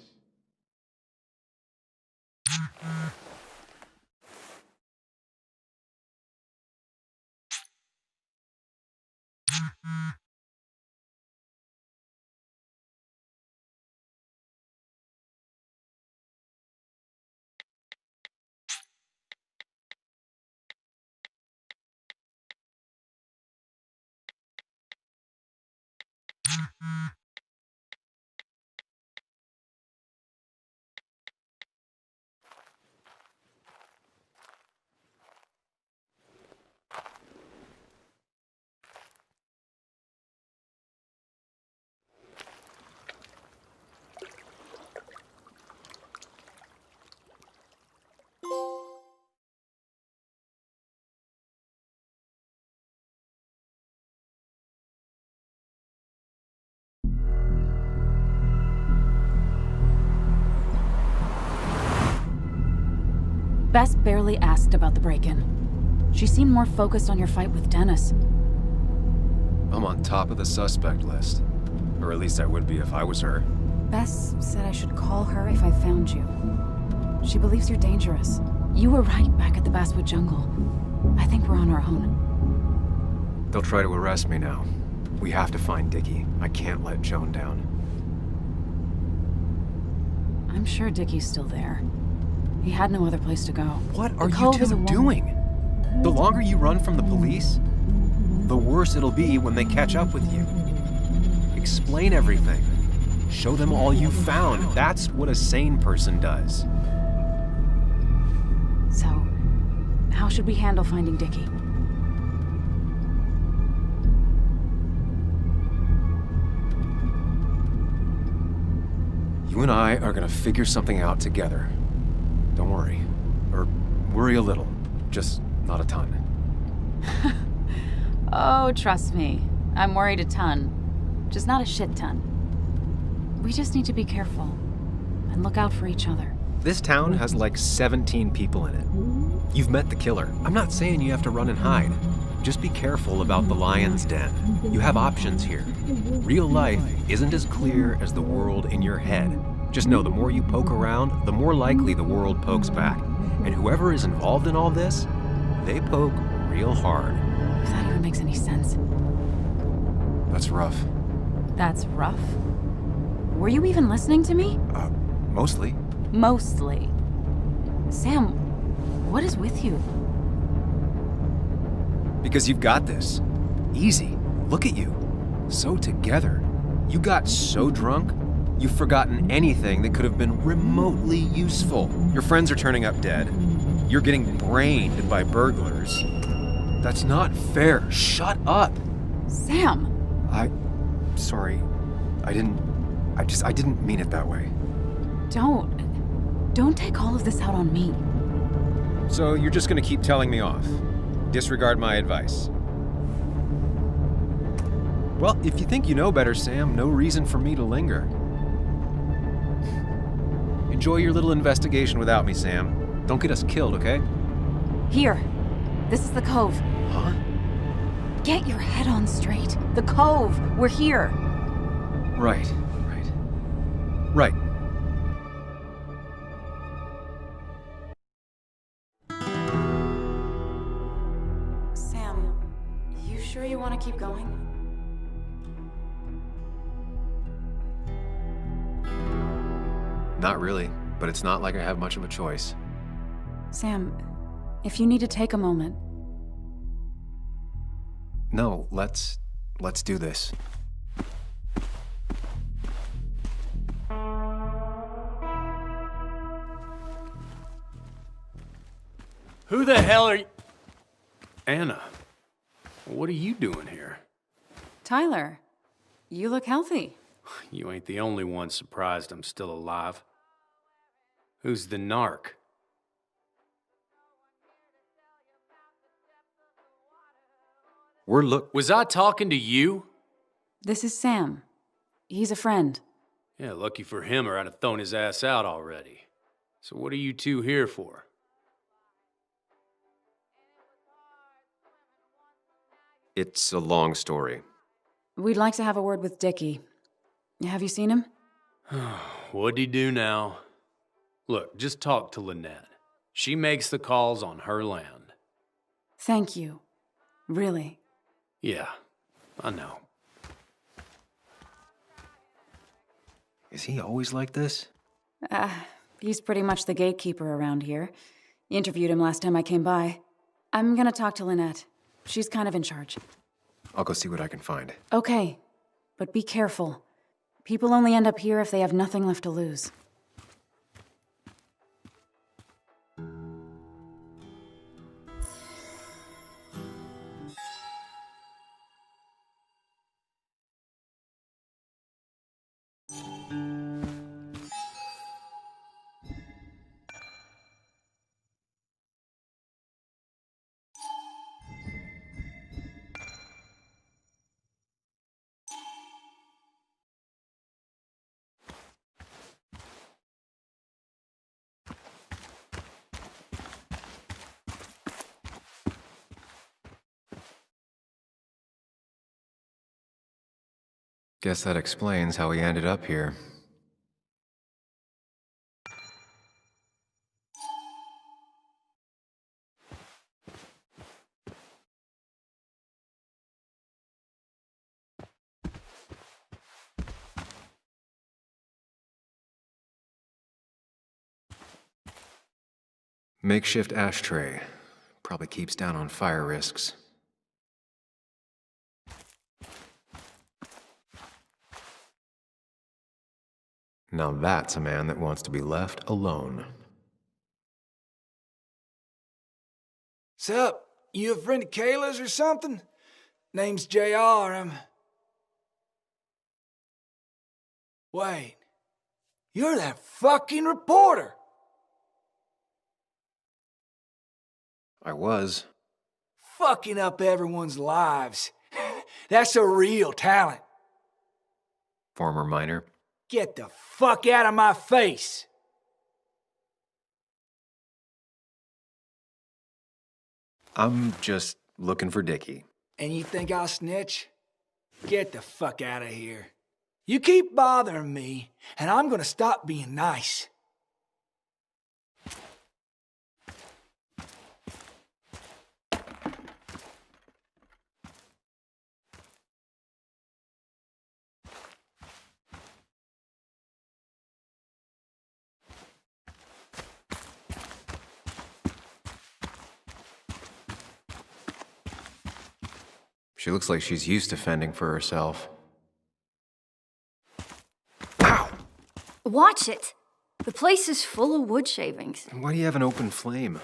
Bess barely asked about the break-in. She seemed more focused on your fight with Dennis. I'm on top of the suspect list. Or at least I would be if I was her. Bess said I should call her if I found you. She believes you're dangerous. You were right back at the Basswood jungle. I think we're on our own. They'll try to arrest me now. We have to find Dickie. I can't let Joan down. I'm sure Dickie's still there. He had no other place to go. What are you two doing? The longer you run from the police, the worse it'll be when they catch up with you. Explain everything. Show them all you found. That's what a sane person does. So, how should we handle finding Dickie? You and I are gonna figure something out together. Don't worry. Or worry a little. Just not a ton. Oh, trust me. I'm worried a ton. Just not a shit ton. We just need to be careful. And look out for each other. This town has like 17 people in it. You've met the killer. I'm not saying you have to run and hide. Just be careful about the lion's den. You have options here. Real life isn't as clear as the world in your head. Just know the more you poke around, the more likely the world pokes back. And whoever is involved in all this, they poke real hard. If that even makes any sense. That's rough. That's rough? Were you even listening to me? Mostly. Mostly. Sam, what is with you? Because you've got this. Easy. Look at you. So together. You got so drunk, you've forgotten anything that could have been remotely useful. Your friends are turning up dead. You're getting brained by burglars. That's not fair. Shut up. Sam! Sorry. I didn't mean it that way. Don't take all of this out on me. So you're just gonna keep telling me off? Disregard my advice? Well, if you think you know better, Sam, no reason for me to linger. Enjoy your little investigation without me, Sam. Don't get us killed, okay? Here. This is the Cove. Huh? Get your head on straight. The Cove. We're here. Right. Right. Sam, you sure you want to keep going? Not really, but it's not like I have much of a choice. Sam, if you need to take a moment. No, let's do this. Who the hell are you? Anna, what are you doing here? Tyler, you look healthy. You ain't the only one surprised I'm still alive. Who's the narc? Was I talking to you? This is Sam. He's a friend. Yeah, lucky for him or I'd have thrown his ass out already. So what are you two here for? It's a long story. We'd like to have a word with Dickie. Have you seen him? What'd he do now? Look, just talk to Lynette. She makes the calls on her land. Thank you. Really. Yeah, I know. Is he always like this? He's pretty much the gatekeeper around here. Interviewed him last time I came by. I'm gonna talk to Lynette. She's kind of in charge. I'll go see what I can find. Okay, but be careful. People only end up here if they have nothing left to lose. Guess that explains how he ended up here. Makeshift ashtray. Probably keeps down on fire risks. Now that's a man that wants to be left alone. Sup? You a friend of Kayla's or something? Name's JR, Wait. You're that fucking reporter! I was. Fucking up everyone's lives. That's a real talent. Former miner. Get the fuck out of my face! I'm just looking for Dickie. And you think I'll snitch? Get the fuck out of here. You keep bothering me, and I'm gonna stop being nice. She looks like she's used to fending for herself. Watch it! The place is full of wood shavings. Why do you have an open flame?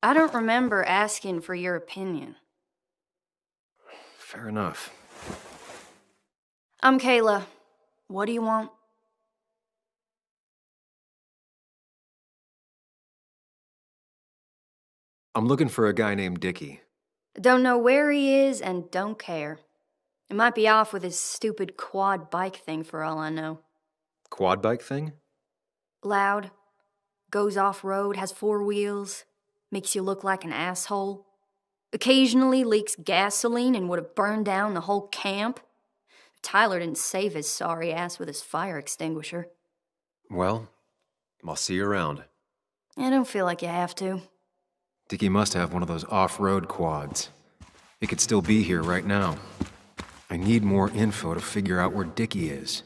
I don't remember asking for your opinion. Fair enough. I'm Kayla. What do you want? I'm looking for a guy named Dickie. Don't know where he is and don't care. He might be off with his stupid quad bike thing for all I know. Quad bike thing? Loud, goes off-road, has 4 wheels, makes you look like an asshole. Occasionally leaks gasoline and would have burned down the whole camp. Tyler didn't save his sorry ass with his fire extinguisher. Well, I'll see you around. I don't feel like you have to. Dickie must have one of those off-road quads. It could still be here right now. I need more info to figure out where Dickie is.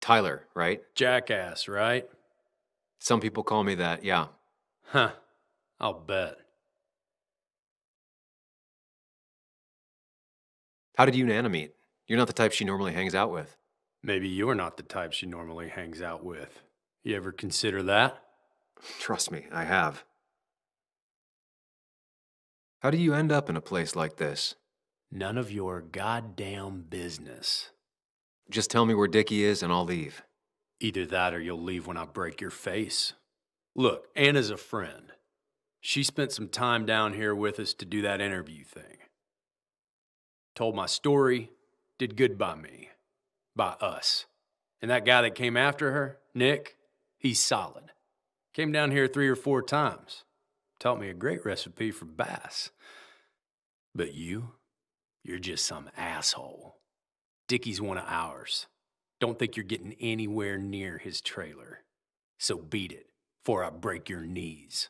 Tyler, right? Jackass, right? Some people call me that, yeah. Huh. I'll bet. How did you and Anna meet? You're not the type she normally hangs out with. Maybe you're not the type she normally hangs out with. You ever consider that? Trust me, I have. How do you end up in a place like this? None of your goddamn business. Just tell me where Dickie is and I'll leave. Either that or you'll leave when I break your face. Look, Anna's a friend. She spent some time down here with us to do that interview thing. Told my story, did good by me. By us. And that guy that came after her, Nick, he's solid. Came down here 3 or 4 times. Taught me a great recipe for bass. But you're just some asshole. Dickie's one of ours. Don't think you're getting anywhere near his trailer. So beat it, before I break your knees.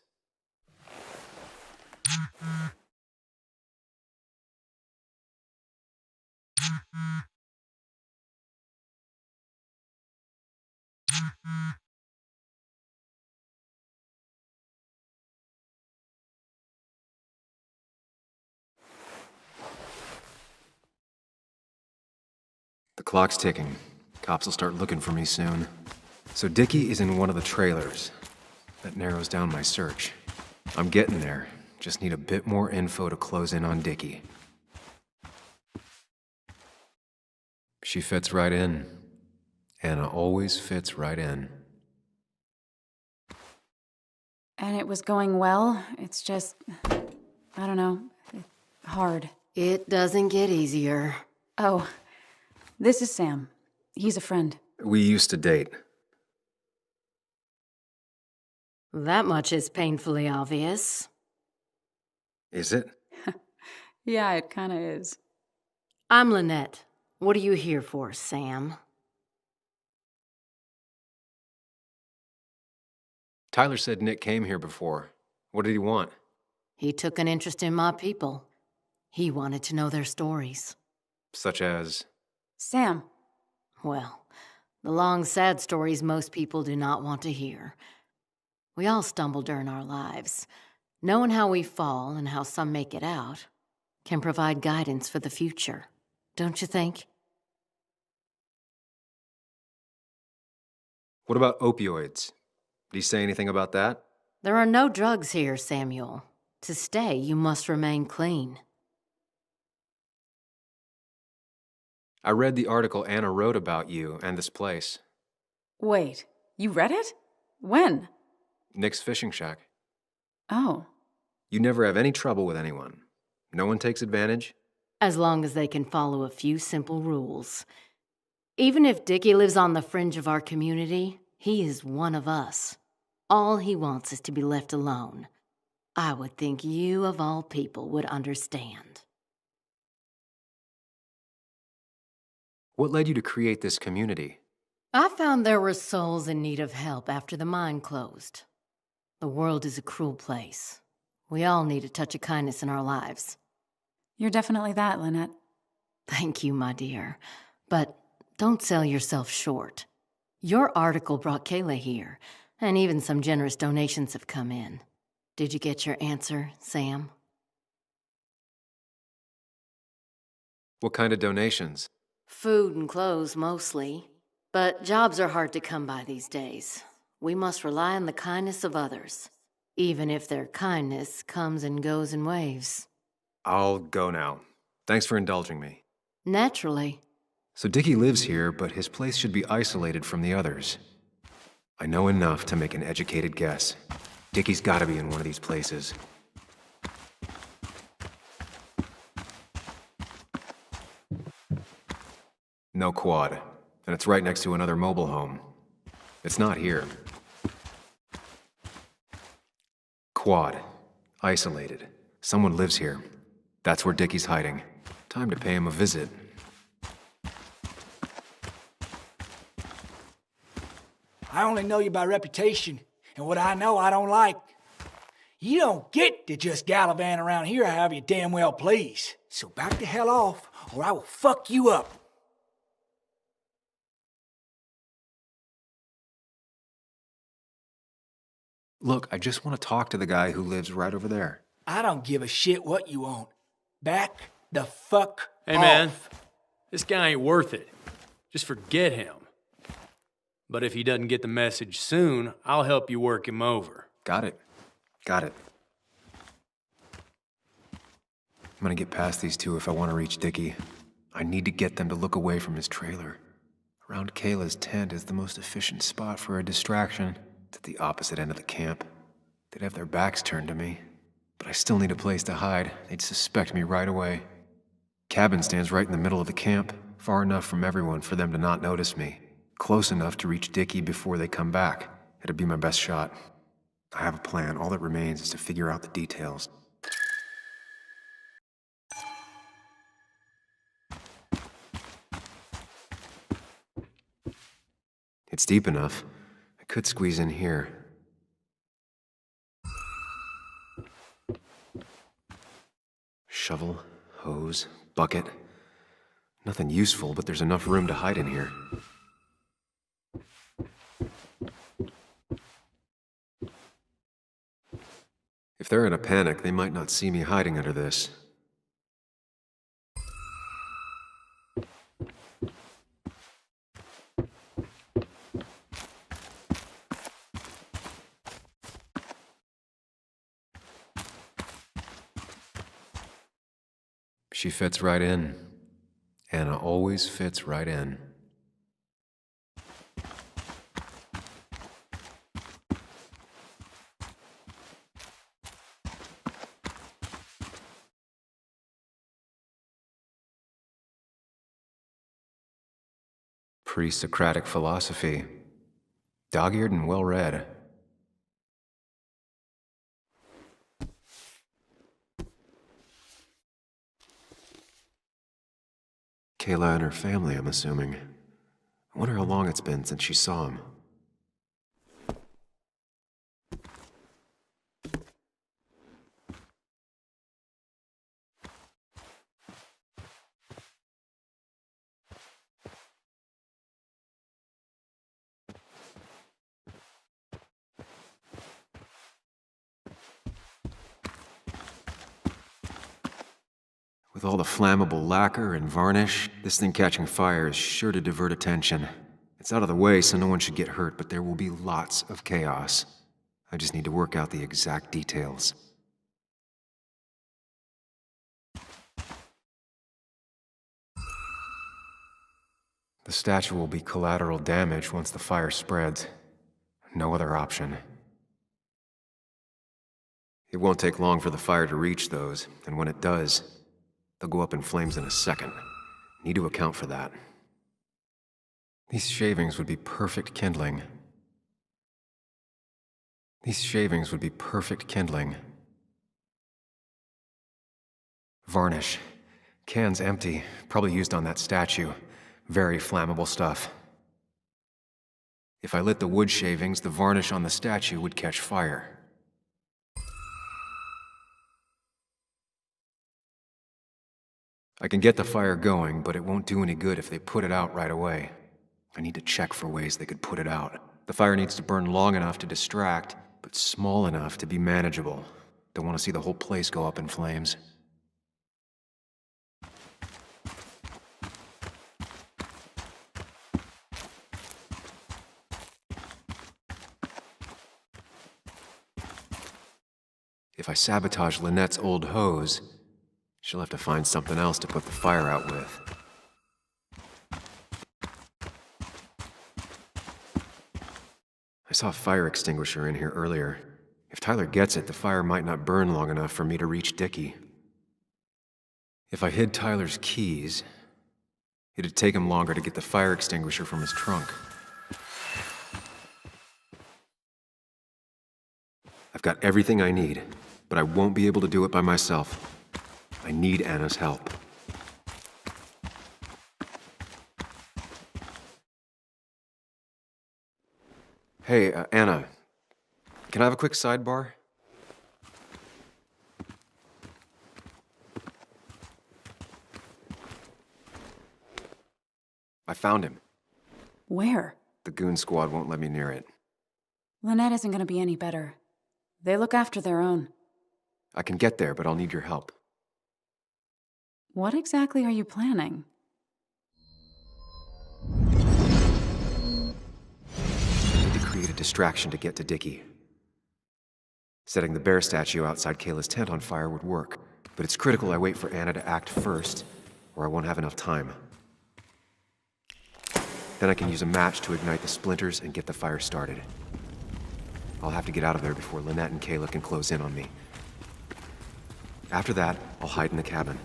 The clock's ticking. Cops will start looking for me soon. So Dickie is in one of the trailers. That narrows down my search. I'm getting there. Just need a bit more info to close in on Dickie. She fits right in. Anna always fits right in. And it was going well. It's just, I don't know, hard. It doesn't get easier. Oh, this is Sam. He's a friend. We used to date. That much is painfully obvious. Is it? Yeah, it kinda is. I'm Lynette. What are you here for, Sam? Tyler said Nick came here before. What did he want? He took an interest in my people. He wanted to know their stories. Such as? Sam. Well, the long, sad stories most people do not want to hear. We all stumble during our lives. Knowing how we fall and how some make it out can provide guidance for the future, don't you think? What about opioids? Did he say anything about that? There are no drugs here, Samuel. To stay, you must remain clean. I read the article Anna wrote about you and this place. Wait, you read it? When? Nick's fishing shack. Oh. You never have any trouble with anyone. No one takes advantage? As long as they can follow a few simple rules. Even if Dickie lives on the fringe of our community, he is one of us. All he wants is to be left alone. I would think you, of all people, would understand. What led you to create this community? I found there were souls in need of help after the mine closed. The world is a cruel place. We all need a touch of kindness in our lives. You're definitely that, Lynette. Thank you, my dear. But Don't sell yourself short. Your article brought Kayla here, and even some generous donations have come in. Did you get your answer, Sam? What kind of donations? Food and clothes, mostly. But jobs are hard to come by these days. We must rely on the kindness of others, even if their kindness comes and goes in waves. I'll go now. Thanks for indulging me. Naturally. So Dickie lives here, but his place should be isolated from the others. I know enough to make an educated guess. Dickie's gotta be in one of these places. No quad, and it's right next to another mobile home. It's not here. Quad. Isolated. Someone lives here. That's where Dickie's hiding. Time to pay him a visit. I only know you by reputation, and what I know I don't like. You don't get to just gallivant around here however you damn well please. So back the hell off, or I will fuck you up. Look, I just want to talk to the guy who lives right over there. I don't give a shit what you want. Back the fuck Hey, off. man. This guy ain't worth it. Just forget him. But if he doesn't get the message soon, I'll help you work him over. Got it. Got it. I'm gonna get past these two if I want to reach Dickie. I need to get them to look away from his trailer. Around Kayla's tent is the most efficient spot for a distraction. It's at the opposite end of the camp. They'd have their backs turned to me, but I still need a place to hide. They'd suspect me right away. Cabin stands right in the middle of the camp, far enough from everyone for them to not notice me. Close enough to reach Dickie before they come back. It'd be my best shot. I have a plan. All that remains is to figure out the details. It's deep enough. I could squeeze in here. Shovel, hose, bucket. Nothing useful, but there's enough room to hide in here. If they're in a panic, they might not see me hiding under this. She fits right in. Anna always fits right in. Pre-Socratic philosophy. Dog-eared and well-read. Kayla and her family, I'm assuming. I wonder how long it's been since she saw him. With all the flammable lacquer and varnish, this thing catching fire is sure to divert attention. It's out of the way so no one should get hurt, but there will be lots of chaos. I just need to work out the exact details. The statue will be collateral damage once the fire spreads. No other option. It won't take long for the fire to reach those, and when it does, they'll go up in flames in a second. Need to account for that. These shavings would be perfect kindling. Varnish. Can's empty. Probably used on that statue. Very flammable stuff. If I lit the wood shavings, the varnish on the statue would catch fire. I can get the fire going, but it won't do any good if they put it out right away. I need to check for ways they could put it out. The fire needs to burn long enough to distract, but small enough to be manageable. Don't want to see the whole place go up in flames. If I sabotage Lynette's old hose, she'll have to find something else to put the fire out with. I saw a fire extinguisher in here earlier. If Tyler gets it, the fire might not burn long enough for me to reach Dickie. If I hid Tyler's keys, it'd take him longer to get the fire extinguisher from his trunk. I've got everything I need, but I won't be able to do it by myself. I need Anna's help. Hey, Anna, can I have a quick sidebar? I found him. Where? The goon squad won't let me near it. Lynette isn't gonna be any better. They look after their own. I can get there, but I'll need your help. What exactly are you planning? I need to create a distraction to get to Dickie. Setting the bear statue outside Kayla's tent on fire would work, but it's critical I wait for Anna to act first, or I won't have enough time. Then I can use a match to ignite the splinters and get the fire started. I'll have to get out of there before Lynette and Kayla can close in on me. After that, I'll hide in the cabin.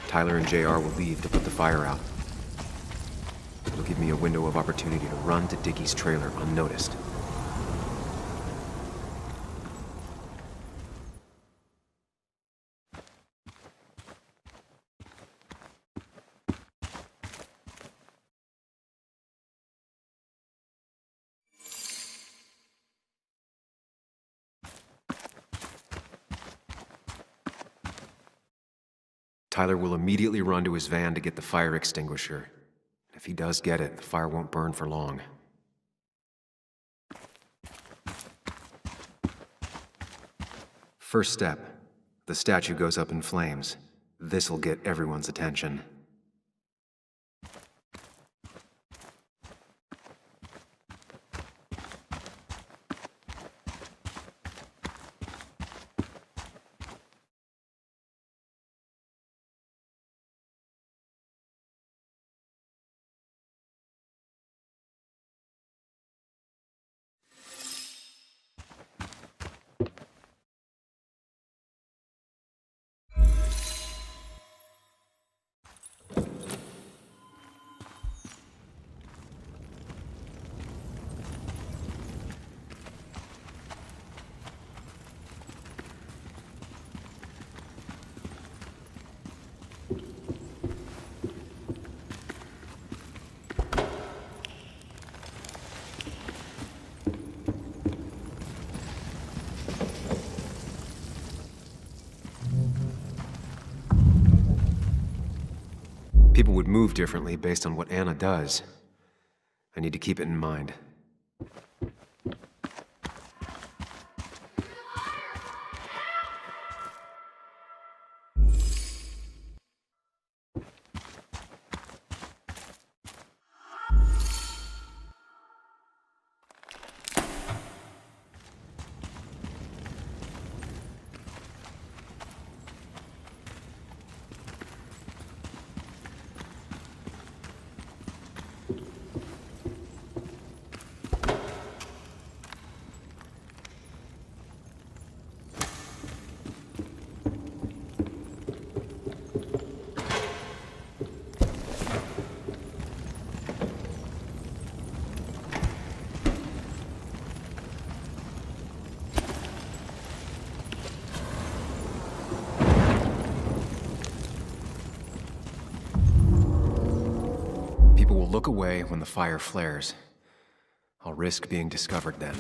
Tyler and JR will leave to put the fire out. It'll give me a window of opportunity to run to Dickie's trailer unnoticed. Tyler will immediately run to his van to get the fire extinguisher. If he does get it, the fire won't burn for long. First step, the statue goes up in flames. This'll get everyone's attention. People would move differently based on what Anna does. I need to keep it in mind. Look away when the fire flares. I'll risk being discovered then.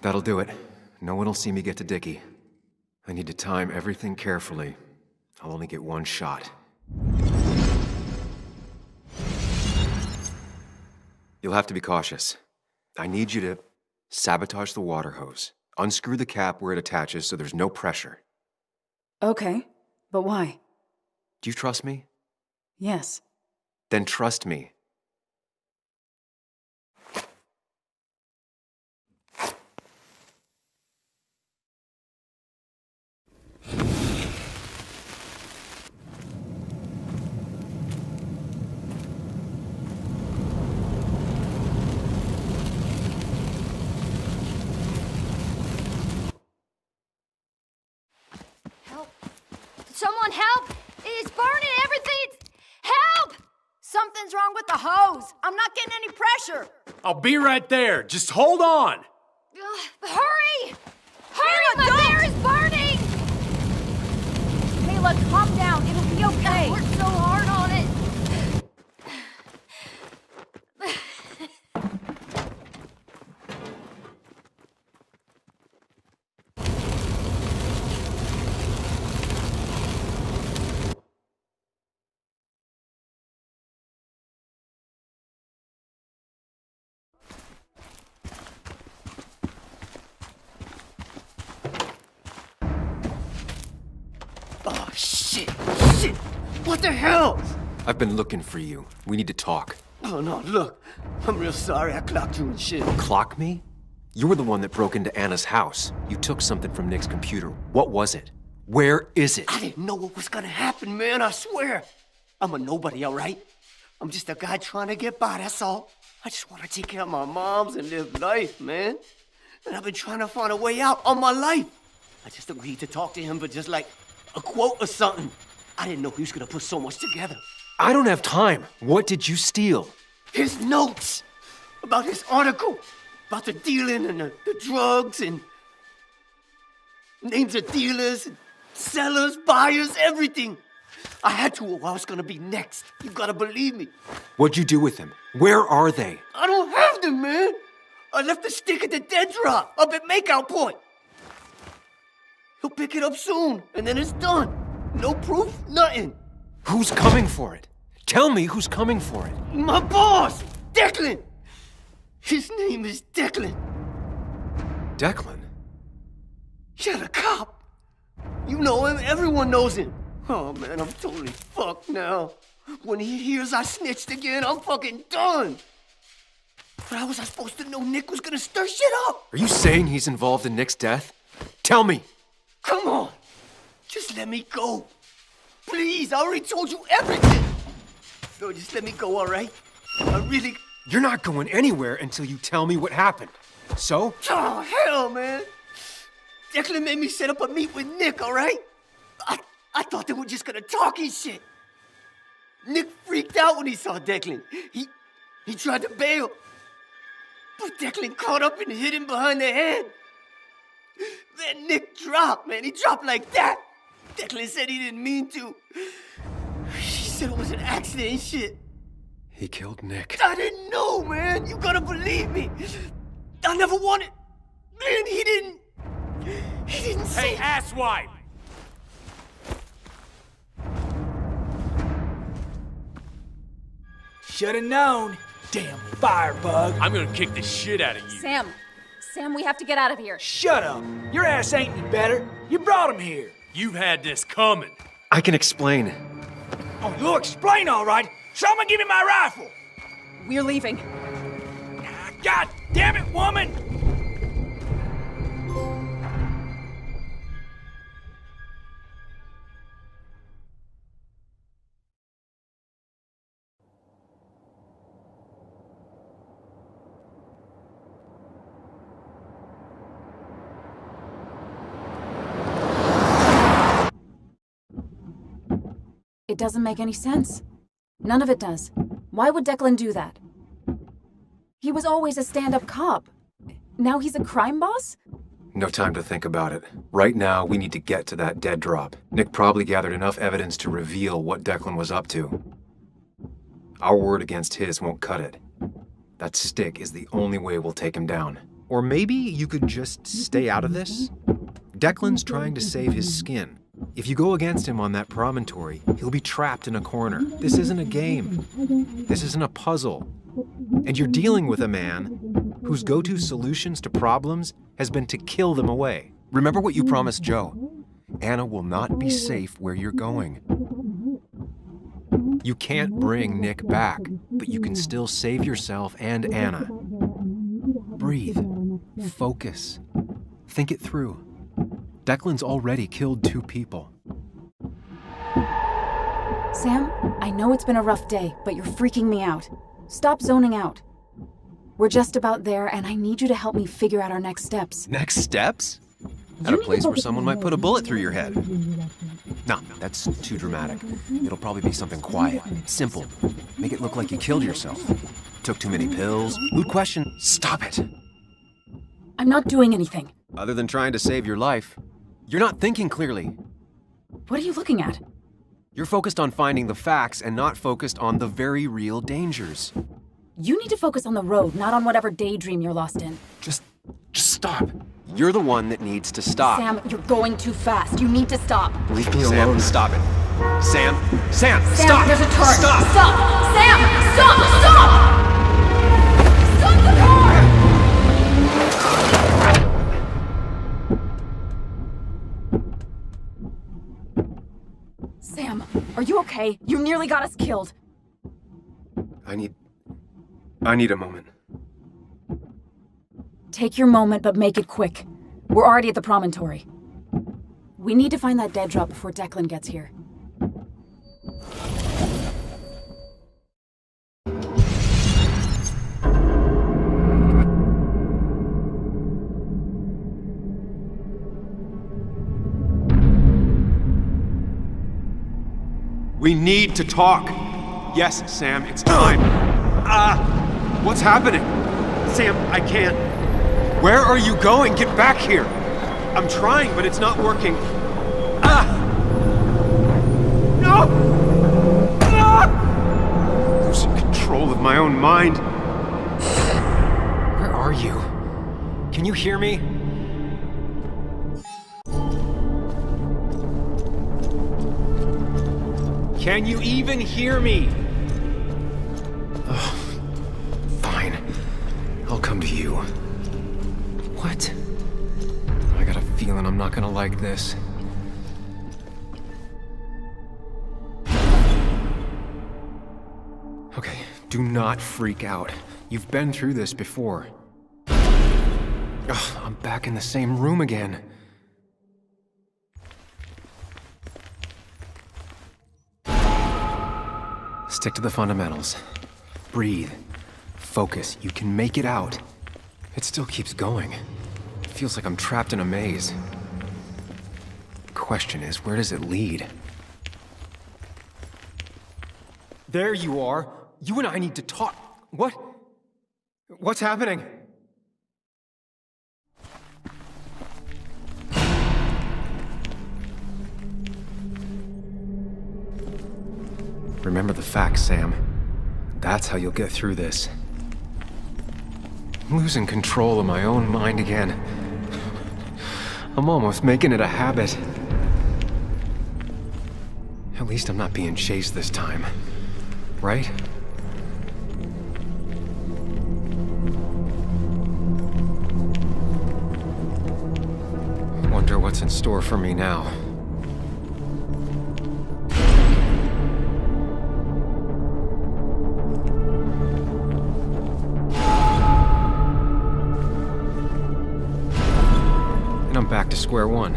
that'll do it. No one will see me get to Dickie. I need to time everything carefully. I'll only get one shot. You'll have to be cautious. I need you to sabotage the water hose. Unscrew the cap where it attaches so there's no pressure. Okay, but why? Do you trust me? Yes. Then trust me. Someone help! It's burning everything! Help! Something's wrong with the hose. I'm not getting any pressure. I'll be right there. Just hold on. Hurry! Hurry! My bear is burning! Kayla, calm down. It'll be okay. I worked so hard on it. Oh, shit! Shit! What the hell? I've been looking for you. We need to talk. Oh, no, look. I'm real sorry I clocked you and shit. Clock me? You were the one that broke into Anna's house. You took something from Nick's computer. What was it? Where is it? I didn't know what was gonna happen, man, I swear. I'm a nobody, all right? I'm just a guy trying to get by, that's all. I just want to take care of my moms and live life, man. And I've been trying to find a way out all my life. I just agreed to talk to him for just like a quote or something. I didn't know he was gonna put so much together. I don't have time. What did you steal? His notes about his article, about the dealing and the drugs and names of dealers, and sellers, buyers, everything. I had to or I was gonna be next. You gotta believe me. What'd you do with them? Where are they? I don't have them, man. I left the stick at the dead drop up at Makeout Point. He'll pick it up soon, and then it's done. No proof, nothing. Who's coming for it? Tell me who's coming for it. My boss, Declan. His name is Declan. Declan? Yeah, the cop. You know him, everyone knows him. Oh, man, I'm totally fucked now. When he hears I snitched again, I'm fucking done. But how was I supposed to know Nick was gonna stir shit up? Are you saying he's involved in Nick's death? Tell me! Come on! Just let me go. Please, I already told you everything! No, just let me go, all right? I really... You're not going anywhere until you tell me what happened. So? Oh, hell, man! Declan made me set up a meet with Nick, all right? I thought they were just gonna talk and shit. Nick freaked out when he saw Declan. He tried to bail. But Declan caught up and hit him behind the head. Then Nick dropped, man. He dropped like that. Declan said he didn't mean to. She said it was an accident and shit. He killed Nick. I didn't know, man. You gotta believe me. I never wanted... Man, he didn't say... Hey, asswipe! Should've known. Damn firebug. I'm gonna kick the shit out of you. Sam, we have to get out of here. Shut up. Your ass ain't any better. You brought him here. You've had this coming. I can explain. Oh, you'll explain all right. Someone give me my rifle. We're leaving. God damn it, woman! It doesn't make any sense. None of it does. Why would Declan do that? He was always a stand-up cop. Now he's a crime boss? No time to think about it. Right now, we need to get to that dead drop. Nick probably gathered enough evidence to reveal what Declan was up to. Our word against his won't cut it. That stick is the only way we'll take him down. Or maybe you could just stay out of this? Declan's trying to save his skin. If you go against him on that promontory, he'll be trapped in a corner. This isn't a game. This isn't a puzzle. And you're dealing with a man whose go-to solutions to problems has been to kill them away. Remember what you promised Joe. Anna will not be safe where you're going. You can't bring Nick back, but you can still save yourself and Anna. Breathe. Focus. Think it through. Declan's already killed 2 people. Sam, I know it's been a rough day, but you're freaking me out. Stop zoning out. We're just about there, and I need you to help me figure out our next steps. Next steps? At a place where someone might put a bullet through your head. No, that's too dramatic. It'll probably be something quiet, simple. Make it look like you killed yourself. Took too many pills. Mood question. Stop it. I'm not doing anything. Other than trying to save your life, you're not thinking clearly. What are you looking at? You're focused on finding the facts and not focused on the very real dangers. You need to focus on the road, not on whatever daydream you're lost in. Just stop. You're the one that needs to stop. Sam, you're going too fast. You need to stop. Leave me alone. Sam, stop it. Sam, Sam, stop. There's a turn. Stop. Stop. Sam, stop. Stop. Stop the car. Sam, are you okay? You nearly got us killed. I need a moment. Take your moment, but make it quick. We're already at the promontory. We need to find that dead drop before Declan gets here. We need to talk. Yes, Sam, it's time. What's happening? Sam, I can't. Where are you going? Get back here. I'm trying, but it's not working. No! Losing control of my own mind. Where are you? Can you hear me? Can you even hear me? Oh, fine. I'll come to you. What? I got a feeling I'm not gonna like this. Okay, do not freak out. You've been through this before. Ugh, I'm back in the same room again. Stick to the fundamentals. Breathe. Focus. You can make it out. It still keeps going. It feels like I'm trapped in a maze. Question is, where does it lead? There you are. You and I need to talk. What? What's happening? Remember the facts, Sam. That's how you'll get through this. I'm losing control of my own mind again. I'm almost making it a habit. At least I'm not being chased this time. Right? Wonder what's in store for me now. I'm back to square one.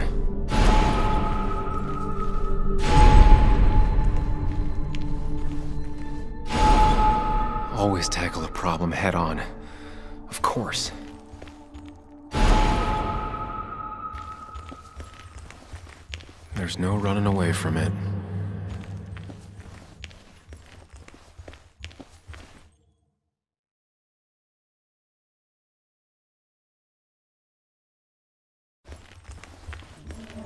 Always tackle a problem head on. Of course. There's no running away from it.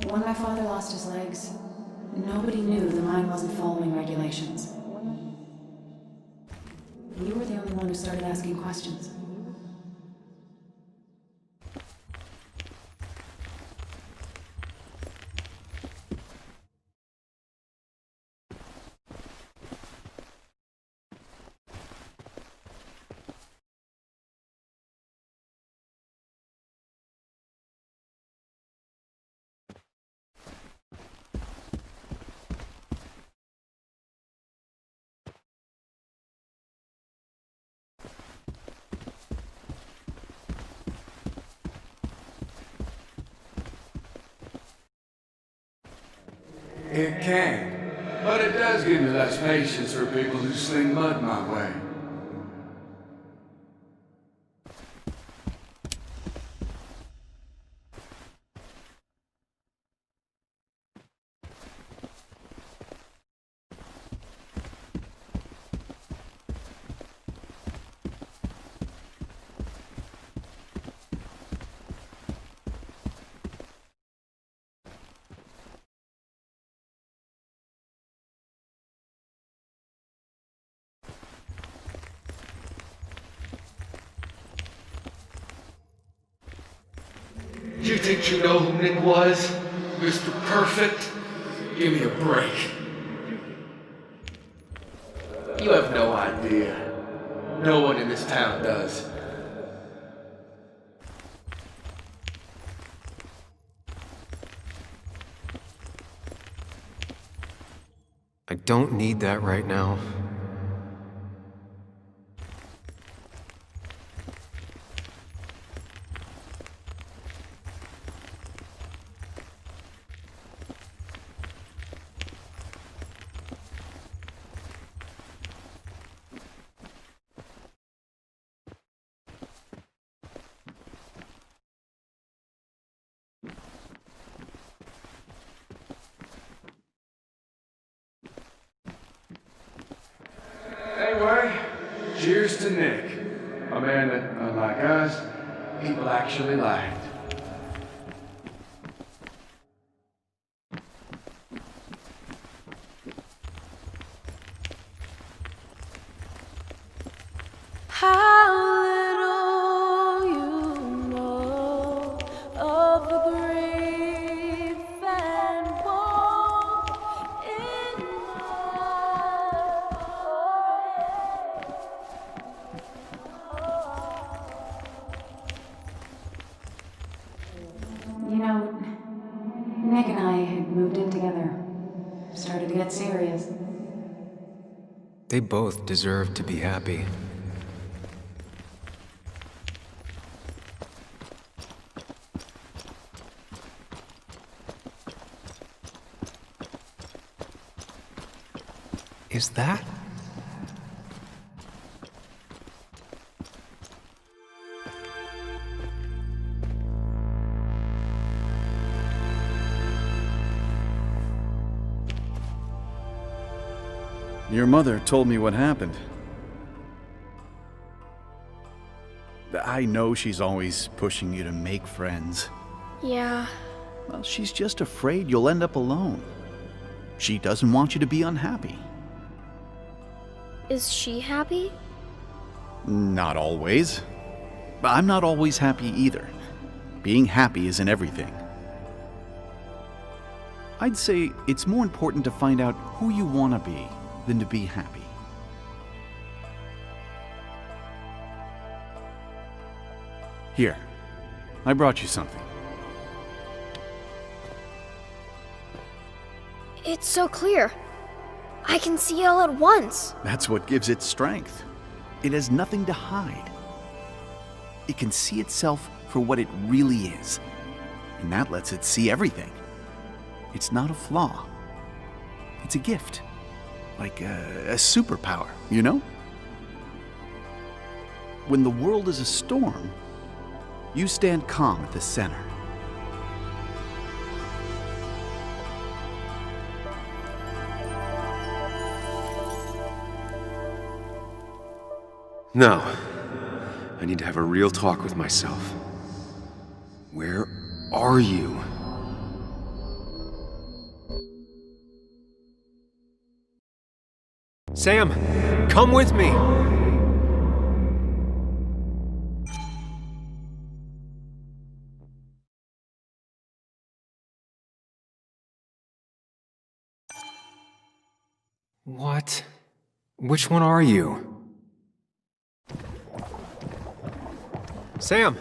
When my father lost his legs, nobody knew the mine wasn't following regulations. You were the only one who started asking questions. It can, but it does give me less patience for people who sling mud my way. You think you know who Nick was? Mr. Perfect? Give me a break. You have no idea. No one in this town does. I don't need that right now. Anyway, cheers to Nick. A man that, unlike us, people actually liked. How little you know of the grief and woe in You know, Nick and I had moved in together. Started to get serious. They both deserve to be happy. Is that? Your mother told me what happened. I know she's always pushing you to make friends. Yeah. Well, she's just afraid you'll end up alone. She doesn't want you to be unhappy. Is she happy? Not always. I'm not always happy either. Being happy isn't everything. I'd say it's more important to find out who you want to be than to be happy. Here, I brought you something. It's so clear. I can see all at once. That's what gives it strength. It has nothing to hide. It can see itself for what it really is, and that lets it see everything. It's not a flaw. It's a gift. Like a superpower, you know? When the world is a storm, you stand calm at the center. No. I need to have a real talk with myself. Where are you? Sam, come with me! What? Which one are you? Sam!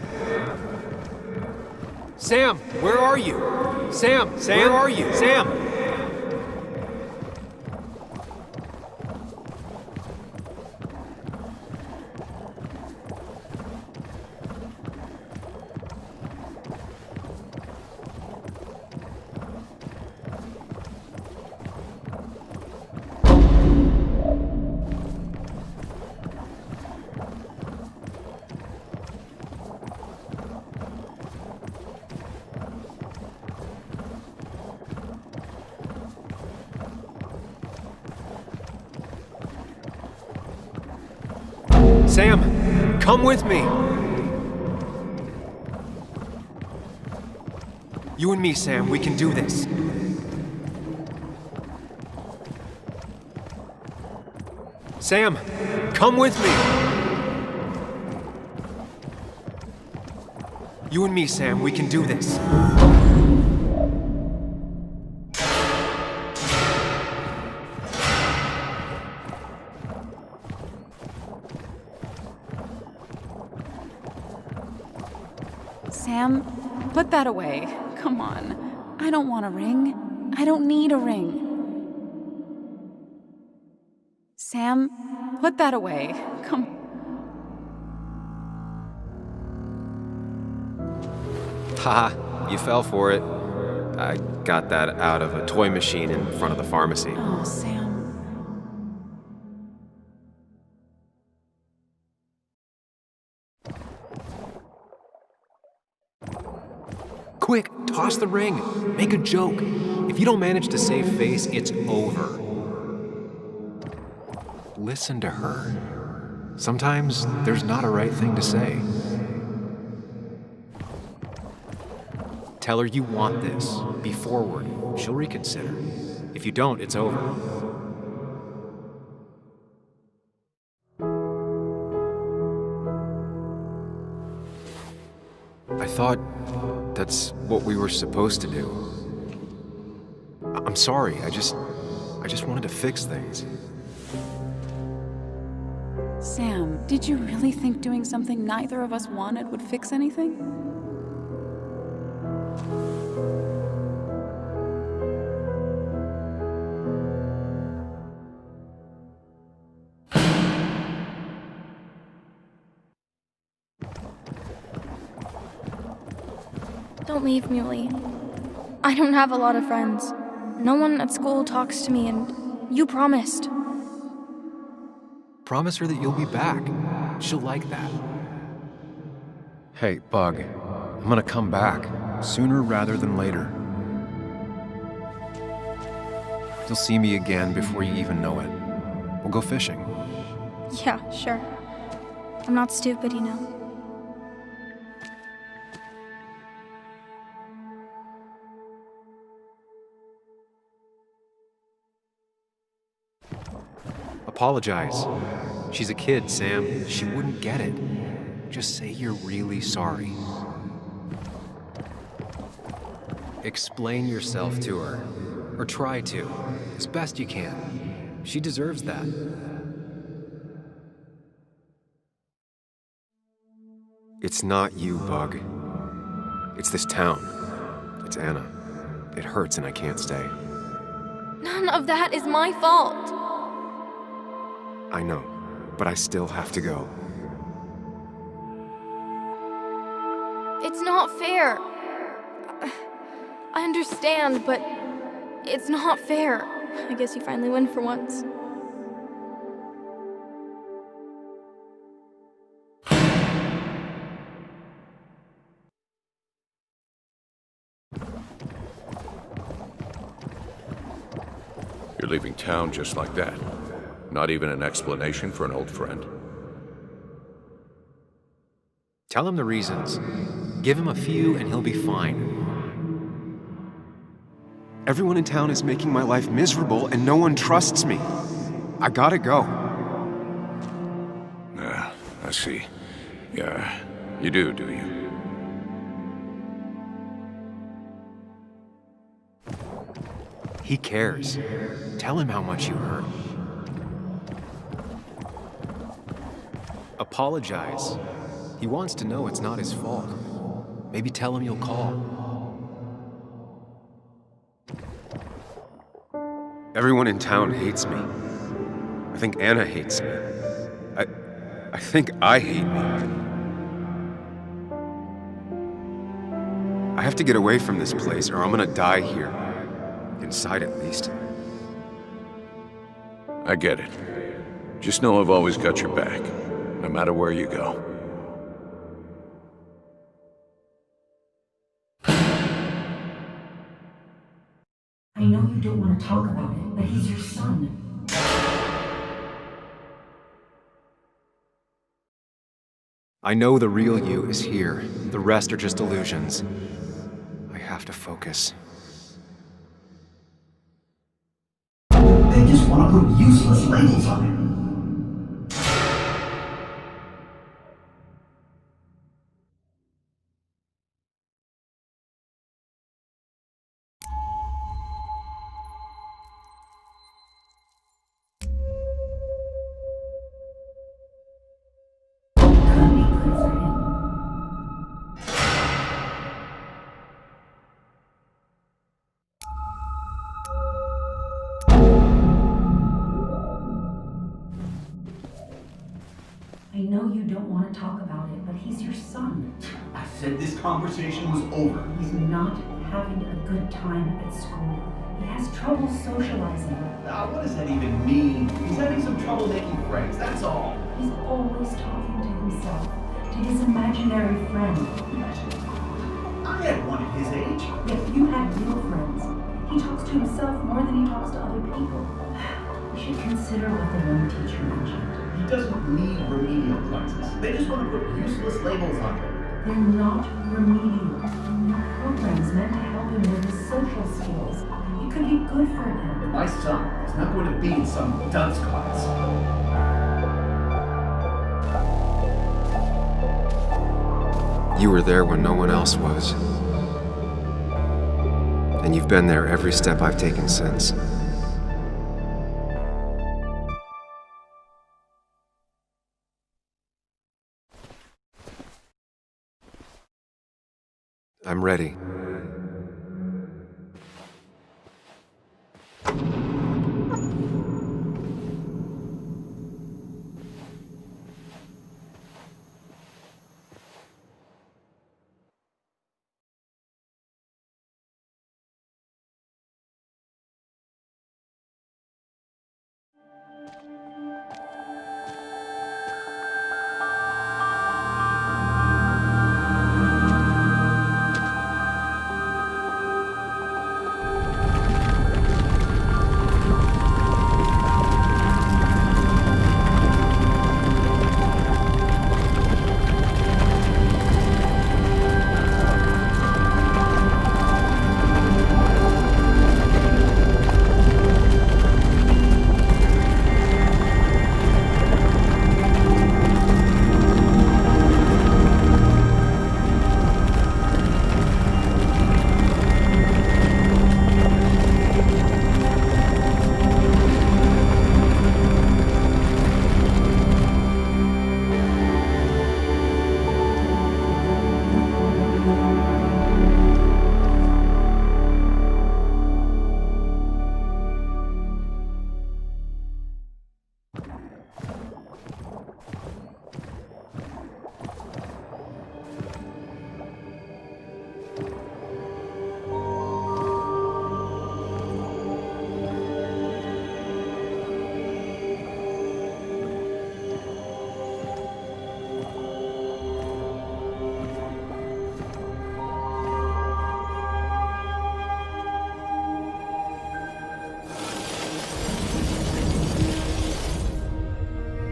Sam, where are you? Sam, where are you? Sam! Sam, come with me. You and me, Sam, we can do this. Sam, come with me. You and me, Sam, we can do this. Sam, put that away. Come on. I don't want a ring. I don't need a ring. Sam, put that away. Come. Haha, you fell for it. I got that out of a toy machine in front of the pharmacy. Oh, Sam. Quick, toss the ring. Make a joke. If you don't manage to save face, it's over. Listen to her. Sometimes there's not a right thing to say. Tell her you want this. Be forward. She'll reconsider. If you don't, it's over. I thought that's what we were supposed to do. I'm sorry. I just wanted to fix things. Sam, did you really think doing something neither of us wanted would fix anything? Don't leave me, Lee. I don't have a lot of friends. No one at school talks to me, and you promised. Promise her that you'll be back. She'll like that. Hey, Bug. I'm gonna come back. Sooner rather than later. You'll see me again before you even know it. We'll go fishing. Yeah, sure. I'm not stupid, you know. Apologize. She's a kid, Sam. She wouldn't get it. Just say you're really sorry. Explain yourself to her. Or try to. As best you can. She deserves that. It's not you, Bug. It's this town. It's Anna. It hurts and I can't stay. None of that is my fault. I know, but I still have to go. It's not fair. I understand, but it's not fair. I guess you finally win for once. You're leaving town just like that. Not even an explanation for an old friend. Tell him the reasons. Give him a few and he'll be fine. Everyone in town is making my life miserable and no one trusts me. I gotta go. Ah, I see. Yeah, you do you? He cares. Tell him how much you hurt. Apologize. He wants to know it's not his fault. Maybe tell him you'll call. Everyone in town hates me. I think Anna hates me. I think I hate me. I have to get away from this place or I'm gonna die here. Inside at least. I get it. Just know I've always got your back, no matter where you go. I know you don't want to talk about it, but he's your son. I know the real you is here. The rest are just illusions. I have to focus. They just want to put useless labels on it. I know you don't want to talk about it, but he's your son. I said this conversation was over. He's not having a good time at school. He has trouble socializing. What does that even mean? He's having some trouble making friends, that's all. He's always talking to himself, to his imaginary friend. I had one at his age. If you had real friends, he talks to himself more than he talks to other people. You should consider what the one teacher mentioned. He doesn't need remedial classes. They just want to put useless labels on him. They're not remedial. They're programs meant to help him with his social skills. It could be good for him. My son is not going to be in some dunce class. You were there when no one else was. And you've been there every step I've taken since. I'm ready.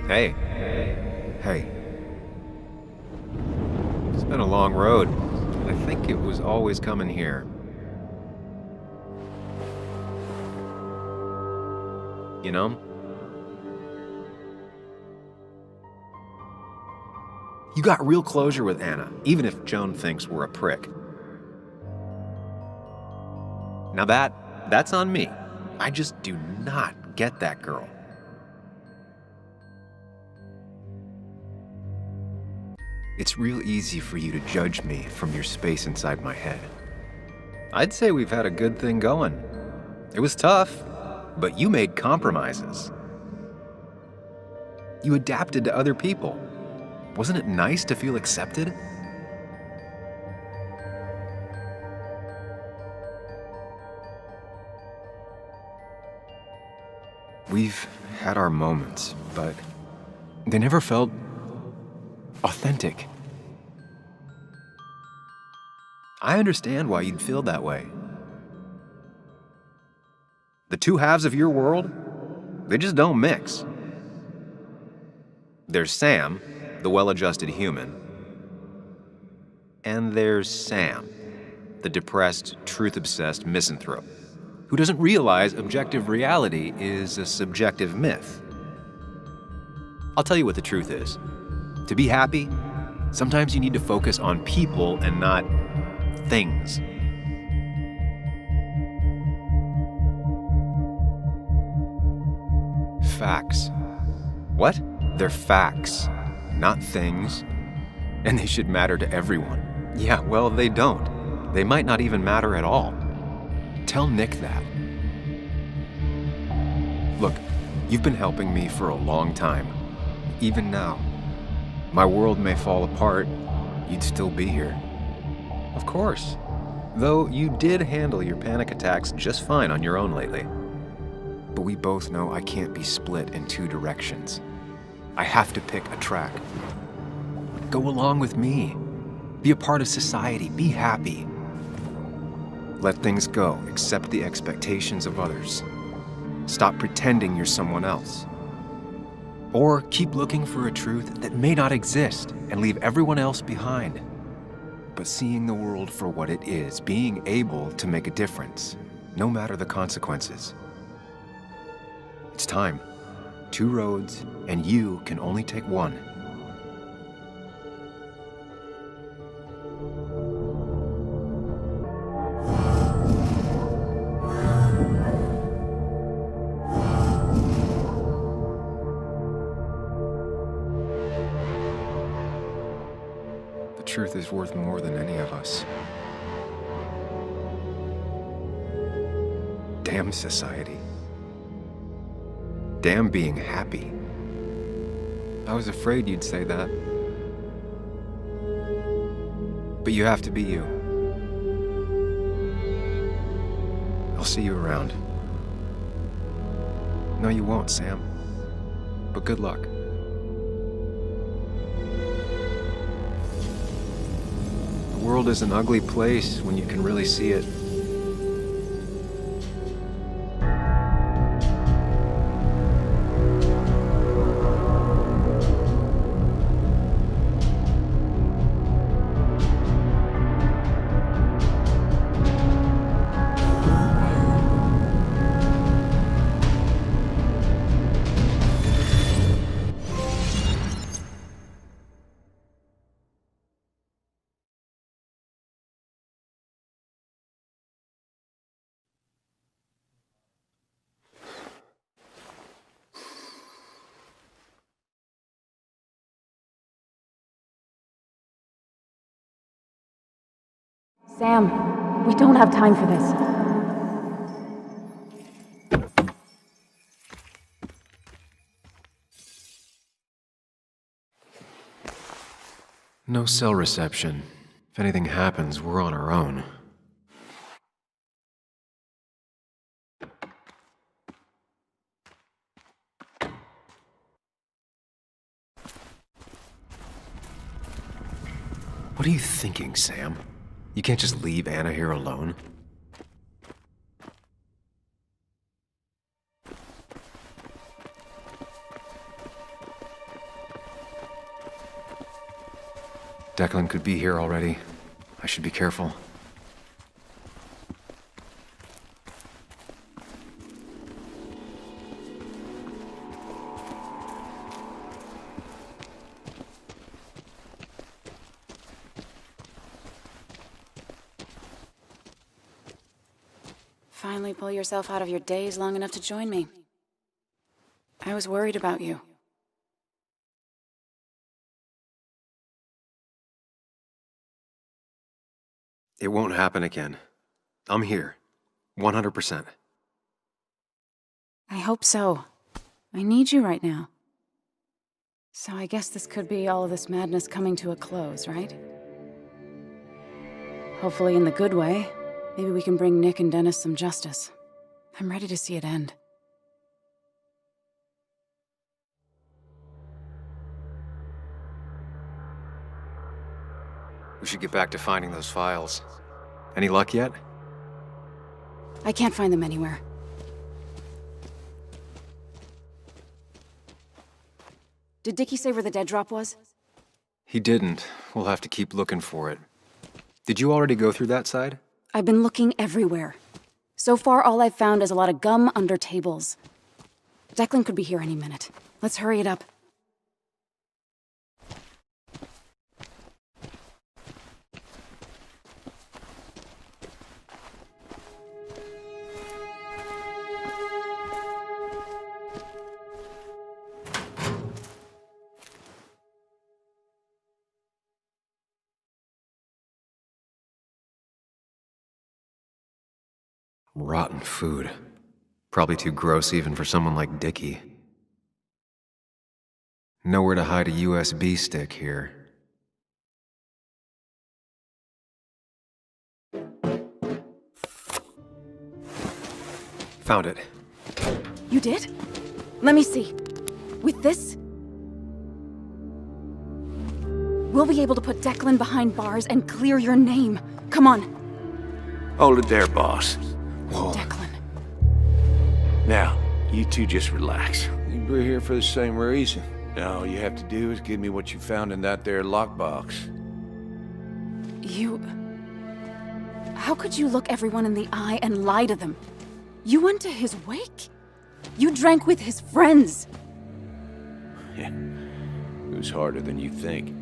Hey. Hey. It's been a long road. I think it was always coming here. You know? You got real closure with Anna, even if Joan thinks we're a prick. Now that's on me. I just do not get that girl. It's real easy for you to judge me from your space inside my head. I'd say we've had a good thing going. It was tough, but you made compromises. You adapted to other people. Wasn't it nice to feel accepted? We've had our moments, but they never felt authentic. I understand why you'd feel that way. The two halves of your world, they just don't mix. There's Sam, the well-adjusted human, And there's Sam, the depressed, truth-obsessed misanthrope, who doesn't realize objective reality is a subjective myth. I'll tell you what the truth is. To be happy, sometimes you need to focus on people and not things. Facts. What? They're facts, not things. And they should matter to everyone. Yeah, well, they don't. They might not even matter at all. Tell Nick that. Look, you've been helping me for a long time. Even now. My world may fall apart, you'd still be here. Of course. Though you did handle your panic attacks just fine on your own lately. But we both know I can't be split in two directions. I have to pick a track. Go along with me. Be a part of society. Be happy. Let things go. Accept the expectations of others. Stop pretending you're someone else. Or keep looking for a truth that may not exist and leave everyone else behind. But seeing the world for what it is, being able to make a difference, no matter the consequences. It's time. 2 roads, and you can only take one. The truth is worth more than any of us. Damn society. Damn being happy. I was afraid you'd say that. But you have to be you. I'll see you around. No, you won't, Sam. But good luck. The world is an ugly place when you can really see it. Sam, we don't have time for this. No cell reception. If anything happens, we're on our own. What are you thinking, Sam? You can't just leave Anna here alone. Declan could be here already. I should be careful. Finally pull yourself out of your daze long enough to join me. I was worried about you. It won't happen again. I'm here. 100%. I hope so. I need you right now. So I guess this could be all of this madness coming to a close, right? Hopefully in the good way. Maybe we can bring Nick and Dennis some justice. I'm ready to see it end. We should get back to finding those files. Any luck yet? I can't find them anywhere. Did Dickie say where the dead drop was? He didn't. We'll have to keep looking for it. Did you already go through that side? I've been looking everywhere. So far, all I've found is a lot of gum under tables. Declan could be here any minute. Let's hurry it up. Rotten food. Probably too gross even for someone like Dickie. Nowhere to hide a USB stick here. Found it. You did? Let me see. With this, we'll be able to put Declan behind bars and clear your name. Come on. Hold it there, boss. Whoa. Declan. Now, you two just relax. We're here for the same reason. All you have to do is give me what you found in that there lockbox. You... How could you look everyone in the eye and lie to them? You went to his wake? You drank with his friends. Yeah, it was harder than you think.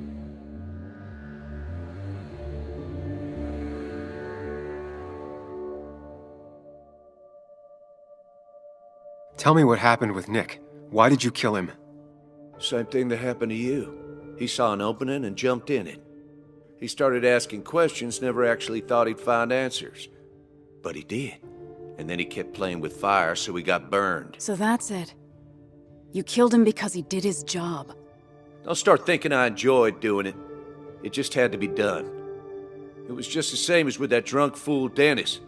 Tell me what happened with Nick. Why did you kill him? Same thing that happened to you. He saw an opening and jumped in it. He started asking questions, never actually thought he'd find answers. But he did. And then he kept playing with fire, so he got burned. So that's it. You killed him because he did his job. Don't start thinking I enjoyed doing it. It just had to be done. It was just the same as with that drunk fool Dennis.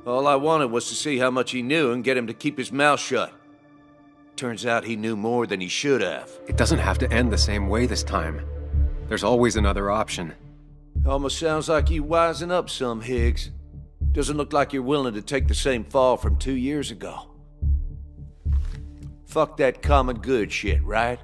All I wanted was to see how much he knew and get him to keep his mouth shut. Turns out he knew more than he should have. It doesn't have to end the same way this time. There's always another option. Almost sounds like you wising up some, Higgs. Doesn't look like you're willing to take the same fall from 2 years ago. Fuck that common good shit, right?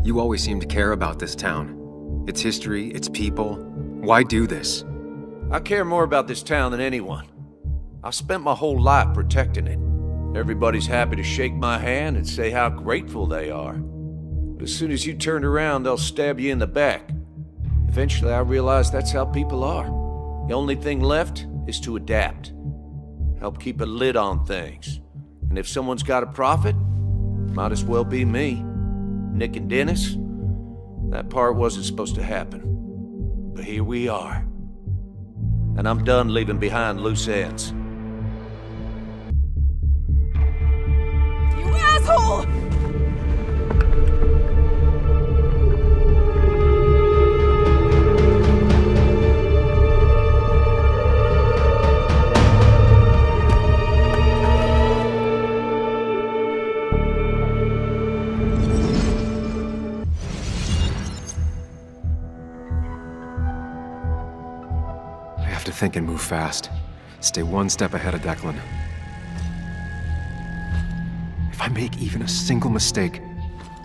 You always seem to care about this town. Its history, its people. Why do this? I care more about this town than anyone. I've spent my whole life protecting it. Everybody's happy to shake my hand and say how grateful they are. But as soon as you turn around, they'll stab you in the back. Eventually, I realized that's how people are. The only thing left is to adapt. Help keep a lid on things. And if someone's got a profit, might as well be me. Nick and Dennis, that part wasn't supposed to happen. But here we are. And I'm done leaving behind loose ends. You asshole! Think and move fast. Stay one step ahead of Declan. If I make even a single mistake,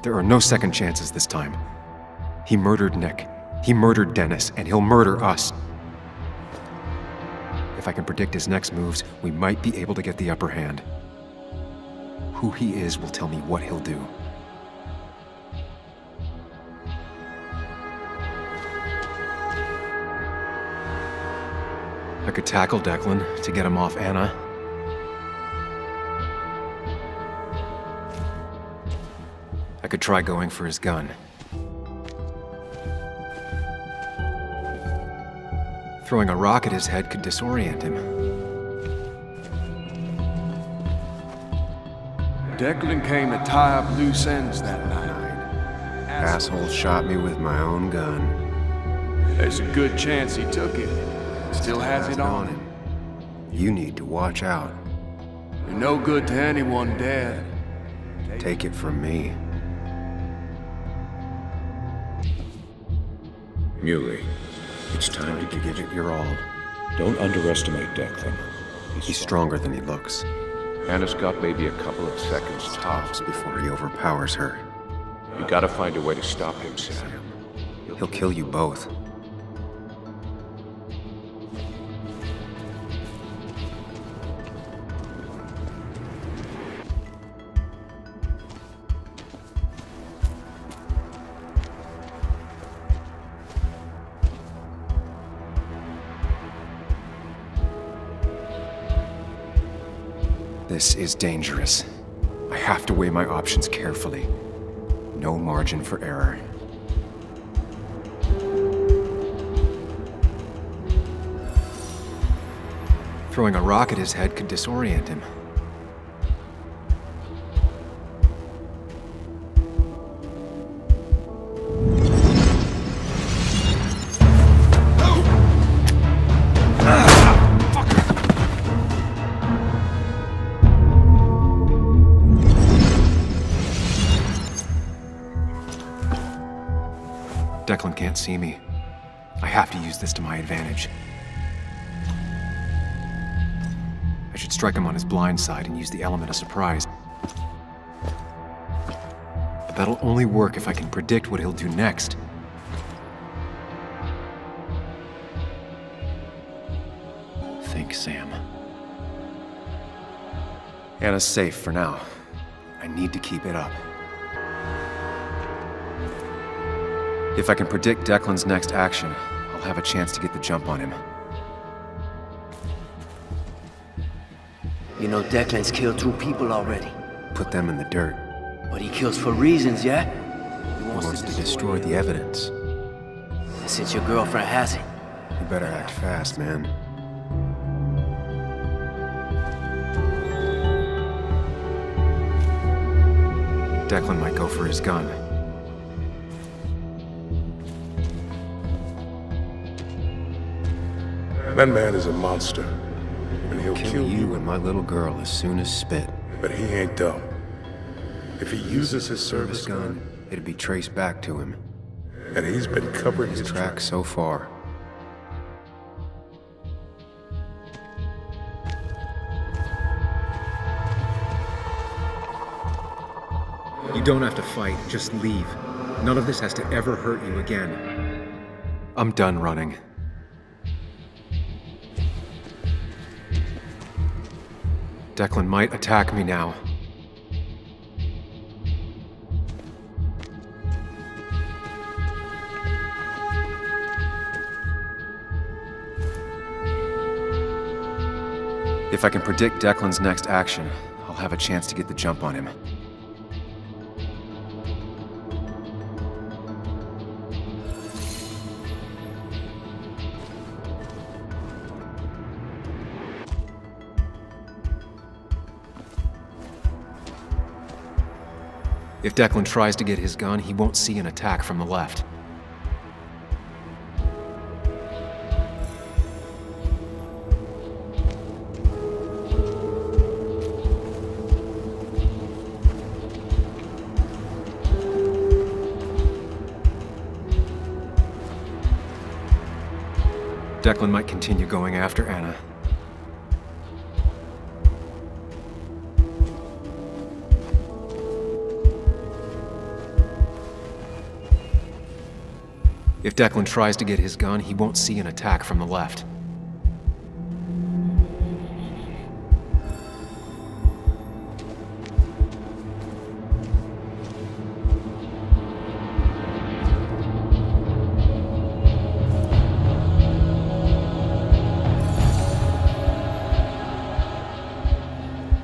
there are no second chances this time. He murdered Nick. He murdered Dennis, and he'll murder us. If I can predict his next moves, we might be able to get the upper hand. Who he is will tell me what he'll do. I could tackle Declan to get him off Anna. I could try going for his gun. Throwing a rock at his head could disorient him. Declan came to tie up loose ends that night. Asshole shot me with my own gun. There's a good chance he took it. Still has it on him. You need to watch out. You're no good to anyone dead. Take it from me. Muley, it's time to give it your all. Don't underestimate Declan. He's stronger than he looks. Anna's got maybe a couple of seconds tops before he overpowers her. You gotta find a way to stop him, Sam. He'll kill you both. This is dangerous. I have to weigh my options carefully. No margin for error. Throwing a rock at his head could disorient him. Declan can't see me. I have to use this to my advantage. I should strike him on his blind side and use the element of surprise. But that'll only work if I can predict what he'll do next. Think, Sam. Anna's safe for now. I need to keep it up. If I can predict Declan's next action, I'll have a chance to get the jump on him. You know Declan's killed 2 people already. Put them in the dirt. But he kills for reasons, yeah? He wants to destroy the evidence. And since your girlfriend has it... You better act fast, man. Declan might go for his gun. That man is a monster. And he'll kill you and my little girl as soon as spit. But he ain't dumb. If he uses his service gun, it'd be traced back to him. And he's been covering his tracks so far. You don't have to fight, just leave. None of this has to ever hurt you again. I'm done running. Declan might attack me now. If I can predict Declan's next action, I'll have a chance to get the jump on him. If Declan tries to get his gun, he won't see an attack from the left. Declan might continue going after Anna. If Declan tries to get his gun, he won't see an attack from the left.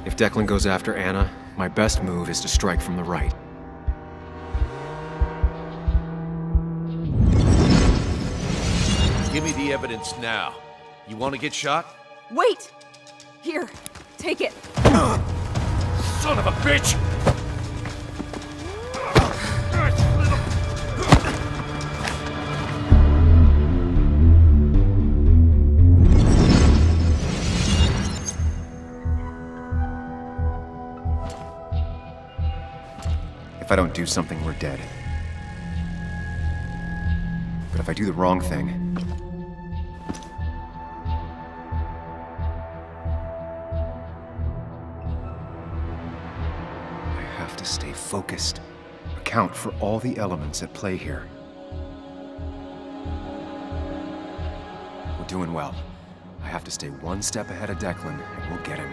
If Declan goes after Anna, my best move is to strike from the right. Give me the evidence now. You want to get shot? Wait! Here, take it. Son of a bitch! If I don't do something, we're dead. But if I do the wrong thing... focused, account for all the elements at play here. We're doing well. I have to stay one step ahead of Declan, and we'll get him.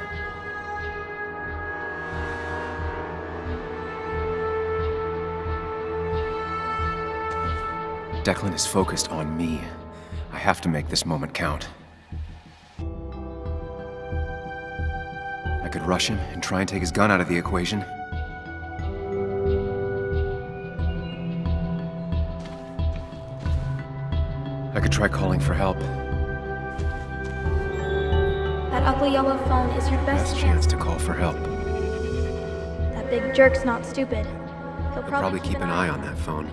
Declan is focused on me. I have to make this moment count. I could rush him and try and take his gun out of the equation. I could try calling for help. That ugly yellow phone is your best Chance to call for help. That big jerk's not stupid. He'll I'll probably keep an eye on that phone.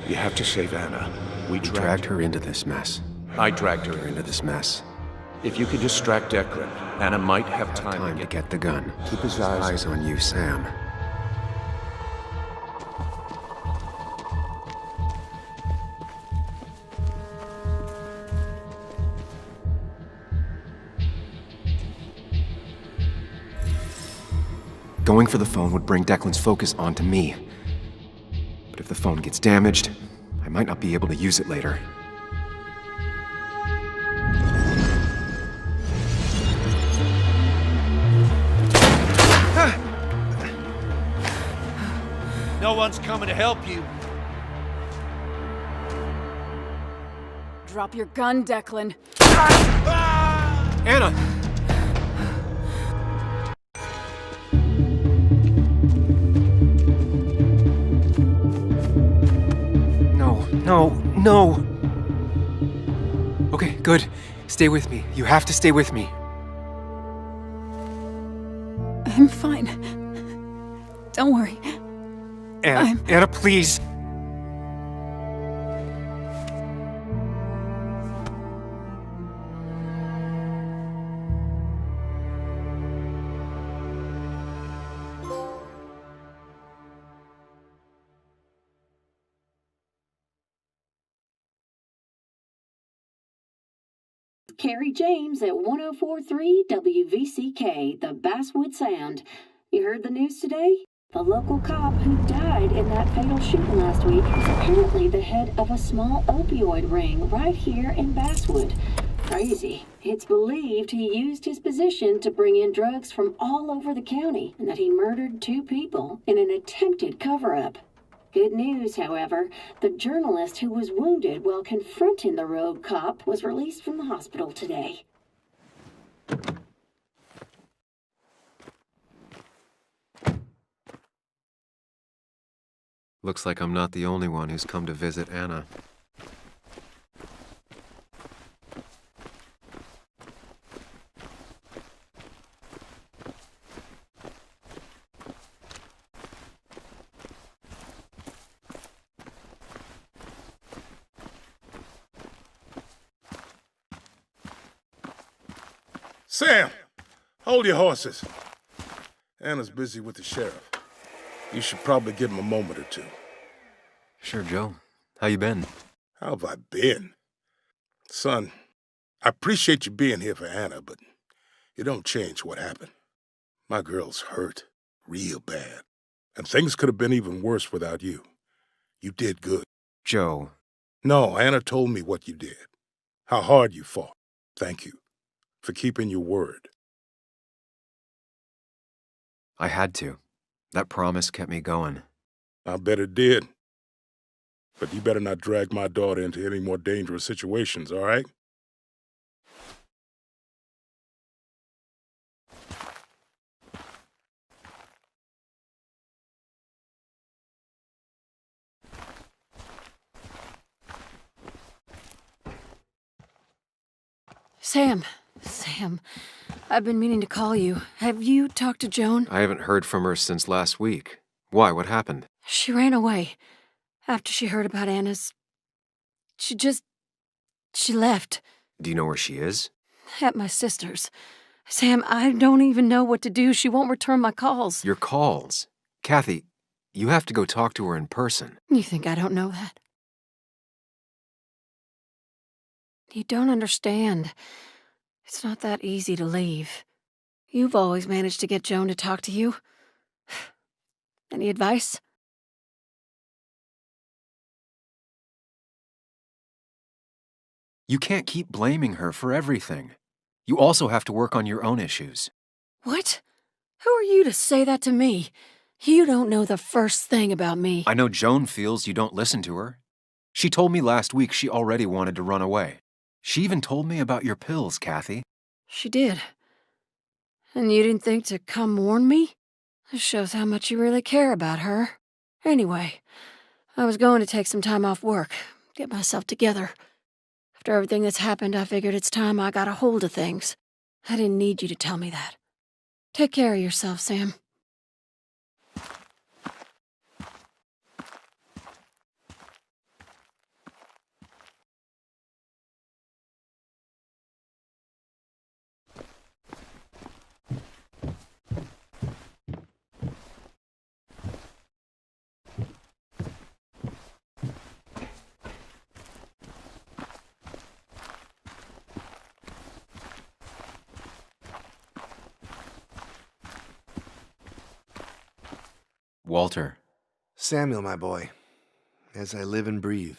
You have to save Anna. We dragged her into this mess. I dragged her into this mess. If you could distract Declan, Anna might have time to get the gun. Keep his eyes on you, Sam. Going for the phone would bring Declan's focus onto me. But if the phone gets damaged, I might not be able to use it later. No one's coming to help you. Drop your gun, Declan. Anna! No! Okay, good. Stay with me. You have to stay with me. I'm fine. Don't worry. Anna, please. Carrie James at 104.3 WVCK, the Basswood Sound. You heard the news today? The local cop who died in that fatal shooting last week is apparently the head of a small opioid ring right here in Basswood. Crazy. It's believed he used his position to bring in drugs from all over the county and that he murdered 2 people in an attempted cover-up. Good news, however, the journalist who was wounded while confronting the rogue cop was released from the hospital today. Looks like I'm not the only one who's come to visit Anna. Sam, hold your horses. Anna's busy with the sheriff. You should probably give him a moment or two. Sure, Joe. How you been? How have I been? Son, I appreciate you being here for Anna, but you don't change what happened. My girl's hurt, real bad. And things could have been even worse without you. You did good. Joe. No, Anna told me what you did. How hard you fought. Thank you for keeping your word. I had to. That promise kept me going. I bet it did. But you better not drag my daughter into any more dangerous situations, all right? Sam, I've been meaning to call you. Have you talked to Joan? I haven't heard from her since last week. Why? What happened? She ran away. After she heard about Anna's... She left. Do you know where she is? At my sister's. Sam, I don't even know what to do. She won't return my calls. Your calls? Kathy, you have to go talk to her in person. You think I don't know that? You don't understand. It's not that easy to leave. You've always managed to get Joan to talk to you. Any advice? You can't keep blaming her for everything. You also have to work on your own issues. What? Who are you to say that to me? You don't know the first thing about me. I know Joan feels you don't listen to her. She told me last week she already wanted to run away. She even told me about your pills, Kathy. She did. And you didn't think to come warn me? This shows how much you really care about her. Anyway, I was going to take some time off work, get myself together. After everything that's happened, I figured it's time I got a hold of things. I didn't need you to tell me that. Take care of yourself, Sam. Walter. Samuel, my boy. As I live and breathe.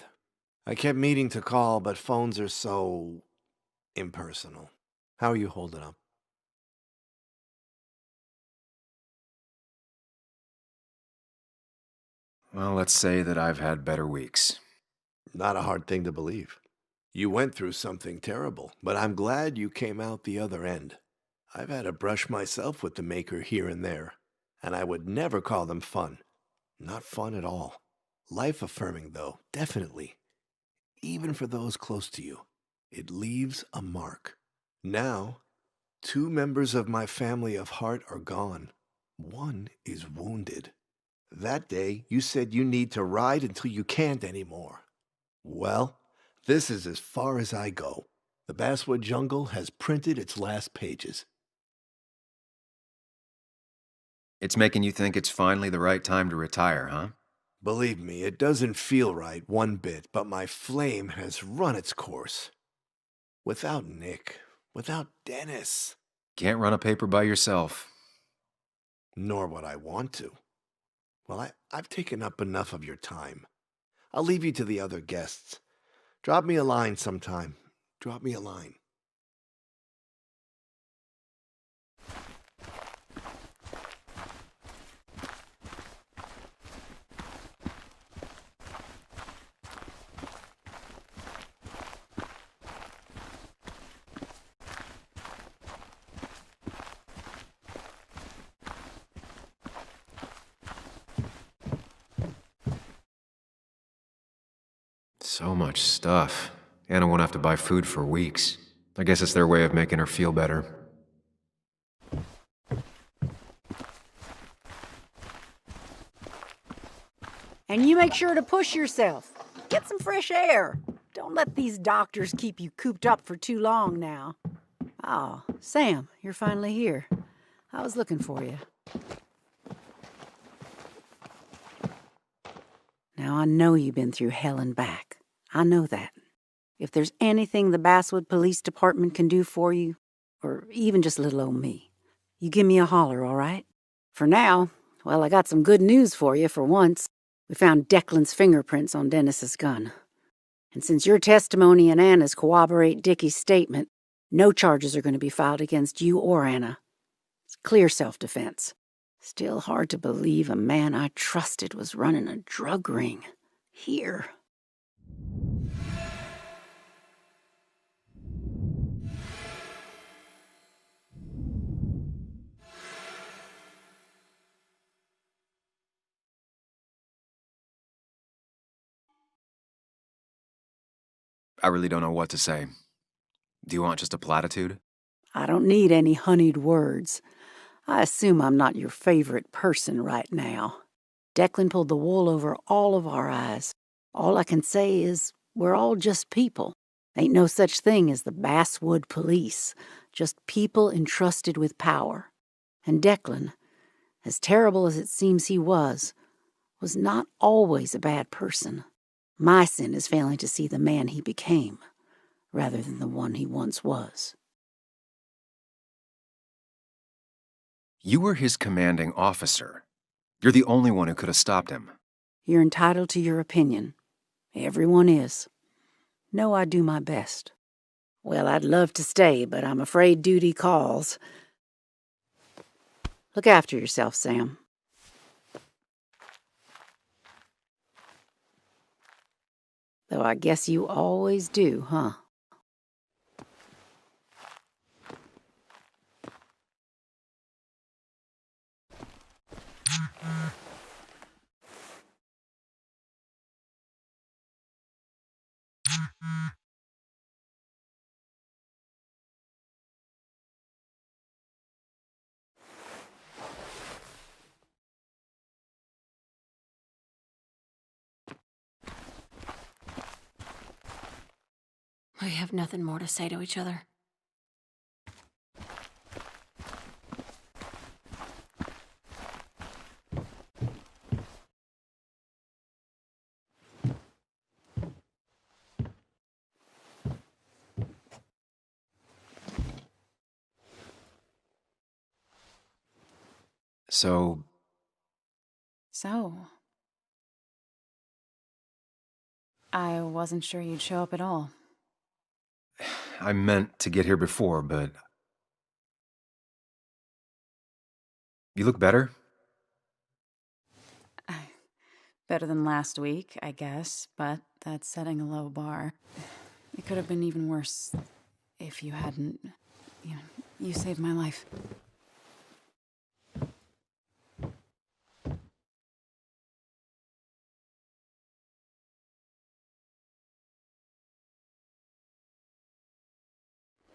I kept meaning to call, but phones are so impersonal. How are you holding up? Well, let's say that I've had better weeks. Not a hard thing to believe. You went through something terrible, but I'm glad you came out the other end. I've had a brush myself with the Maker here and there, and I would never call them fun. Not fun at all. Life-affirming, though, definitely. Even for those close to you. It leaves a mark. Now, 2 members of my family of heart are gone. 1 is wounded. That day, you said you need to ride until you can't anymore. Well, this is as far as I go. The Basswood jungle has printed its last pages. It's making you think it's finally the right time to retire, huh? Believe me, it doesn't feel right one bit, but my flame has run its course. Without Nick, without Dennis. Can't run a paper by yourself. Nor would I want to. Well, I've taken up enough of your time. I'll leave you to the other guests. Drop me a line sometime. Drop me a line. So much stuff. Anna won't have to buy food for weeks. I guess it's their way of making her feel better. And you make sure to push yourself. Get some fresh air. Don't let these doctors keep you cooped up for too long now. Oh, Sam, you're finally here. I was looking for you. Now, I know you've been through hell and back. I know that. If there's anything the Basswood Police Department can do for you, or even just little old me, you give me a holler, all right? For now, well, I got some good news for you for once. We found Declan's fingerprints on Dennis's gun. And since your testimony and Anna's corroborate Dickie's statement, no charges are going to be filed against you or Anna. It's clear self-defense. Still hard to believe a man I trusted was running a drug ring. Here. I really don't know what to say. Do you want just a platitude? I don't need any honeyed words. I assume I'm not your favorite person right now. Declan pulled the wool over all of our eyes. All I can say is we're all just people. Ain't no such thing as the Basswood Police. Just people entrusted with power. And Declan, as terrible as it seems he was not always a bad person. My sin is failing to see the man he became. rather than the one he once was. You were his commanding officer. You're the only one who could have stopped him. You're entitled to your opinion. Everyone is. Know I do my best. Well, I'd love to stay, but I'm afraid duty calls. Look after yourself, Sam. Though I guess you always do, huh? We have nothing more to say to each other. So, I wasn't sure you'd show up at all. I meant to get here before, but... You look better? Better than last week, I guess, but that's setting a low bar. It could have been even worse if you hadn't... You saved my life.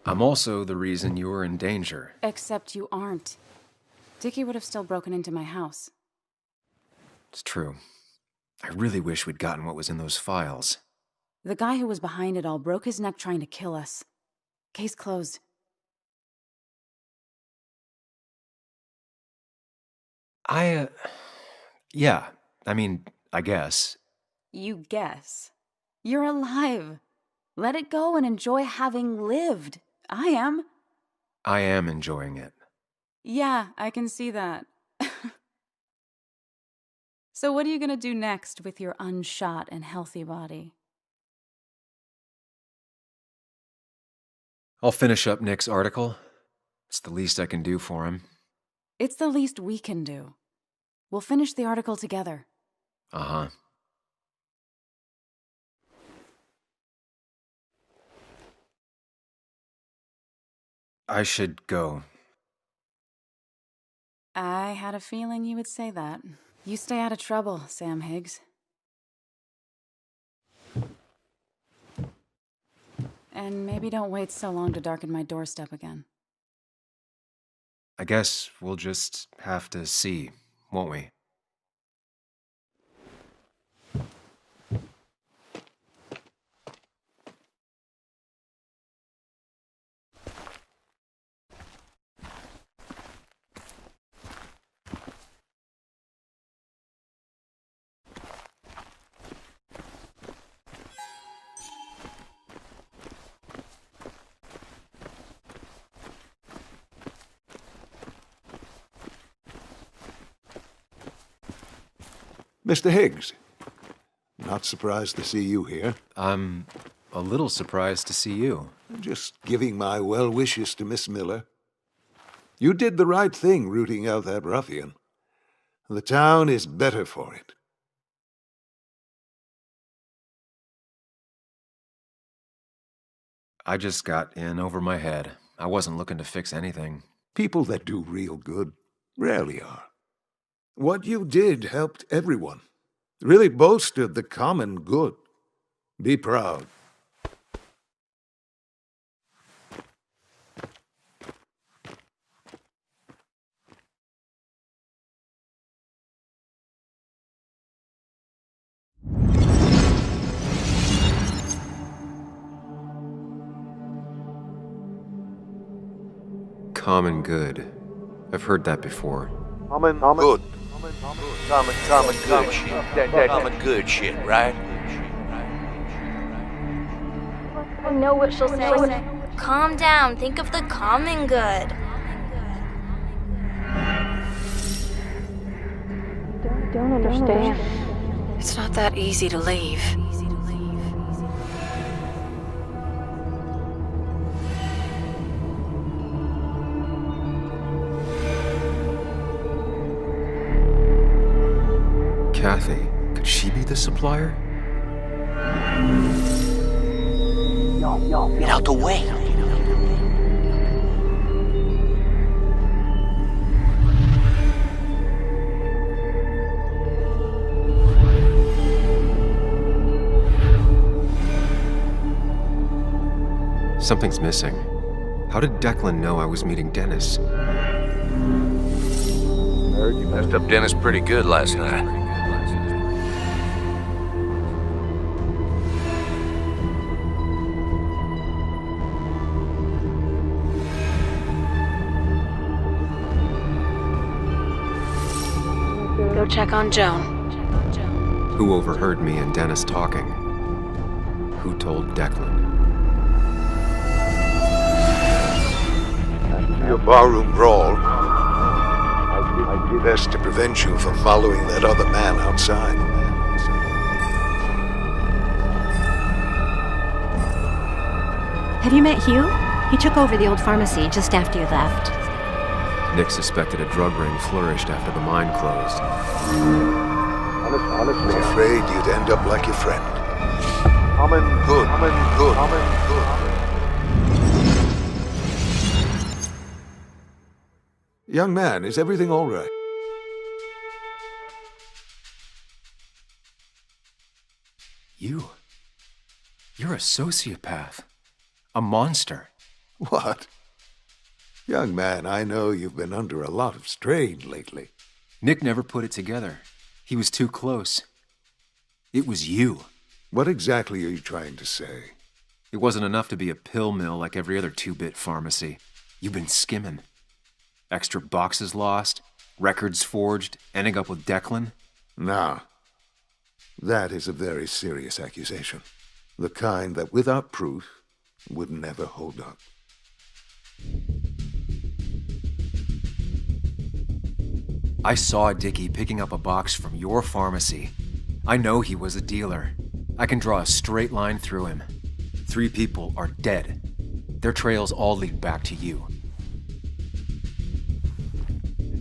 I'm also the reason you were in danger. Except you aren't. Dickie would have still broken into my house. It's true. I really wish we'd gotten what was in those files. The guy who was behind it all broke his neck trying to kill us. Case closed. Yeah, I guess. You guess. You're alive. Let it go and enjoy having lived. I am. I am enjoying it. Yeah, I can see that. So what are you gonna do next with your unshot and healthy body? I'll finish up Nick's article. It's the least I can do for him. It's the least we can do. We'll finish the article together. Uh-huh. I should go. I had a feeling you would say that. You stay out of trouble, Sam Higgs. And maybe don't wait so long to darken my doorstep again. I guess we'll just have to see, won't we? Mr. Higgs, not surprised to see you here. I'm a little surprised to see you. Just giving my well wishes to Miss Miller. You did the right thing rooting out that ruffian. The town is better for it. I just got in over my head. I wasn't looking to fix anything. People that do real good rarely are. What you did helped everyone. Really bolstered the common good. Be proud. Common good. I've heard that before. Good. Common good shit. Common good shit, right? know what she'll say. Calm down. Think of the common good. Don't understand. It's not that easy to leave. Kathy, could she be the supplier? Get out the way. Something's missing. How did Declan know I was meeting Dennis? Heard you messed up Dennis pretty good last night. Go check on Joan. Who overheard me and Dennis talking? Who told Declan? Your barroom brawl. I'd do best to prevent you from following that other man outside. Have you met Hugh? He took over the old pharmacy just after you left. Nick suspected a drug ring flourished after the mine closed. Honestly, I'm afraid you'd end up like your friend. Good. Young man, is everything all right? You're a sociopath. A monster. What? Young man, I know you've been under a lot of strain lately. Nick never put it together. He was too close. It was you. What exactly are you trying to say? It wasn't enough to be a pill mill like every other two-bit pharmacy. You've been skimming. Extra boxes lost, records forged, ending up with Declan. Now, that is a very serious accusation. The kind that, without proof, would never hold up. I saw Dickie picking up a box from your pharmacy. I know he was a dealer. I can draw a straight line through him. 3 people are dead. Their trails all lead back to you.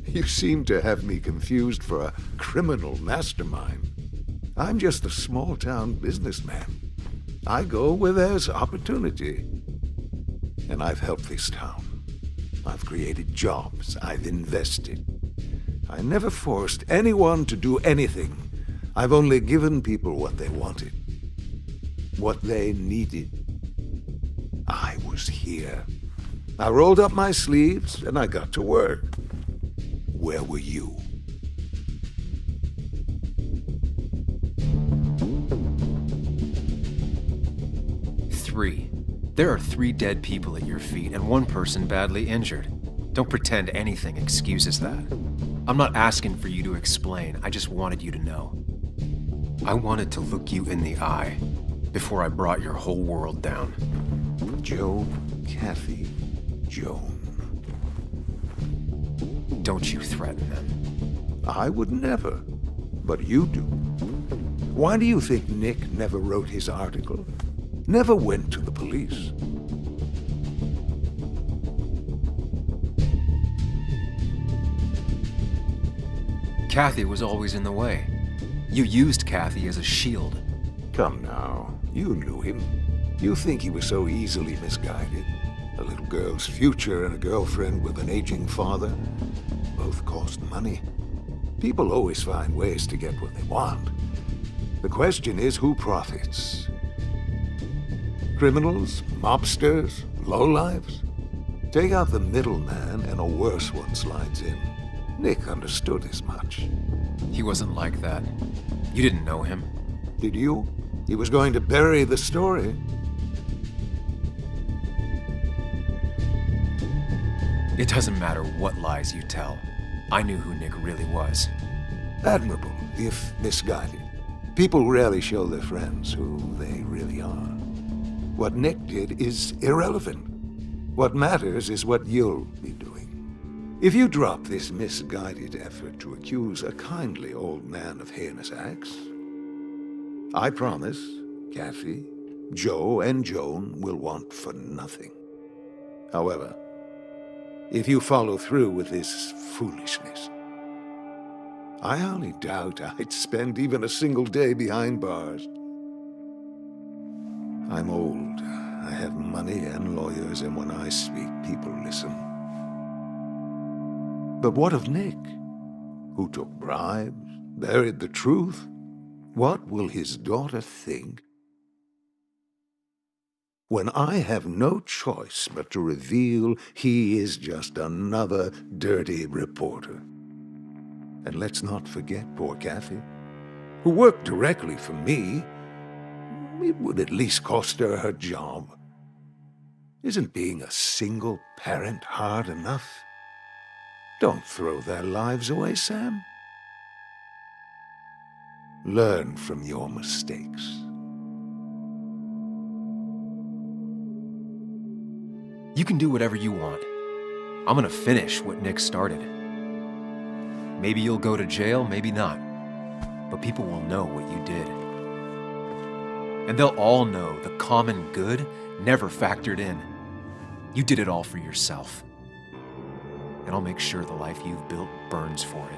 You seem to have me confused for a criminal mastermind. I'm just a small-town businessman. I go where there's opportunity. And I've helped this town. I've created jobs. I've invested. I never forced anyone to do anything. I've only given people what they wanted. What they needed. I was here. I rolled up my sleeves and I got to work. Where were you? There are 3 dead people at your feet and 1 person badly injured. Don't pretend anything excuses that. I'm not asking for you to explain, I just wanted you to know. I wanted to look you in the eye before I brought your whole world down. Joe, Kathy, Joan. Don't you threaten them. I would never, but you do. Why do you think Nick never wrote his article? Never went to the police? Kathy was always in the way. You used Kathy as a shield. Come now, you knew him. You think he was so easily misguided? A little girl's future and a girlfriend with an aging father? Both cost money. People always find ways to get what they want. The question is, who profits? Criminals? Mobsters? Lowlifes? Take out the middleman and a worse one slides in. Nick understood as much. He wasn't like that. You didn't know him. Did you? He was going to bury the story. It doesn't matter what lies you tell. I knew who Nick really was. Admirable, if misguided. People rarely show their friends who they really are. what Nick did is irrelevant. What matters is what you'll be doing. If you drop this misguided effort to accuse a kindly old man of heinous acts, I promise Kathy, Joe, and Joan will want for nothing. However, if you follow through with this foolishness, I highly doubt I'd spend even a single day behind bars. I'm old. I have money and lawyers, and when I speak, people listen. But what of Nick, who took bribes, buried the truth? What will his daughter think when I have no choice but to reveal he is just another dirty reporter? And let's not forget poor Kathy, who worked directly for me. It would at least cost her her job. Isn't being a single parent hard enough? Don't throw their lives away, Sam. Learn from your mistakes. You can do whatever you want. I'm gonna finish what Nick started. Maybe you'll go to jail, maybe not. But people will know what you did. And they'll all know the common good never factored in. You did it all for yourself. And I'll make sure the life you've built burns for it.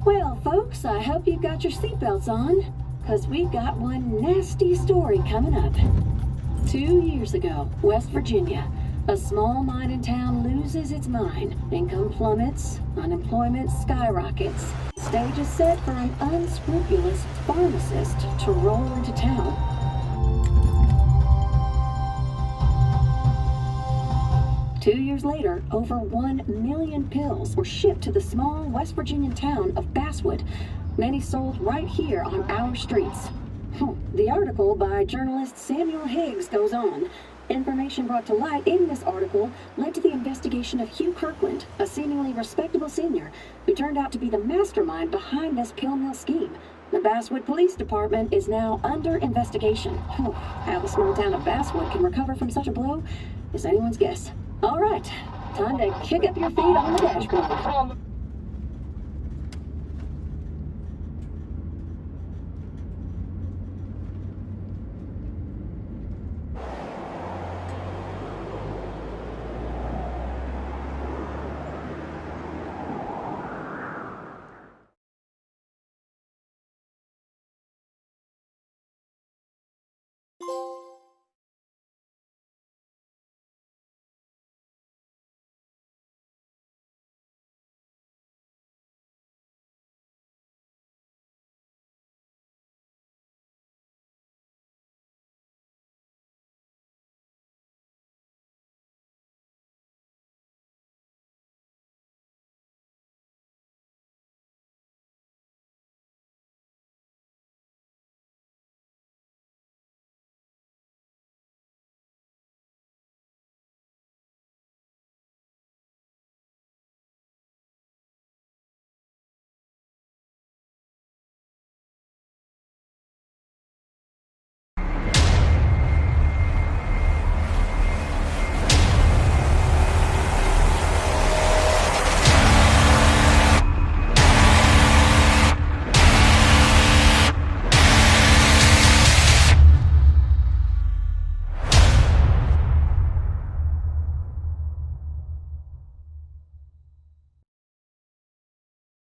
Well, folks, I hope you got your seatbelts on, because we've got one nasty story coming up. 2 years ago, West Virginia, a small mining town loses its mine. Income plummets, unemployment skyrockets. Stage is set for an unscrupulous pharmacist to roll into town. Two years later, over 1 million pills were shipped to the small West Virginian town of Basswood, many sold right here on our streets. The article by journalist Samuel Higgs goes on. Information brought to light in this article led to the investigation of Hugh Kirkland, a seemingly respectable senior who turned out to be the mastermind behind this pill mill scheme. The Basswood Police Department is now under investigation. How the small town of Basswood can recover from such a blow is anyone's guess. All right, time to kick up your feet on the dashboard.